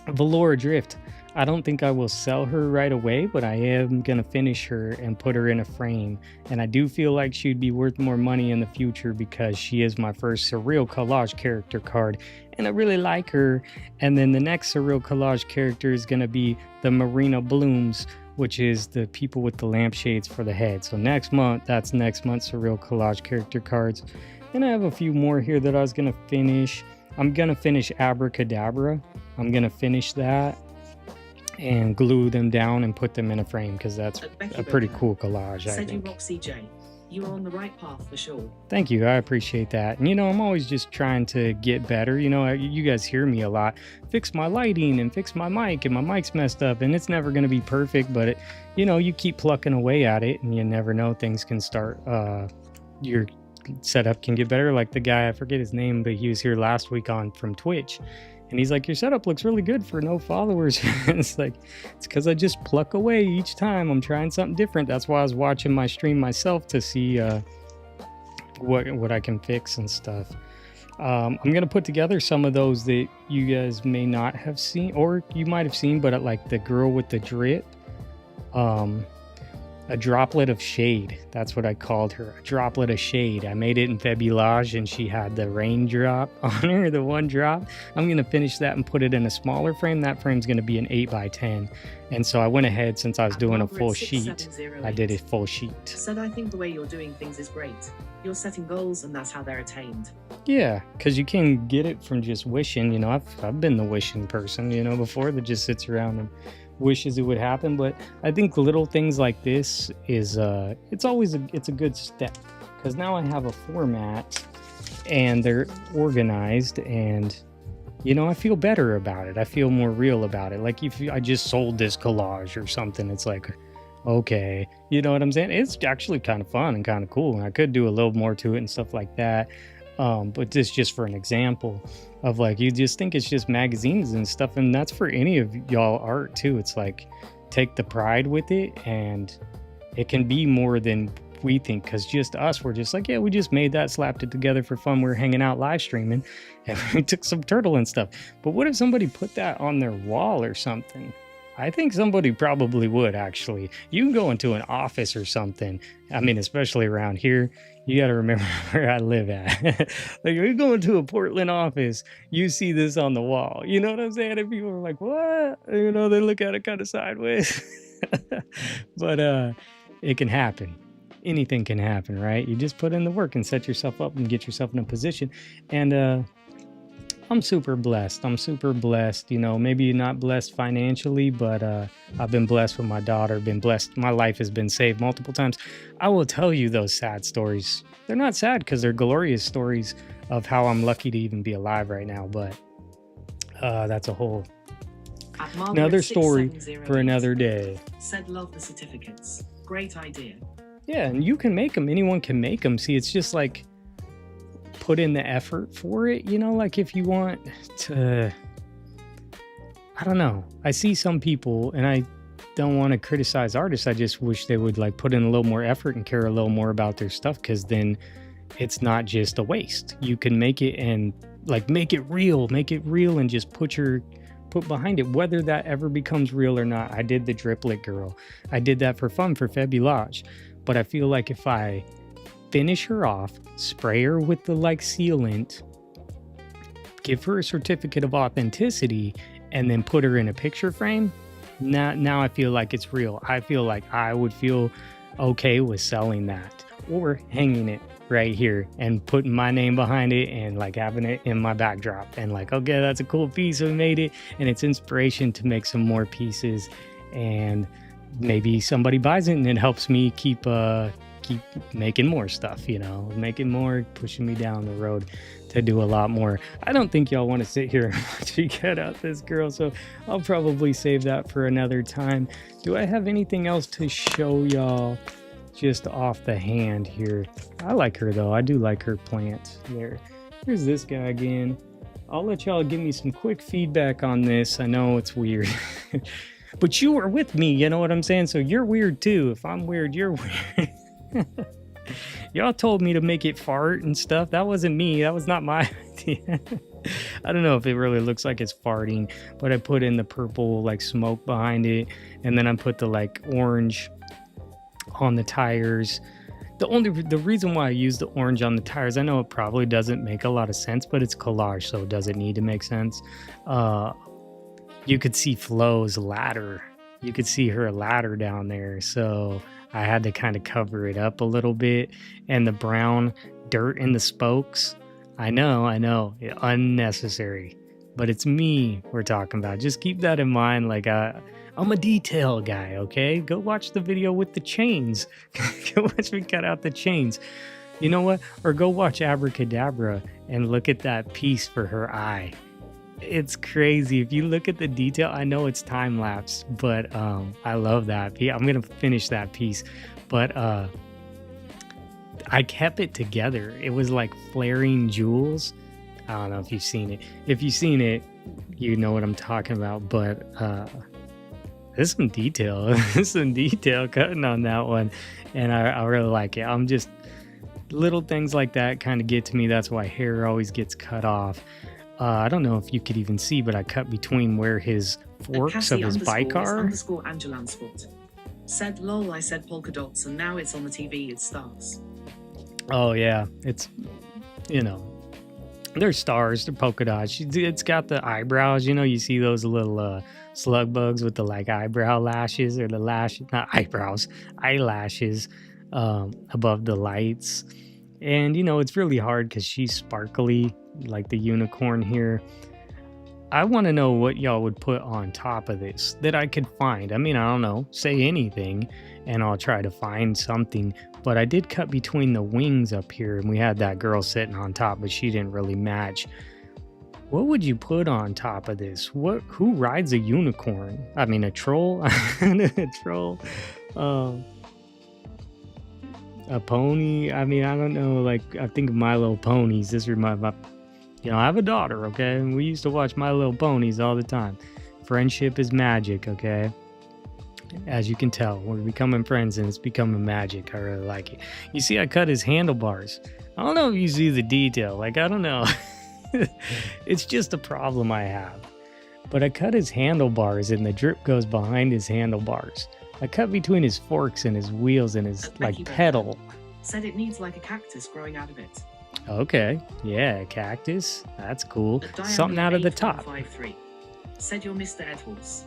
Velour Drift. I don't think I will sell her right away, but I am going to finish her and put her in a frame. And I do feel like she'd be worth more money in the future because she is my first Surreal Collage character card. And I really like her. And then the next Surreal Collage character is going to be the Marina Blooms, which is the people with the lampshades for the head. So next month, that's next month's Surreal Collage character cards. And I have a few more here that I was going to finish. I'm going to finish Abracadabra. I'm going to finish that and glue them down and put them in a frame because that's a pretty cool collage, I think. Said you rock, CJ. You are on the right path for sure. Thank you. I appreciate that. And, I'm always just trying to get better. You guys hear me a lot. Fix my lighting and fix my mic, and my mic's messed up, and it's never going to be perfect, but, you keep plucking away at it, and you never know, things can start, your setup can get better. Like the guy, I forget his name, but he was here last week from Twitch. And he's like, your setup looks really good for no followers. It's like, it's because I just pluck away each time. I'm trying something different. That's why I was watching my stream myself to see what I can fix and stuff. I'm going to put together some of those that you guys may not have seen, or you might have seen, but like the girl with the drip. A droplet of shade. That's what I called her. A droplet of shade. I made it in Fabulage and she had the raindrop on her, the one drop. I'm going to finish that and put it in a smaller frame. That frame's going to be an 8x10. And so I went ahead, since I was doing a full sheet, I did a full sheet. Said, I think the way you're doing things is great. You're setting goals and that's how they're attained. Yeah, because you can get it from just wishing. I've been the wishing person, before, that just sits around and wishes it would happen. But I think little things like this is it's a good step, because now I have a format and they're organized, and I feel better about it. I feel more real about it. Like if I just sold this collage or something, it's like, okay, you know what I'm saying? It's actually kind of fun and kind of cool, and I could do a little more to it and stuff like that. But this just for an example of, like, you just think it's just magazines and stuff, and that's for any of y'all art too. It's like, take the pride with it, and it can be more than we think, because just us, we're just like, yeah, we just made that, slapped it together for fun. We're hanging out live streaming and we took some turtle and stuff. But what if somebody put that on their wall or something? I think somebody probably would, actually. You can go into an office or something. I mean, especially around here, you got to remember where I live at. Like, if you go into a Portland office, you see this on the wall. You know what I'm saying? And people are like, what? They look at it kind of sideways. But it can happen. Anything can happen, right? You just put in the work and set yourself up and get yourself in a position. And I'm super blessed. Maybe not blessed financially, but I've been blessed with my daughter, been blessed. My life has been saved multiple times. I will tell you those sad stories. They're not sad because they're glorious stories of how I'm lucky to even be alive right now. But that's a whole another story for another day. Said, love the certificates. Great idea. Yeah, and you can make them. Anyone can make them. See, it's just like, put in the effort for it, like if you want to, I don't know. I see some people, and I don't want to criticize artists. I just wish they would like put in a little more effort and care a little more about their stuff, because then it's not just a waste. You can make it and like make it real and just put behind it, whether that ever becomes real or not. I did the driplet girl. I did that for fun for Fabulage, but I feel like if I finish her off, spray her with the sealant, give her a certificate of authenticity, and then put her in a picture frame, now I feel like it's real. I feel like I would feel okay with selling that, or hanging it right here and putting my name behind it and like having it in my backdrop, and like, okay, that's a cool piece, we made it, and it's inspiration to make some more pieces, and maybe somebody buys it and it helps me keep making more stuff, making more, pushing me down the road to do a lot more. I don't think y'all want to sit here and watch me get out this girl, so I'll probably save that for another time. Do I have anything else to show y'all just off the hand here? I like her though. I do like her plant there. Here's this guy again. I'll let y'all give me some quick feedback on this. I know it's weird. But you were with me, you know what I'm saying? So you're weird too. If I'm weird, you're weird. Y'all told me to make it fart and stuff. That wasn't me. That was not my idea. I don't know if it really looks like it's farting, but I put in the purple like smoke behind it, and then I put the like orange on the tires. The reason why I use the orange on the tires, I know it probably doesn't make a lot of sense, but it's collage, so it doesn't need to make sense. You could see Flo's ladder. You could see her ladder down there, so I had to kind of cover it up a little bit. And the brown dirt in the spokes, I know, unnecessary, but it's me we're talking about. Just keep that in mind. Like, I'm a detail guy, okay? Go watch the video with the chains. Go watch me cut out the chains. You know what? Or go watch Abracadabra and look at that piece for her eye. It's crazy. If you look at the detail, I know it's time lapse, but I love that. I'm gonna finish that piece, but I kept it together. It was like flaring jewels. I don't know if you've seen it. If you've seen it, you know what I'm talking about. But there's some detail. There's some detail cutting on that one, and I really like it. I'm just little things like that kind of get to me. That's why hair always gets cut off. I don't know if you could even see, but I cut between where his forks of his bike are. _Angelansport said, lol, I said polka dots, and now it's on the TV, it stars. Oh, yeah. It's, you know, they're stars, they're polka dots. It's got the eyebrows, you know, you see those little slug bugs with the like eyebrow lashes, or the not eyebrows, eyelashes above the lights. And, you know, it's really hard because she's sparkly, like the unicorn here. I want to know what y'all would put on top of this that I could find. I mean, I don't know, say anything and I'll try to find something. But I did cut between the wings up here, and we had that girl sitting on top, but she didn't really match. What would you put on top of this? Who rides a unicorn? I mean, a troll? A troll? A pony? I mean, I don't know. Like, I think of My Little Ponies. This reminds me, you know, I have a daughter, okay? And we used to watch My Little Ponies all the time. Friendship is magic, okay? As you can tell, we're becoming friends and it's becoming magic. I really like it. You see, I cut his handlebars. I don't know if you see the detail. Like, I don't know. It's just a problem I have. But I cut his handlebars and the drip goes behind his handlebars. I cut between his forks and his wheels and his like pedal. Said it needs like a cactus growing out of it. Okay, yeah, a cactus. That's cool. Something out of the top. 8.53. Said you're Mr. Edwards.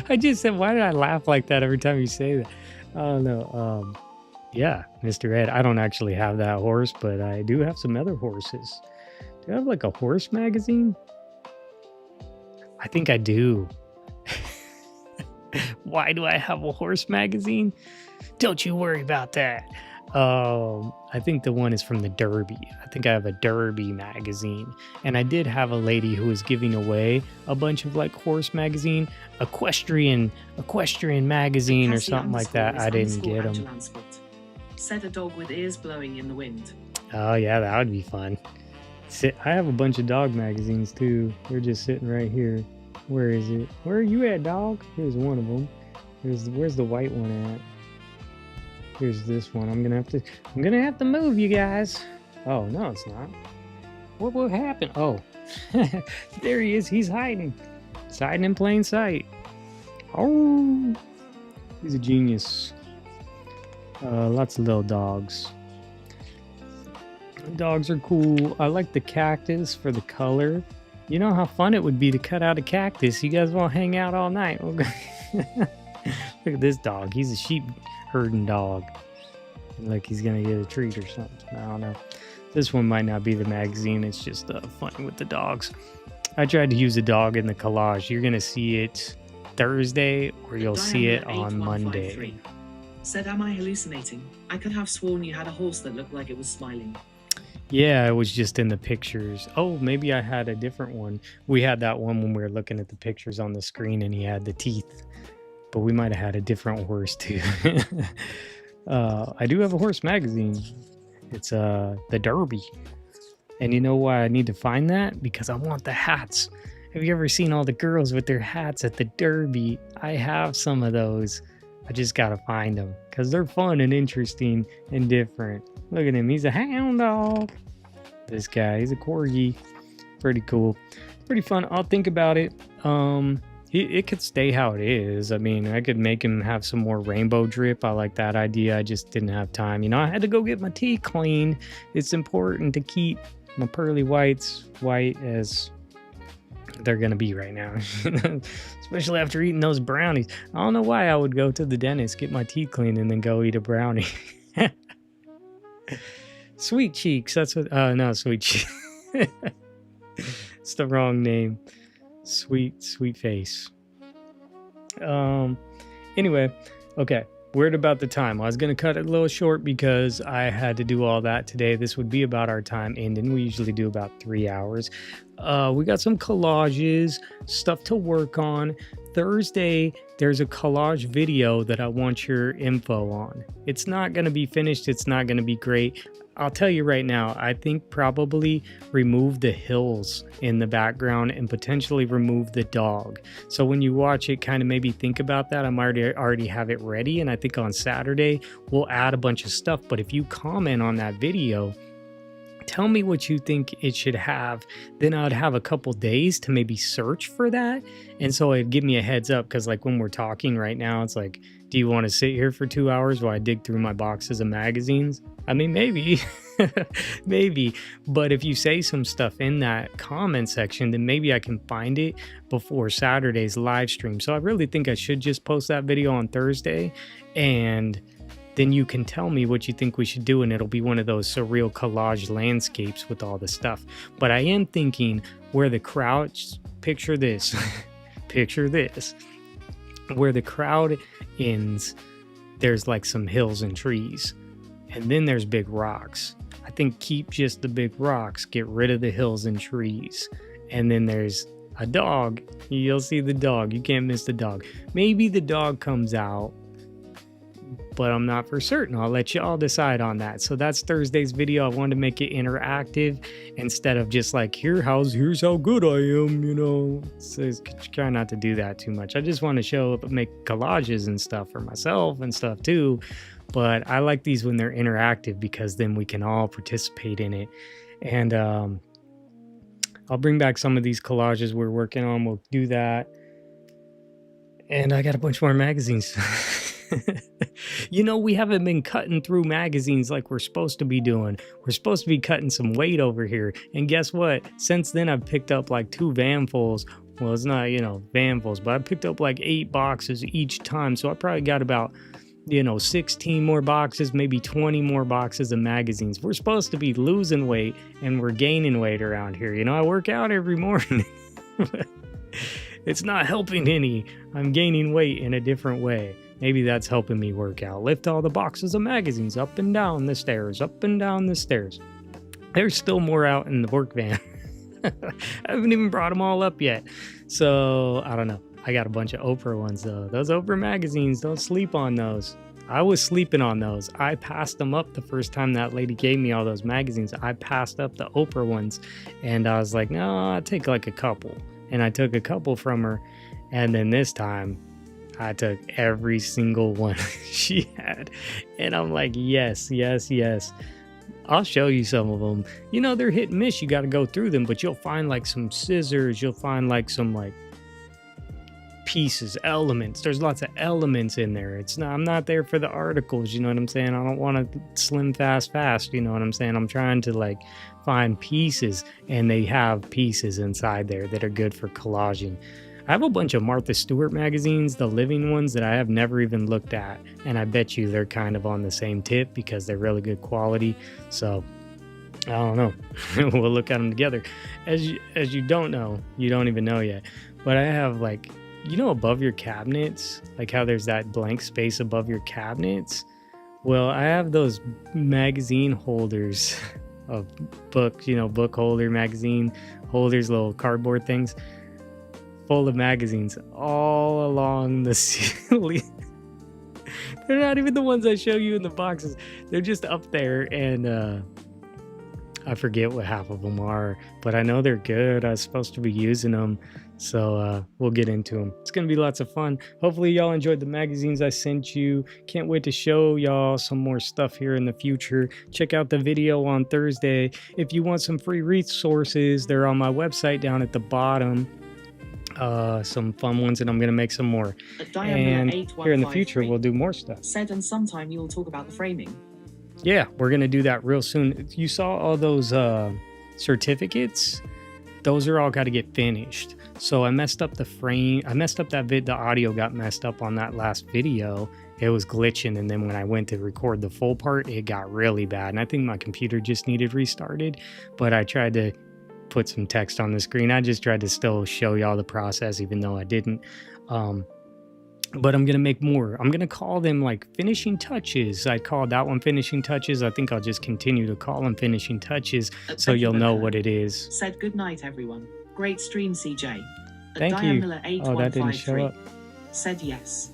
I just said, why did I laugh like that every time you say that? I don't know. Yeah, Mr. Ed. I don't actually have that horse, but I do have some other horses. Do I have like a horse magazine? I think I do. Why do I have a horse magazine? Don't you worry about that. I think the one is from the Derby. I think I have a Derby magazine. And I did have a lady who was giving away a bunch of like horse magazine, equestrian magazine or something like that. I didn't get them. Said a dog with ears blowing in the wind. Oh yeah, that would be fun. I have a bunch of dog magazines too. They're just sitting right here. Where is it? Where are you at, dog? Here's one of them. Where's the white one at? Here's this one. I'm gonna have to move, you guys. Oh no, it's not. What will happen? Oh, there he is. He's hiding. He's hiding in plain sight. Oh, he's a genius. Lots of little dogs. Dogs are cool. I like the cactus for the color. You know how fun it would be to cut out a cactus. You guys want to hang out all night? Look at this dog. He's a sheep herding dog. Like he's gonna get a treat or something. I don't know. This one might not be the magazine. It's just fun with the dogs. I tried to use a dog in the collage. You're gonna see it Thursday, or you'll see it on Monday. Said, am I hallucinating? I could have sworn you had a horse that looked like it was smiling. Yeah, it was just in the pictures. Oh, maybe I had a different one. We had that one when we were looking at the pictures on the screen and he had the teeth. But we might have had a different horse too. I do have a horse magazine. It's the Derby. And you know why I need to find that? Because I want the hats. Have you ever seen all the girls with their hats at the Derby? I have some of those. I just gotta find them because they're fun and interesting and different. Look at him. He's a hound dog. This guy, he's a corgi. Pretty cool. Pretty fun. I'll think about it. It could stay how it is. I mean, I could make him have some more rainbow drip. I like that idea. I just didn't have time. You know, I had to go get my teeth cleaned. It's important to keep my pearly whites white as they're gonna be right now. Especially after eating those brownies. I don't know why I would go to the dentist, get my teeth cleaned, and then go eat a brownie. Sweet cheeks. That's what. No, sweet cheeks. It's the wrong name. Sweet face. Anyway, okay. Weird about the time. I was going to cut it a little short because I had to do all that today. This would be about our time ending. We usually do about 3 hours. We got some collages, stuff to work on. Thursday, there's a collage video that I want your info on. It's not going to be finished. It's not going to be great. I'll tell you right now, I think probably remove the hills in the background and potentially remove the dog. So when you watch it, kind of maybe think about that. I'm already have it ready. And I think on Saturday, we'll add a bunch of stuff. But if you comment on that video, tell me what you think it should have. Then I'd have a couple days to maybe search for that. And so it'd give me a heads up. Because like when we're talking right now, it's like, do you want to sit here for 2 hours while I dig through my boxes of magazines? I mean, maybe, maybe. But if you say some stuff in that comment section, then maybe I can find it before Saturday's live stream. So I really think I should just post that video on Thursday, and then you can tell me what you think we should do, and it'll be one of those surreal collage landscapes with all the stuff. But I am thinking where the crowd, picture this, picture this, where the crowd ends, there's like some hills and trees. And then there's big rocks. I think keep just the big rocks, get rid of the hills and trees. And then there's a dog. You'll see the dog. You can't miss the dog. Maybe the dog comes out, but I'm not for certain. I'll let you all decide on that. So that's Thursday's video. I wanted to make it interactive instead of just like, here's how good I am, you know. So try not to do that too much. I just want to show up and make collages and stuff for myself and stuff too. But I like these when they're interactive because then we can all participate in it. And I'll bring back some of these collages we're working on. We'll do that. And I got a bunch more magazines. You know, we haven't been cutting through magazines like we're supposed to be doing. We're supposed to be cutting some weight over here. And guess what? Since then, I've picked up like 2 vanfuls. Well, it's not, you know, vanfuls, but I picked up like 8 boxes each time. So I probably got about, 16 more boxes, maybe 20 more boxes of magazines. We're supposed to be losing weight and we're gaining weight around here. I work out every morning. It's not helping any. I'm gaining weight in a different way. Maybe that's helping me work out. Lift all the boxes of magazines up and down the stairs, up and down the stairs. There's still more out in the work van. I haven't even brought them all up yet. So, I don't know. I got a bunch of Oprah ones though. Those Oprah magazines, don't sleep on those. I was sleeping on those. I passed them up the first time that lady gave me all those magazines. I passed up the Oprah ones and I was like, no, I'll take like a couple. And I took a couple from her. And then this time I took every single one she had. And I'm like, yes. I'll show you some of them. They're hit and miss. You got to go through them, but you'll find like some scissors. You'll find like some like pieces, elements. There's lots of elements in there. I'm not there for the articles, you know what I'm saying? I don't want to slim fast, you know what I'm saying? I'm trying to like find pieces, and they have pieces inside there that are good for collaging. I have a bunch of Martha Stewart magazines, the living ones that I have never even looked at, and I bet you they're kind of on the same tip because they're really good quality. So I don't know. We'll look at them together. As you don't know, you don't even know yet, but I have like, above your cabinets, like how there's that blank space above your cabinets. Well, I have those magazine holders of books, book holder, magazine holders, little cardboard things full of magazines all along the ceiling. They're not even the ones I show you in the boxes. They're just up there, and I forget what half of them are, but I know they're good. I was supposed to be using them, so we'll get into them. It's gonna be lots of fun. Hopefully y'all enjoyed the magazines I sent you. Can't wait to show y'all some more stuff here in the future. Check out the video on Thursday. If you want some free resources, they're on my website down at the bottom. Some fun ones, and I'm gonna make some more. And here in the future we'll do more stuff. Said, and sometime you'll talk about the framing. Yeah, we're gonna do that real soon. You saw all those certificates? Those are all got to get finished. So I messed up the frame. I messed up that the audio got messed up on that last video. It was glitching, and then when I went to record the full part, it got really bad. And I think my computer just needed restarted. But I tried to put some text on the screen. I just tried to still show y'all the process, even though I didn't. But I'm going to make more. I'm going to call them like finishing touches. I called that one finishing touches. I think I'll just continue to call them finishing touches so you'll know what it is. Said, good night, everyone. Great stream, CJ. Thank you. Oh, that didn't show up. Said yes.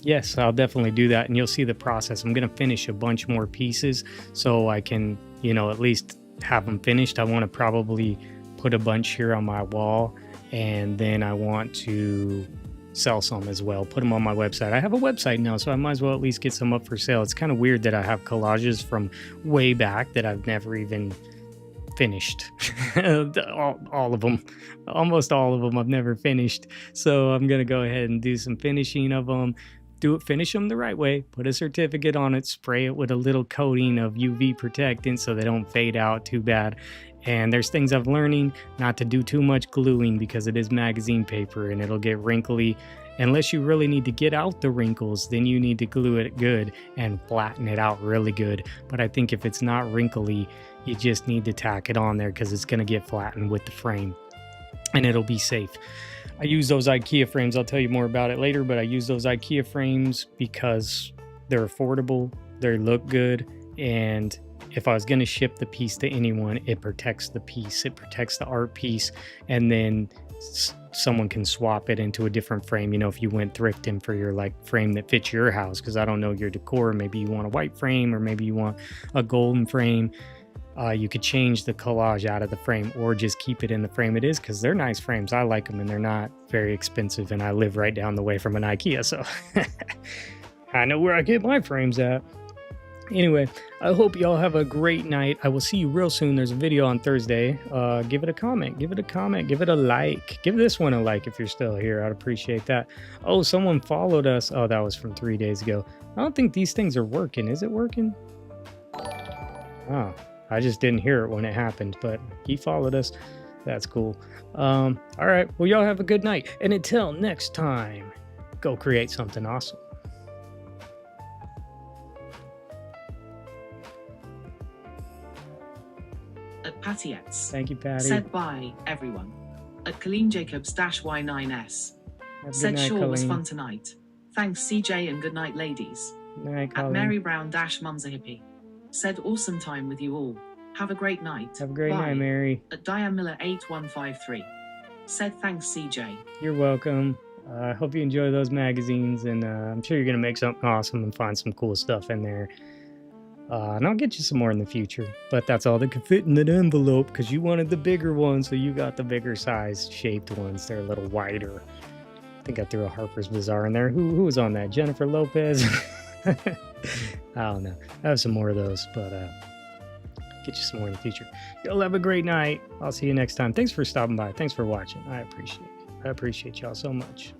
Yes, I'll definitely do that. And you'll see the process. I'm going to finish a bunch more pieces so I can, you know, at least have them finished. I want to probably put a bunch here on my wall. And then I want to sell some as well, put them on my website. I have a website now, so I might as well at least get some up for sale. It's kind of weird that I have collages from way back that I've never even finished. all of them, almost all of them I've never finished. So I'm gonna go ahead and do some finishing of them. Finish them the right way, put a certificate on it, spray it with a little coating of UV protectant so they don't fade out too bad. And there's things I'm learning not to do too much gluing because it is magazine paper and it'll get wrinkly. Unless you really need to get out the wrinkles, then you need to glue it good and flatten it out really good. But I think if it's not wrinkly, you just need to tack it on there because it's going to get flattened with the frame and it'll be safe. I use those IKEA frames. I'll tell you more about it later, but I use those IKEA frames because they're affordable, they look good, and if I was going to ship the piece to anyone, it protects the piece, it protects the art piece, and then someone can swap it into a different frame. You know, if you went thrifting for your like frame that fits your house, because I don't know your decor, maybe you want a white frame or maybe you want a golden frame. You could change the collage out of the frame or just keep it in the frame it is, because they're nice frames. I like them and they're not very expensive, and I live right down the way from an IKEA, so I know where I get my frames at. Anyway, I hope y'all have a great night. I will see you real soon. There's a video on Thursday. Give it a comment, give it a like. Give this one a like if you're still here. I'd appreciate that. Oh, someone followed us. Oh, that was from 3 days ago. I don't think these things are working. Is it working? Oh, I just didn't hear it when it happened, but he followed us. That's cool. All right, well, y'all have a good night. And until next time, go create something awesome. At Patiettes. Thank you, Patty. Said bye, everyone. At Colleen Jacobs-Y9S. Said night, sure Colleen. was fun tonight. Thanks, CJ, and good night, ladies. Good night, At Colleen. Mary Brown-Mum's a hippie. Said awesome time with you all. Have a great night. Have a great Bye. night, Mary. At Diane Miller 8153. Said thanks, CJ. You're welcome. I hope you enjoy those magazines, and I'm sure you're going to make something awesome and find some cool stuff in there. And I'll get you some more in the future, but that's all that could fit in that envelope because you wanted the bigger one, so you got the bigger size shaped ones. They're a little wider. I think I threw a Harper's Bazaar in there. Who was on that? Jennifer Lopez? I don't know. I have some more of those, but get you some more in the future. Y'all have a great night. I'll see you next time. Thanks for stopping by. Thanks for watching. I appreciate it. I appreciate y'all so much.